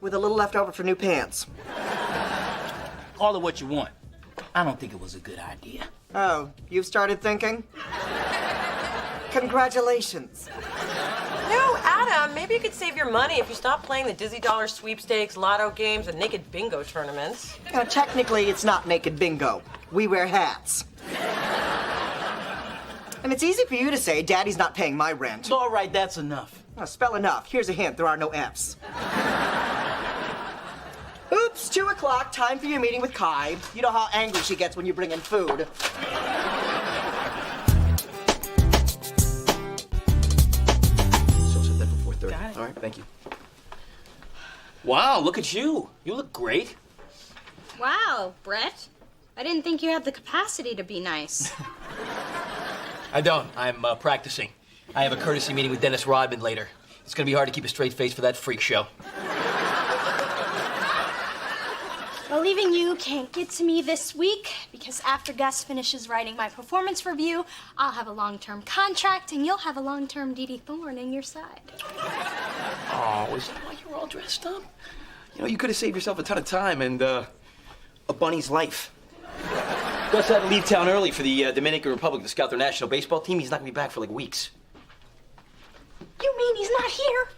with a little left over for new pants. Call it what you want. I don't think it was a good idea. Oh, you've started thinking? Congratulations. No, Adam, maybe you could save your money if you stop playing the Dizzy Dollar sweepstakes, lotto games, and naked bingo tournaments. You know, technically, it's not naked bingo. We wear hats. And it's easy for you to say, Daddy's not paying my rent. All right, that's enough. Spell enough. Here's a hint. There are no F's. Oops, 2 o'clock. Time for your meeting with Kai. You know how angry she gets when you bring in food. So set that for 4:30. All right, thank you. Wow, look at you. You look great. Wow, Brett. I didn't think you had the capacity to be nice. I don't. I'm practicing. I have a courtesy meeting with Dennis Rodman later. It's gonna be hard to keep a straight face for that freak show. Well, leaving you can't get to me this week because after Gus finishes writing my performance review, I'll have a long-term contract and you'll have a long-term Dee Dee Thorne in your side. Oh, is that why you're all dressed up? You know, you could have saved yourself a ton of time and a bunny's life. Gus had to leave town early for the Dominican Republic to scout their national baseball team. He's not gonna be back for like weeks. You mean he's not here?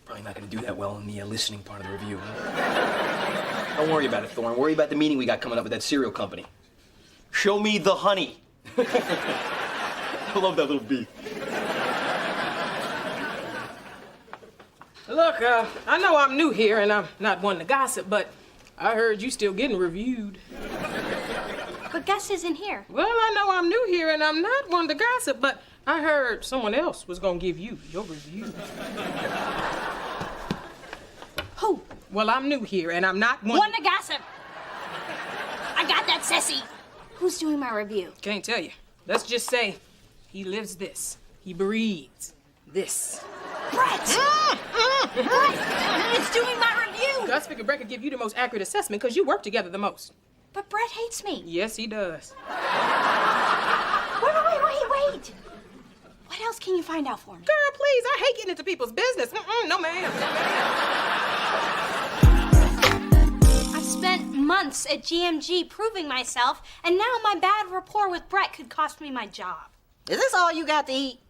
Probably not gonna do that well in the listening part of the review. Huh? Don't worry about it, Thorne. Worry about the meeting we got coming up with that cereal company. Show me the honey. I love that little bee. Look, I know I'm new here and I'm not one to gossip, but I heard you still getting reviewed. But Gus isn't here. Well, I know I'm new here and I'm not one to gossip, but I heard someone else was gonna give you your review. Who? Well, I'm new here and I'm not One to gossip. I got that, Ceci. Who's doing my review? Can't tell you. Let's just say he lives this. He breathes this. Brett! It's doing my review! Gus figured Brett could give you the most accurate assessment because you work together the most. But Brett hates me. Yes, he does. Wait. What else can you find out for me? Girl, please, I hate getting into people's business. No, ma'am. I've spent months at GMG proving myself, and now my bad rapport with Brett could cost me my job. Is this all you got to eat?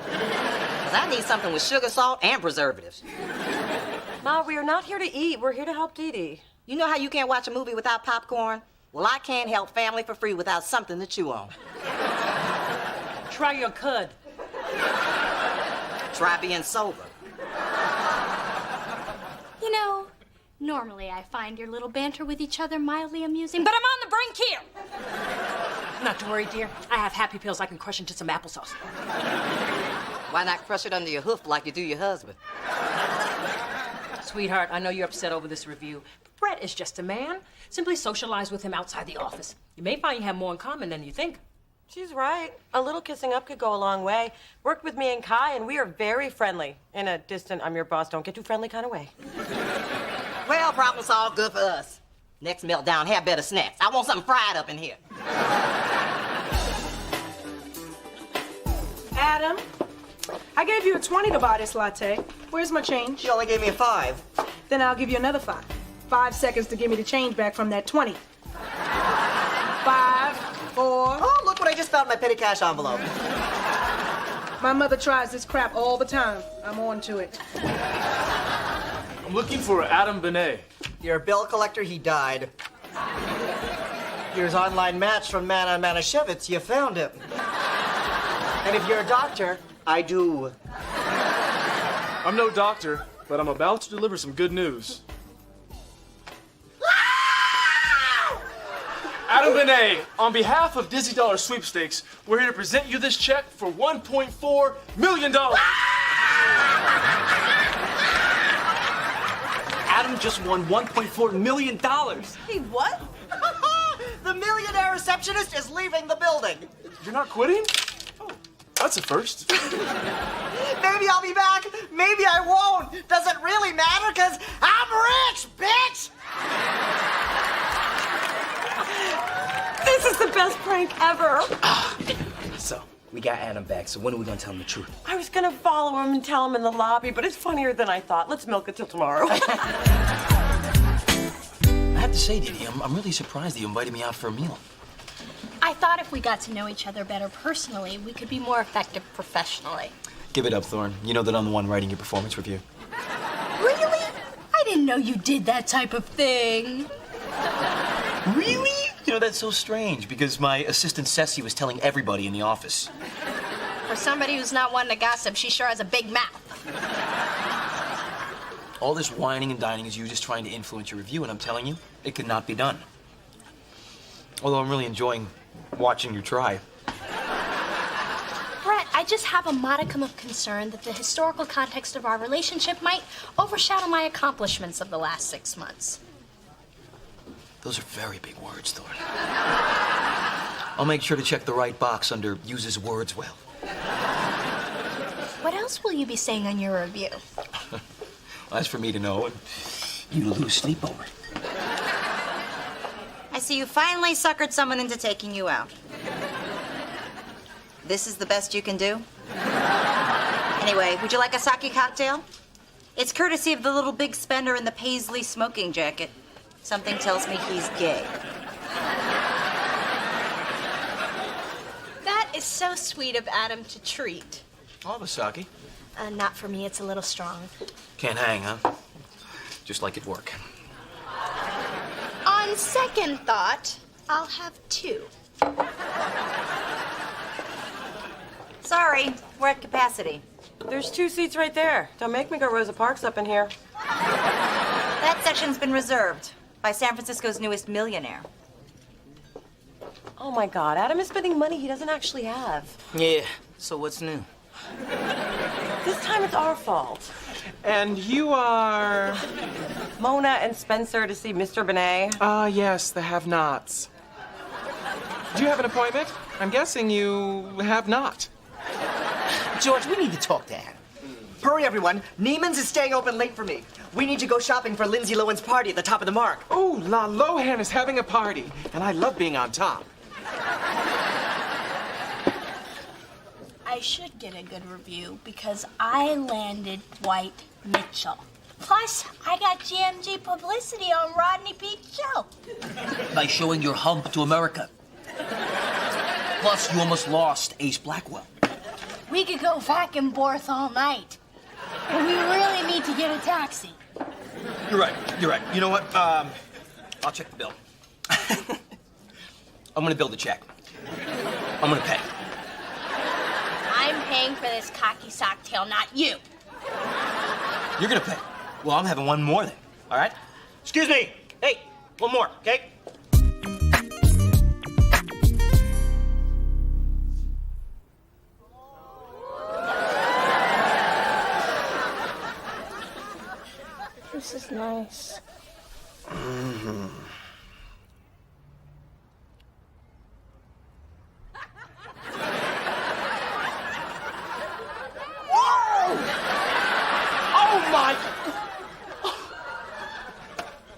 'Cause I need something with sugar, salt, and preservatives. Ma, we are not here to eat. We're here to help Dee Dee. You know how you can't watch a movie without popcorn? Well, I can't help family for free without something to chew on. Try your cud. Try being sober. You know, normally I find your little banter with each other mildly amusing, but I'm on the brink here. Not to worry, dear. I have happy pills I can crush into some applesauce. Why not crush it under your hoof like you do your husband? Sweetheart, I know you're upset over this review. But Brett is just a man. Simply socialize with him outside the office. You may find you have more in common than you think. She's right. A little kissing up could go a long way. Worked with me and Kai, and we are very friendly. In a distant, I'm your boss, don't get too friendly kind of way. Well, problem solved, good for us. Next meltdown, have better snacks. I want something fried up in here. Adam, I gave you a 20 to buy this latte. Where's my change? You only gave me a 5. Then I'll give you another 5. 5 seconds to give me the change back from that 20. 5, 4. Oh, look what I just found in my petty cash envelope. My mother tries this crap all the time. I'm on to it. I'm looking for Adam Benet. You're a bill collector, he died. Here's online match from Mana Manischewitz, you found him. And if you're a doctor, I do. I'm no doctor, but I'm about to deliver some good news. Adam Benet, on behalf of Dizzy Dollar Sweepstakes, we're here to present you this check for $1.4 million. Adam just won $1.4 million. Hey, what? The millionaire receptionist is leaving the building. You're not quitting? Oh, that's a first. Maybe I'll be back. Maybe I won't. Does it really matter? Because I'm rich, bitch! This is the best prank ever. So, we got Adam back, so when are we gonna tell him the truth? I was gonna follow him and tell him in the lobby, but it's funnier than I thought. Let's milk it till tomorrow. I have to say, Didi, I'm really surprised that you invited me out for a meal. I thought if we got to know each other better personally, we could be more effective professionally. Give it up, Thorne. You know that I'm the one writing your performance review. Really? I didn't know you did that type of thing. Really? You know, that's so strange, because my assistant Ceci was telling everybody in the office. For somebody who's not one to gossip, she sure has a big mouth. All this whining and dining is you just trying to influence your review, and I'm telling you, it could not be done. Although I'm really enjoying watching you try. Brett, I just have a modicum of concern that the historical context of our relationship might overshadow my accomplishments of the last 6 months. Those are very big words, Thorne. I'll make sure to check the right box under uses words well. What else will you be saying on your review? That's for me to know, and you lose sleep over. I see you finally suckered someone into taking you out. This is the best you can do? Anyway, would you like a sake cocktail? It's courtesy of the little big spender in the paisley smoking jacket. Something tells me he's gay. That is so sweet of Adam to treat. I'll have a sake. Not for me, it's a little strong. Can't hang, huh? Just like at work. On second thought, I'll have 2. Sorry, we're at capacity. There's 2 seats right there. Don't make me go Rosa Parks up in here. That section's been reserved by San Francisco's newest millionaire. Oh my God, Adam is spending money he doesn't actually have. Yeah, so what's new? This time it's our fault. And you are... Mona and Spencer to see Mr. Benet. Yes, the have-nots. Do you have an appointment? I'm guessing you have not. George, we need to talk to Adam. Hurry, everyone. Neiman's is staying open late for me. We need to go shopping for Lindsay Lohan's party at the top of the mark. Oh, La Lohan is having a party, and I love being on top. I should get a good review because I landed Dwight Mitchell. Plus, I got GMG publicity on Rodney Pete's show. By showing your hump to America. Plus, you almost lost Ace Blackwell. We could go back and forth all night. And we really need to get a taxi. You're right. You know what? I'll check the bill. I'm gonna build a check. I'm gonna pay. I'm paying for this cocky sock tail, not you. You're gonna pay. Well, I'm having one more then. All right? Excuse me. Hey, one more, okay? Yes. Mm-hmm. Whoa! Oh my!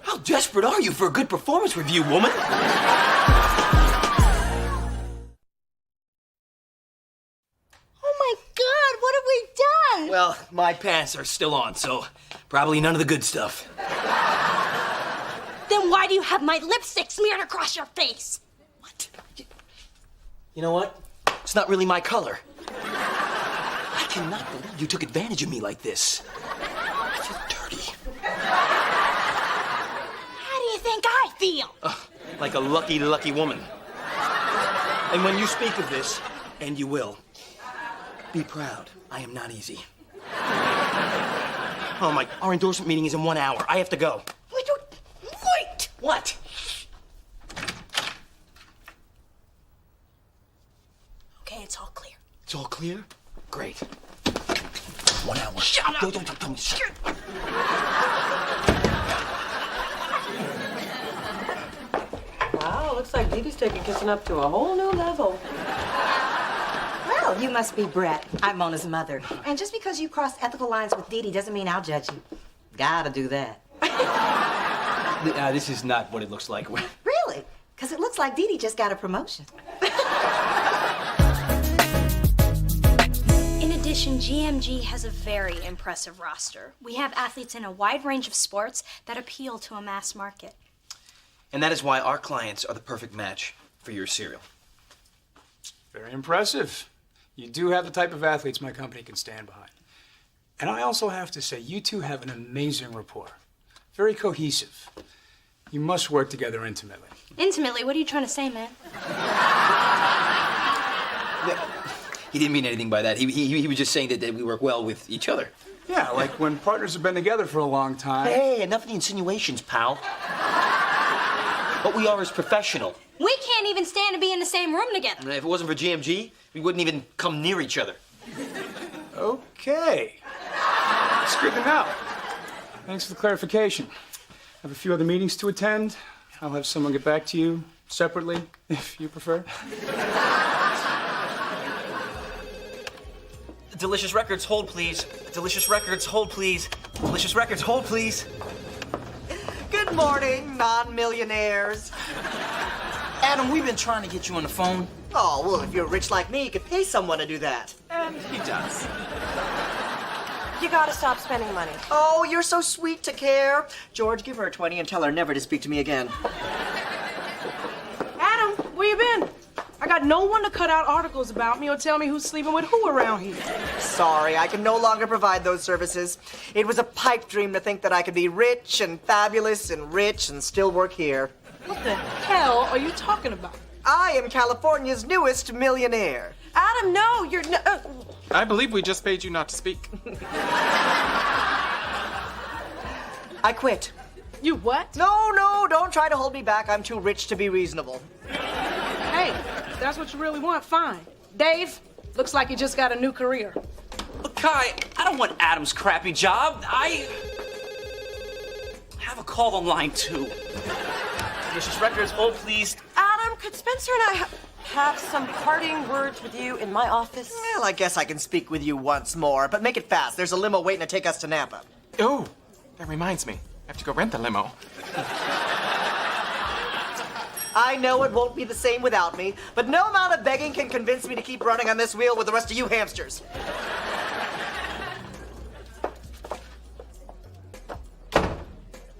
How desperate are you for a good performance review, woman? Well, my pants are still on, so probably none of the good stuff. Then why do you have my lipstick smeared across your face? You know what? It's not really my color. I cannot believe you took advantage of me like this. I feel dirty. How do you think I feel? Like a lucky, lucky woman. And when you speak of this, and you will, be proud. I am not easy. Oh my, our endorsement meeting is in 1 hour. I have to go. Wait! What? Okay, it's all clear. It's all clear? Great. 1 hour. Shut up! Don't tell me. Shut up. Wow, looks like Dee Dee's taking kissing up to a whole new level. Well, you must be Brett. I'm Mona's mother. And just because you cross ethical lines with Dee Dee doesn't mean I'll judge you. Gotta do that. This is not what it looks like. Really? Because it looks like Dee Dee just got a promotion. In addition, GMG has a very impressive roster. We have athletes in a wide range of sports that appeal to a mass market. And that is why our clients are the perfect match for your cereal. Very impressive. You do have the type of athletes my company can stand behind. And I also have to say, you two have an amazing rapport. Very cohesive. You must work together intimately. Intimately? What are you trying to say, man? He didn't mean anything by that. He was just saying that we work well with each other. Yeah, like when partners have been together for a long time. Hey, enough of the insinuations, pal. What we are is professional. We can't even stand to be in the same room together. And if it wasn't for GMG, we wouldn't even come near each other. Okay. It's good to know. Thanks for the clarification. I have a few other meetings to attend. I'll have someone get back to you separately, if you prefer. Delicious Records, hold please. Delicious Records, hold please. Delicious Records, hold please. Good morning, non-millionaires. Adam, we've been trying to get you on the phone. Oh, well, if you're rich like me, you could pay someone to do that. And he does. You gotta stop spending money. Oh, you're so sweet to care. George, give her a 20 and tell her never to speak to me again. Adam, where you been? I got no one to cut out articles about me or tell me who's sleeping with who around here. Sorry, I can no longer provide those services. It was a pipe dream to think that I could be rich and fabulous and rich and still work here. What the hell are you talking about? I am California's newest millionaire. Adam, no, you're no. I believe we just paid you not to speak. I quit. You what? No, don't try to hold me back. I'm too rich to be reasonable. Hey, if that's what you really want, fine. Dave, looks like you just got a new career. Look, Kai, I don't want Adam's crappy job. I have a call on line 2. Delicious Records, hold please. Adam, could Spencer and I have some parting words with you in my office? Well, I guess I can speak with you once more, but make it fast. There's a limo waiting to take us to Napa. Oh, that reminds me. I have to go rent the limo. I know it won't be the same without me, but no amount of begging can convince me to keep running on this wheel with the rest of you hamsters.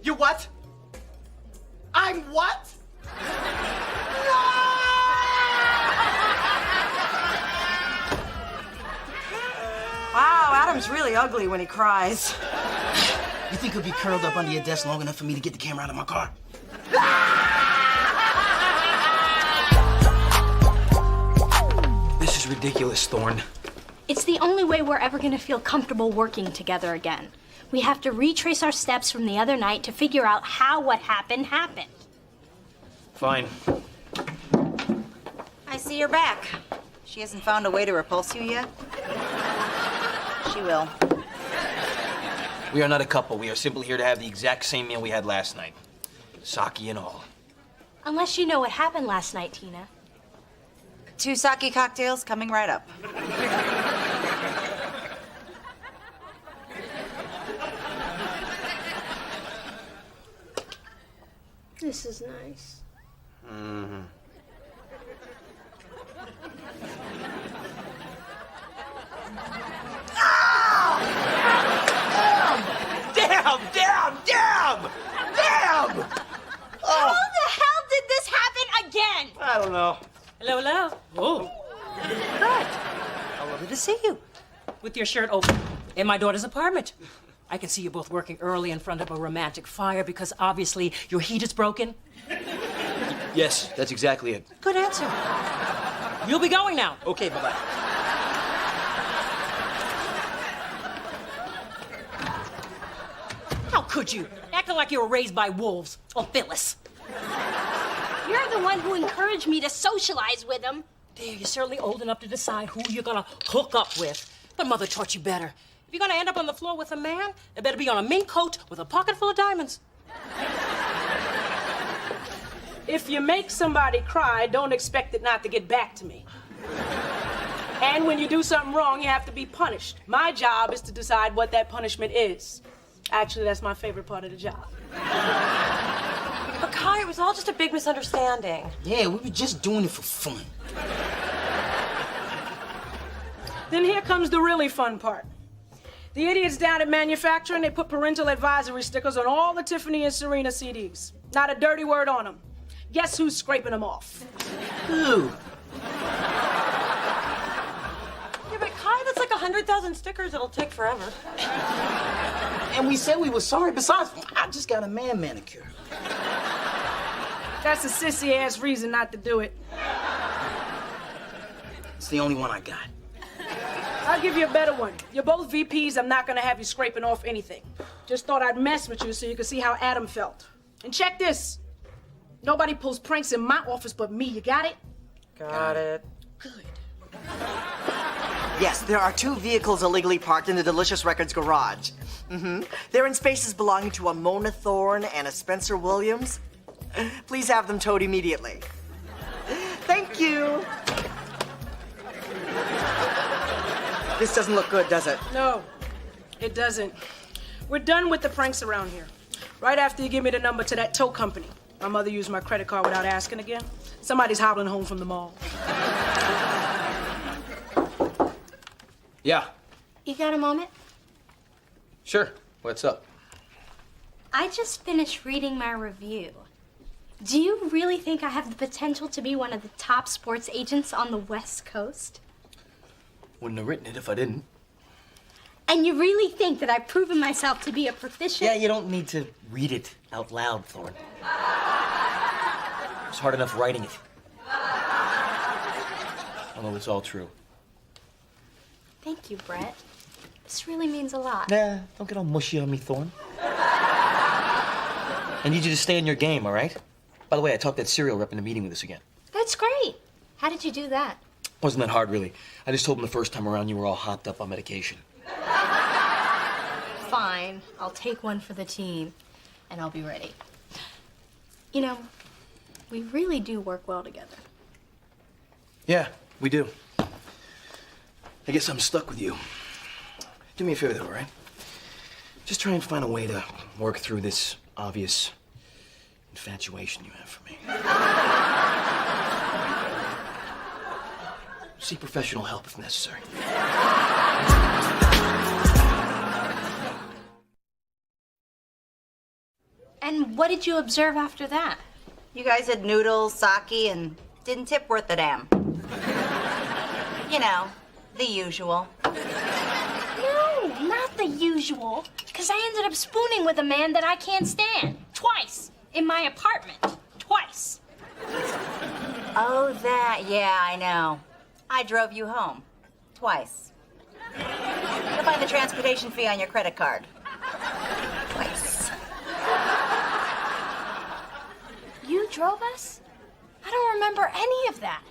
You what? I'm what? Wow, Adam's really ugly when he cries. You think he'll be curled up under your desk long enough for me to get the camera out of my car? This is ridiculous, Thorne. It's the only way we're ever going to feel comfortable working together again. We have to retrace our steps from the other night to figure out how what happened happened. Fine. I see you're back. She hasn't found a way to repulse you yet? She will. We are not a couple. We are simply here to have the exact same meal we had last night. Sake and all. Unless you know what happened last night, Tina. 2 sake cocktails coming right up. This is nice. Mm-hmm. Damn! How the hell did this happen again? I don't know. Hello, hello. Oh. Good. How lovely to see you. With your shirt open in my daughter's apartment. I can see you both working early in front of a romantic fire because obviously your heat is broken. Yes, that's exactly it. Good answer. You'll be going now. Okay, bye-bye. How could you? Acting like you were raised by wolves. Oh, Phyllis. You're the one who encouraged me to socialize with him. There, you're certainly old enough to decide who you're gonna hook up with. But Mother taught you better. If you're gonna end up on the floor with a man, it better be on a mink coat with a pocket full of diamonds. If you make somebody cry, don't expect it not to get back to me. And when you do something wrong, you have to be punished. My job is to decide what that punishment is. Actually, that's my favorite part of the job. But Kai, it was all just a big misunderstanding. Yeah, we were just doing it for fun. Then here comes the really fun part. The idiots down at manufacturing, they put parental advisory stickers on all the Tiffany and Serena CDs. Not a dirty word on them. Guess who's scraping them off? Who? Yeah, but Kai, that's like 100,000 stickers. It'll take forever. And we said we were sorry. Besides, I just got a man manicure. That's a sissy-ass reason not to do it. It's the only one I got. I'll give you a better one. You're both VPs. I'm not gonna have you scraping off anything. Just thought I'd mess with you so you could see how Adam felt. And check this. Nobody pulls pranks in my office but me. You got it? Got it. Good. Yes, there are 2 vehicles illegally parked in the Delicious Records garage. They're in spaces belonging to a Mona Thorne and a Spencer Williams. Please have them towed immediately. Thank you. This doesn't look good, does it? No, it doesn't. We're done with the pranks around here. Right after you give me the number to that tow company. My mother used my credit card without asking again. Somebody's hobbling home from the mall. Yeah, You got a moment? sure. What's up? I just finished reading my review. Do you really think I have the potential to be one of the top sports agents on the West Coast? Wouldn't have written it if I didn't. And you really think that I've proven myself to be a proficient? Yeah, you don't need to read it out loud, Thorne. It's hard enough writing it. Although it's all true. Thank you, Brett. This really means a lot. Nah, don't get all mushy on me, Thorne. I need you to stay on your game, all right? By the way, I talked that cereal rep into meeting with us again. That's great. How did you do that? Wasn't that hard, really. I just told him the first time around you were all hopped up on medication. Fine. I'll take one for the team, and I'll be ready. You know, we really do work well together. Yeah, we do. I guess I'm stuck with you. Do me a favor, though, all right? Just try and find a way to work through this obvious infatuation you have for me. Seek professional help if necessary. And what did you observe after that? You guys had noodles, sake, and didn't tip worth a damn. You know, the usual. No, not the usual. Because I ended up spooning with a man that I can't stand. Twice. In my apartment. Twice. Oh, that. Yeah, I know. I drove you home. Twice. You'll find the transportation fee on your credit card. Twice. You drove us? I don't remember any of that.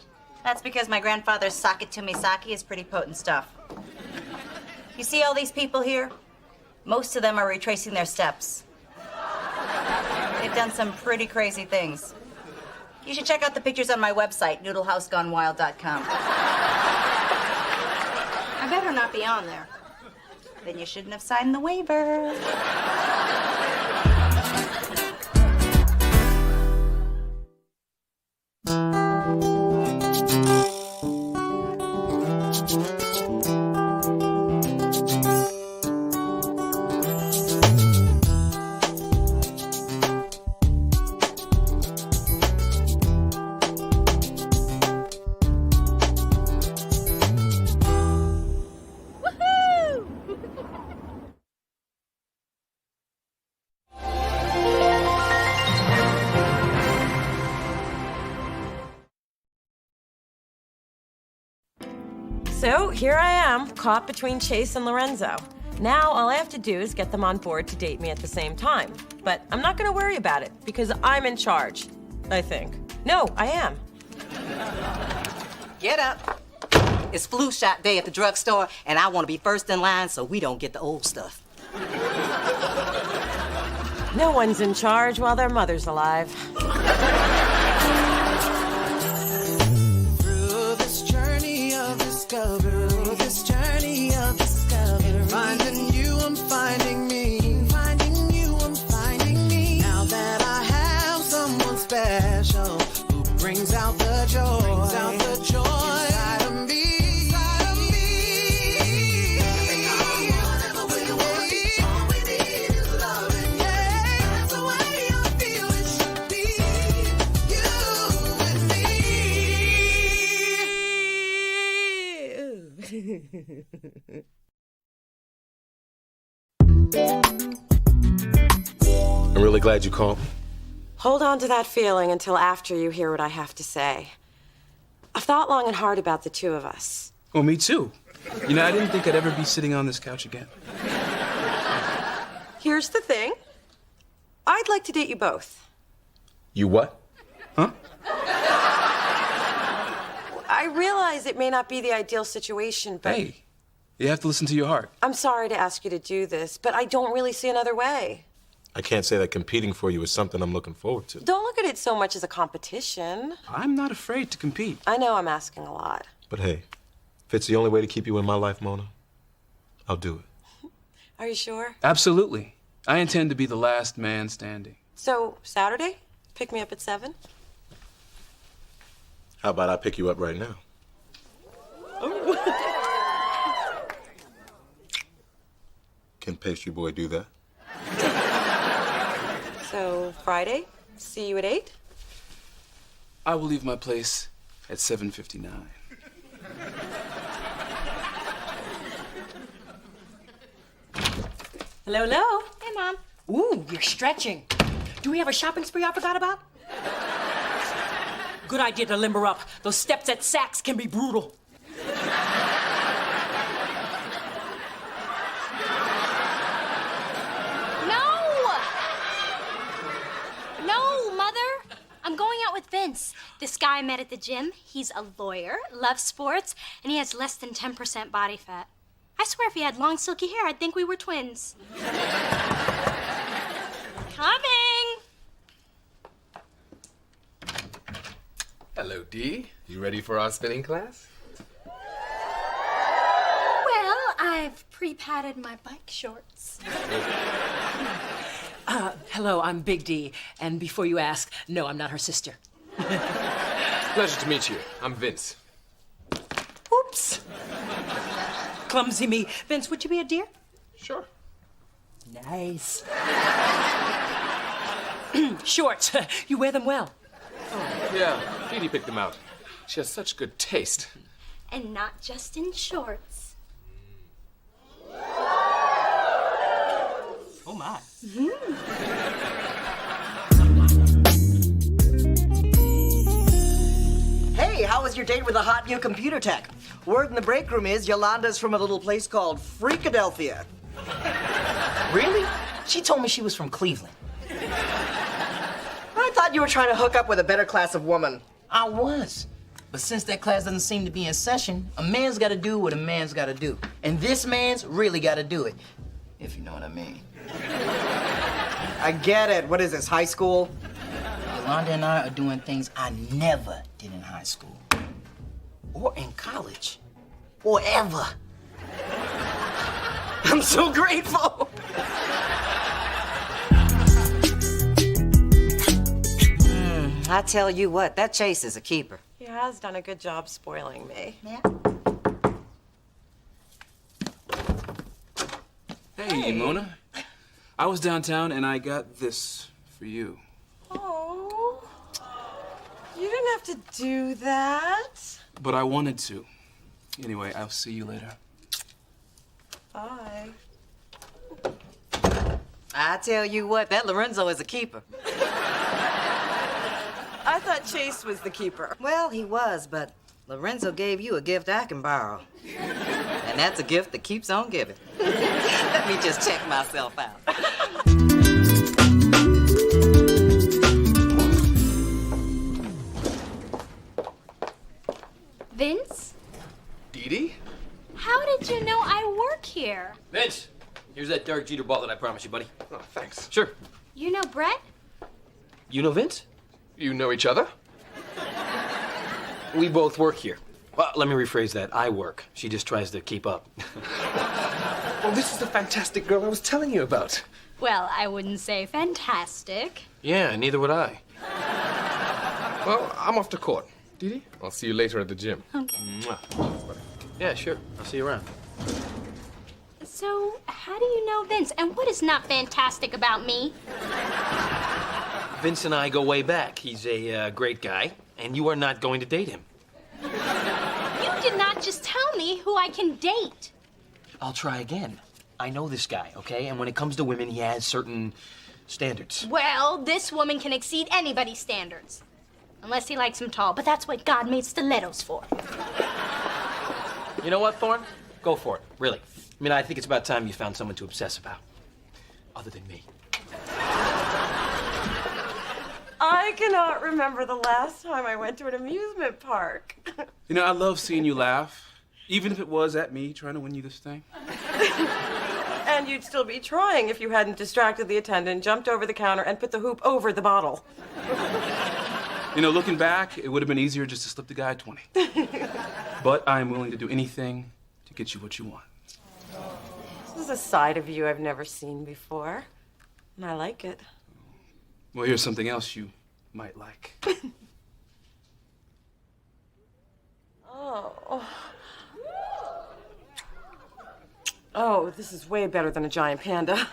That's because my grandfather's sake to me sake is pretty potent stuff. You see all these people here? Most of them are retracing their steps. They've done some pretty crazy things. You should check out the pictures on my website, noodlehousegonewild.com. I better not be on there. Then you shouldn't have signed the waiver. So here I am, caught between Chase and Lorenzo. Now all I have to do is get them on board to date me at the same time. But I'm not gonna worry about it because I'm in charge, I think. No, I am. Get up. It's flu shot day at the drugstore, and I want to be first in line so we don't get the old stuff. No one's in charge while their mother's alive. Through this journey of discovery, finding you, I'm finding me. Finding you, I'm finding me. Now that I have someone special who brings out the joy, inside of me. I'm really glad you called me. Hold on to that feeling until after you hear what I have to say. I've thought long and hard about the two of us. Well, me too. You know, I didn't think I'd ever be sitting on this couch again. Here's the thing. I'd like to date you both. You what? Huh? I realize it may not be the ideal situation, but Hey, you have to listen to your heart. I'm sorry to ask you to do this, but I don't really see another way. I can't say that competing for you is something I'm looking forward to. Don't look at it so much as a competition. I'm not afraid to compete. I know I'm asking a lot. But hey, if it's the only way to keep you in my life, Mona, I'll do it. Are you sure? Absolutely. I intend to be the last man standing. So, Saturday? Pick me up at 7? How about I pick you up right now? Can Pastry Boy do that? So, Friday? See you at 8? I will leave my place at 7:59. Hello, hello. Hey, Mom. Ooh, you're stretching. Do we have a shopping spree I forgot about? Good idea to limber up. Those steps at Saks can be brutal. No, Mother. I'm going out with Vince. This guy I met at the gym. He's a lawyer, loves sports, and he has less than 10% body fat. I swear if he had long, silky hair, I'd think we were twins. Coming! Hello, Dee. You ready for our spinning class? Well, I've pre-padded my bike shorts. Hello, I'm Big D. And before you ask, no, I'm not her sister. Pleasure to meet you. I'm Vince. Oops. Clumsy me. Vince, would you be a dear? Sure. Nice. Shorts. You wear them well. Yeah, Dee picked them out. She has such good taste. And not just in shorts. Oh, my. Hey, how was your date with the hot new computer tech? Word in the break room is Yolanda's from a little place called Freakadelphia. Really? She told me she was from Cleveland. I thought you were trying to hook up with a better class of woman. I was. But since that class doesn't seem to be in session, a man's gotta do what a man's gotta do. And this man's really gotta do it. if you know what I mean. I get it. What is this, high school? Yolanda and I are doing things I never did in high school. Or in college. Or ever. I'm so grateful. I tell you what, that Chase is a keeper. He has done a good job spoiling me. Yeah. Hey, Mona. I was downtown and I got this for you. Oh, you didn't have to do that. But I wanted to. Anyway, I'll see you later. Bye. I tell you what, that Lorenzo is a keeper. I thought Chase was the keeper. Well, he was, but Lorenzo gave you a gift I can borrow. And that's a gift that keeps on giving. Let me just check myself out. Vince? Dee? How did you know I work here? Vince, here's that Derek Jeter ball that I promised you, buddy. Oh, thanks. Sure. You know Brett? You know Vince? You know each other? We both work here. Well, let me rephrase that. I work. She just tries to keep up. Well, this is the fantastic girl I was telling you about. Well, I wouldn't say fantastic. Yeah, neither would I. Well, I'm off to court. Dee? I'll see you later at the gym. Okay. Mwah. Yeah, sure. I'll see you around. So, how do you know Vince? And what is not fantastic about me? Vince and I go way back. He's a great guy, and you are not going to date him. You did not just tell me who I can date. I'll try again. I know this guy, okay? And when it comes to women, he has certain standards. Well, this woman can exceed anybody's standards. Unless he likes him tall, but that's what God made stilettos for. You know what, Thorne? Go for it, really. I mean, I think it's about time you found someone to obsess about. Other than me. I cannot remember the last time I went to an amusement park. You know, I love seeing you laugh, even if it was at me trying to win you this thing. And you'd still be trying if you hadn't distracted the attendant, jumped over the counter, and put the hoop over the bottle. You know, looking back, it would have been easier just to slip the guy 20. But I'm willing to do anything to get you what you want. This is a side of you I've never seen before, and I like it. Well, here's something else you might like. Oh. Oh, this is way better than a giant panda.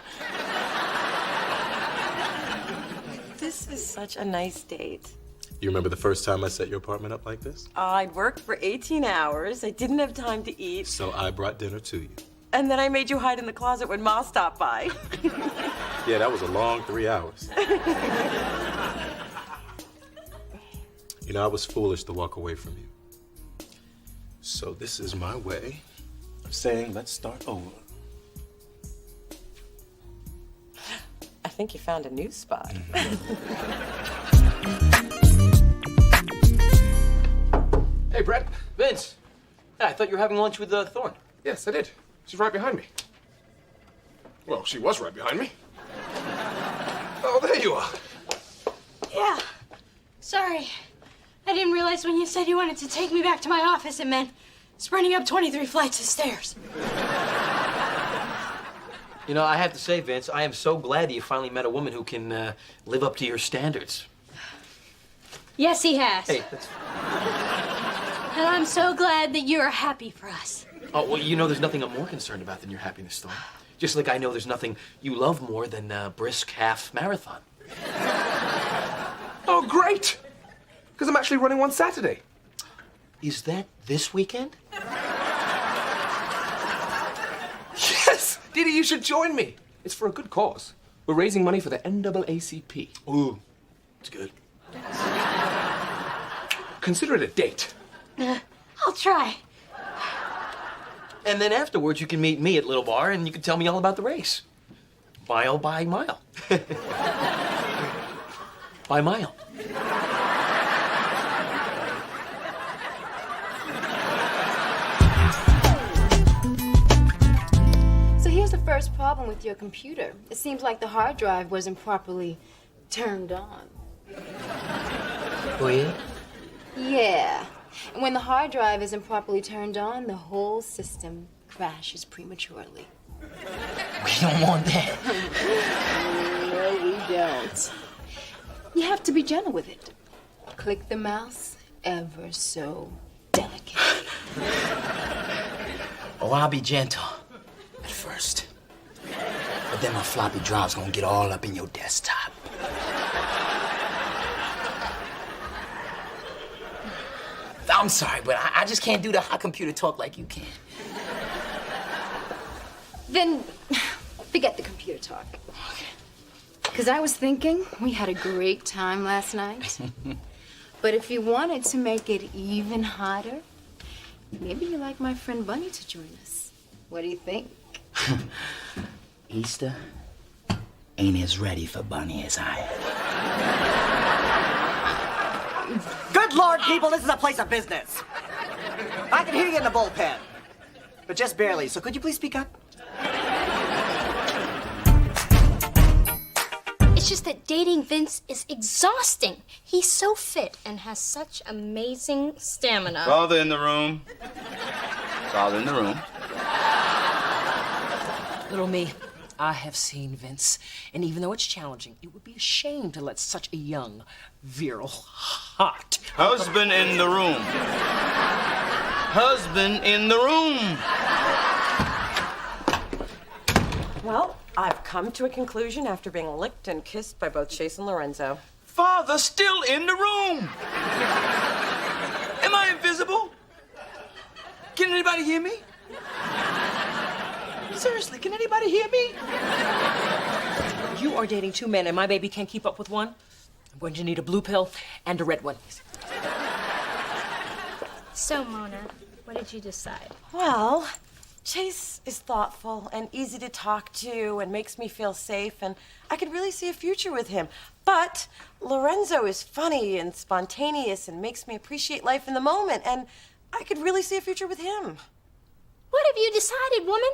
This is such a nice date. You remember the first time I set your apartment up like this? I'd worked for 18 hours. I didn't have time to eat. So I brought dinner to you. And then I made you hide in the closet when Ma stopped by. Yeah, that was a long 3 hours. You know, I was foolish to walk away from you. So this is my way of saying, let's start over. I think you found a new spot. Hey, Brett. Vince. Yeah, I thought you were having lunch with Thorne. Yes, I did. She's right behind me. Well, she was right behind me. Oh, there you are. Yeah. Sorry. I didn't realize when you said you wanted to take me back to my office, it meant sprinting up 23 flights of stairs. You know, I have to say, Vince, I am so glad that you finally met a woman who can live up to your standards. Yes, he has. Hey, that's... And I'm so glad that you're happy for us. Oh, well, you know there's nothing I'm more concerned about than your happiness, Thorne. Just like I know there's nothing you love more than a brisk half marathon. Oh, great! Because I'm actually running one Saturday. Is that this weekend? Yes! Didi, you should join me. It's for a good cause. We're raising money for the NAACP. Ooh, it's good. Consider it a date. I'll try. And then afterwards, you can meet me at Little Bar and you can tell me all about the race. Mile by mile. By mile. So here's the first problem with your computer. It seems like the hard drive wasn't properly turned on. Oh, yeah? Yeah. And when the hard drive isn't properly turned on, the whole system crashes prematurely. We don't want that. No, we don't. You have to be gentle with it. Click the mouse ever so delicately. Oh, I'll be gentle at first. But then my floppy drive's gonna get all up in your desktop. I'm sorry, but I just can't do the hot computer talk like you can. Then forget the computer talk. Because I was thinking we had a great time last night. But if you wanted to make it even hotter, maybe you'd like my friend Bunny to join us. What do you think? Easter ain't as ready for Bunny as I am. Good Lord, people, this is a place of business. I can hear you in the bullpen. But just barely, so could you please speak up? It's just that dating Vince is exhausting. He's so fit and has such amazing stamina. Father in the room. Father in the room. Little me, I have seen Vince, and even though it's challenging, it would be a shame to let such a young, virile, hot Husband in the room. Husband in the room. Well, I've come to a conclusion after being licked and kissed by both Chase and Lorenzo. Father still in the room. Am I invisible? Can anybody hear me? Seriously, can anybody hear me? You are dating two men, and my baby can't keep up with one. I'm going to need a blue pill and a red one. So, Mona, what did you decide? Well, Chase is thoughtful and easy to talk to and makes me feel safe, and I could really see a future with him. But Lorenzo is funny and spontaneous and makes me appreciate life in the moment, and I could really see a future with him. What have you decided, woman?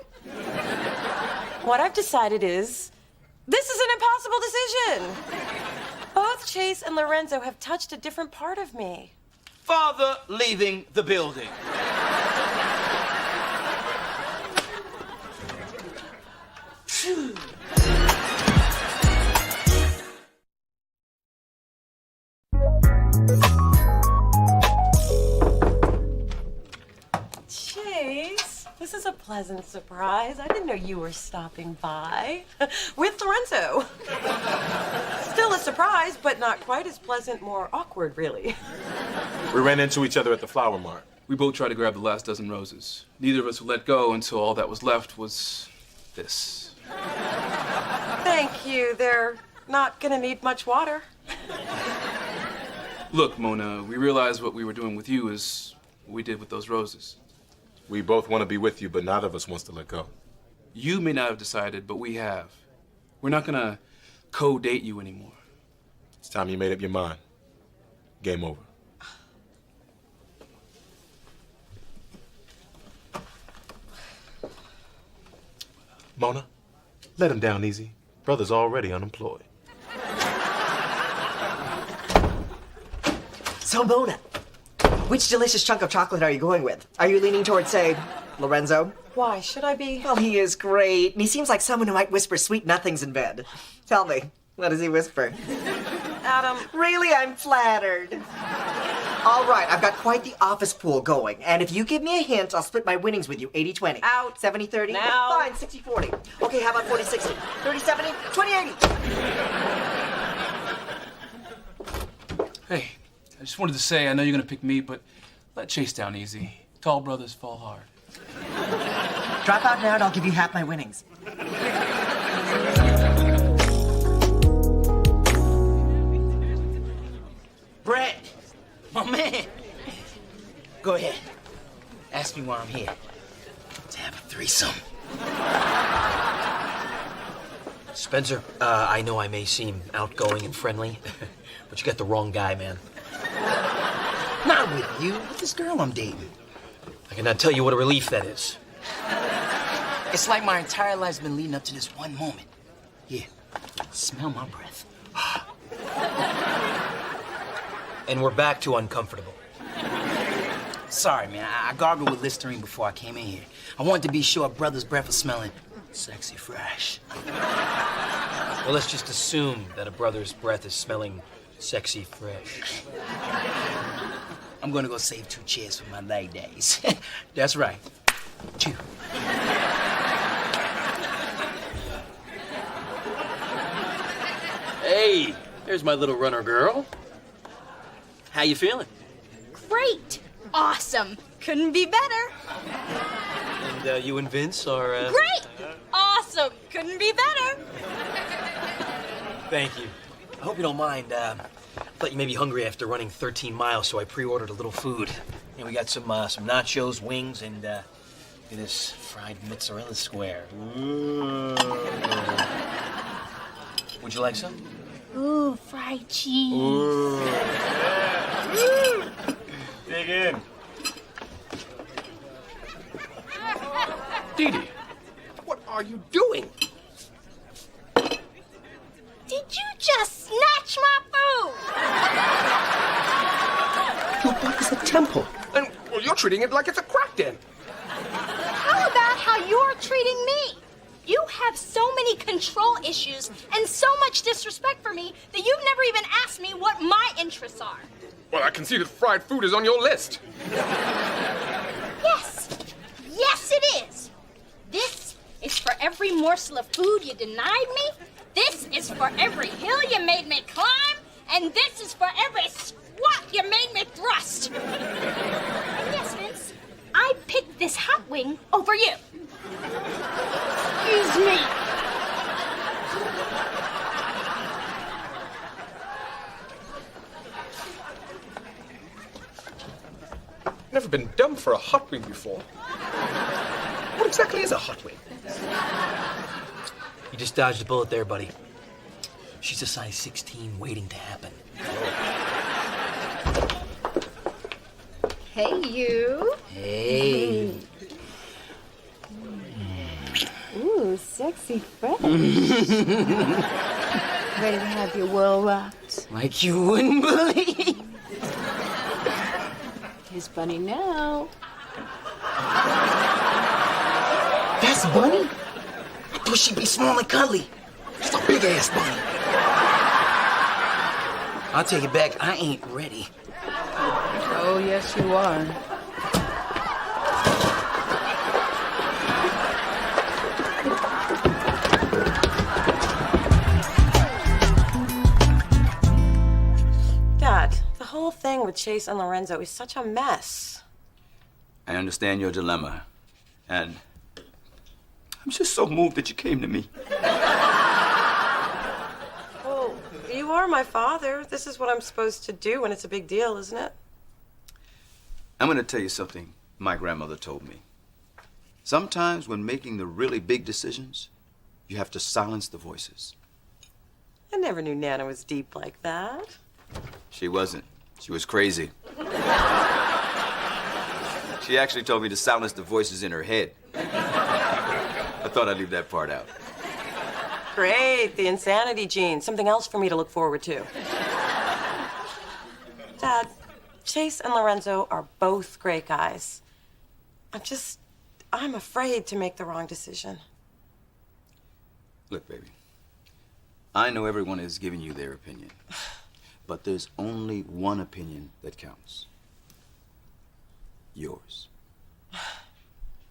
What I've decided is this is an impossible decision. Both Chase and Lorenzo have touched a different part of me. Father leaving the building. Chase, this is a pleasant surprise. I didn't know you were stopping by with Lorenzo. Still a surprise, but not quite as pleasant, more awkward, really. We ran into each other at the flower mart. We both tried to grab the last dozen roses. Neither of us would let go until all that was left was this. Thank you. They're not gonna need much water. Look, Mona, we realized what we were doing with you is what we did with those roses. We both want to be with you, but neither of us wants to let go. You may not have decided, but we have. We're not gonna co-date you anymore. It's time you made up your mind. Game over. Mona, let him down easy. Brother's already unemployed. So, Mona, which delicious chunk of chocolate are you going with? Are you leaning towards, say, Lorenzo? Why should I be? Well, he is great, and he seems like someone who might whisper sweet nothings in bed. Tell me, what does he whisper? Adam. Really, I'm flattered. All right, I've got quite the office pool going, and if you give me a hint, I'll split my winnings with you, 80-20. Out. 70-30? Now. Fine, 60-40. Okay, how about 40-60? 30-70? 20-80? Hey, I just wanted to say, I know you're gonna pick me, but let Chase down easy. Tall brothers fall hard. Drop out now and I'll give you half my winnings. Brett, my man. Go ahead. Ask me why I'm here. To have a threesome. Spencer, I know I may seem outgoing and friendly, but you got the wrong guy, man. Not with you, with this girl I'm dating. I cannot tell you what a relief that is. It's like my entire life's been leading up to this one moment. Here, smell my breath. And we're back to uncomfortable. Sorry, man. I gargled with Listerine before I came in here. I wanted to be sure a brother's breath was smelling sexy fresh. Well, let's just assume that a brother's breath is smelling sexy fresh. I'm gonna go save 2 chairs for my leg days. That's right. Chew. Hey, there's my little runner girl. How you feeling? Great. Awesome. Couldn't be better. And you and Vince are... Great. Awesome. Couldn't be better. Thank you. I hope you don't mind. I thought you may be hungry after running 13 miles, so I pre-ordered a little food. And we got some nachos, wings, and this fried mozzarella square. Ooh. Would you like some? Ooh, fried cheese. Ooh. Dig in. Dee Dee, what are you doing? Did you just snatch my food? Your body's a temple. And well, you're treating it like it's a crack den. How about how you're treating me? You have so many control issues and so much disrespect for me that you've never even asked me what my interests are. Well, I can see that fried food is on your list. Yes. Yes, it is. This is for every morsel of food you denied me. This is for every hill you made me climb. And this is for every squat you made me thrust. And yes, Vince, I picked this hot wing over you. Excuse me. Never been dumb for a hot wing before. What exactly is a hot wing? You just dodged a bullet there, buddy. She's a size 16 waiting to happen. Hey, you. Hey. Ooh, sexy fresh. Ready to have your world rocked? Like you wouldn't believe. Here's Bunny now. That's Bunny? I thought she'd be small and cuddly. That's a big ass Bunny. I'll take it back. I ain't ready. Oh, yes, you are. Dad, the whole thing with Chase and Lorenzo is such a mess. I understand your dilemma, and I'm just so moved that you came to me. Well, you are my father. This is what I'm supposed to do when it's a big deal, isn't it? I'm going to tell you something my grandmother told me. Sometimes when making the really big decisions, you have to silence the voices. I never knew Nana was deep like that. She wasn't. She was crazy. She actually told me to silence the voices in her head. I thought I'd leave that part out. Great, the insanity gene. Something else for me to look forward to. Dad, Chase and Lorenzo are both great guys. I'm afraid to make the wrong decision. Look, baby, I know everyone is giving you their opinion, but there's only one opinion that counts. Yours.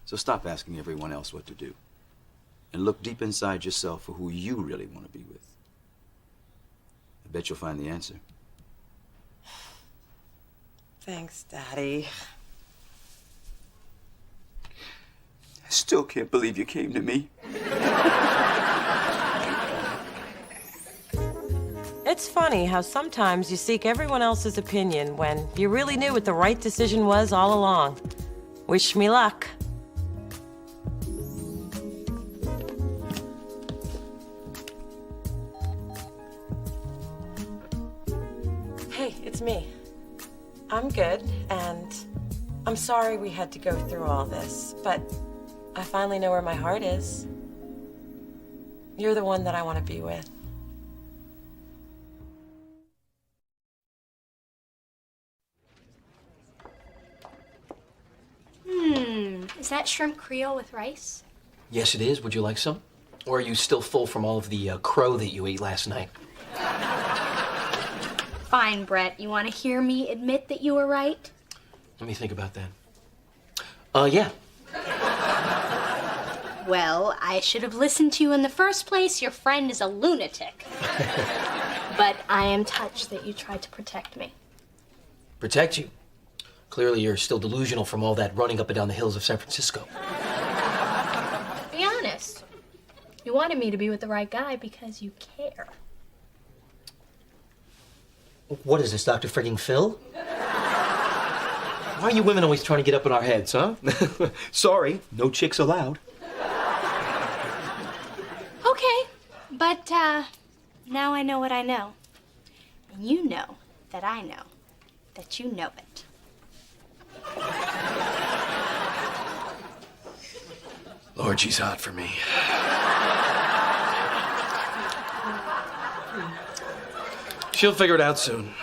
So stop asking everyone else what to do, and look deep inside yourself for who you really want to be with. I bet you'll find the answer. Thanks, Daddy. I still can't believe you came to me. It's funny how sometimes you seek everyone else's opinion when you really knew what the right decision was all along. Wish me luck. Hey, it's me. I'm good, and I'm sorry we had to go through all this, but I finally know where my heart is. You're the one that I want to be with. Is that shrimp Creole with rice? Yes, it is. Would you like some? Or are you still full from all of the crow that you ate last night? Fine, Brett. You want to hear me admit that you were right? Let me think about that. Yeah. Well, I should have listened to you in the first place. Your friend is a lunatic. But I am touched that you tried to protect me. Protect you? Clearly, you're still delusional from all that running up and down the hills of San Francisco. Be honest. You wanted me to be with the right guy because you care. What is this, Dr. Frigging Phil? Why are you women always trying to get up in our heads, huh? Sorry, no chicks allowed. Okay, but now I know what I know. And you know that I know that you know it. Lord, she's hot for me. She'll figure it out soon.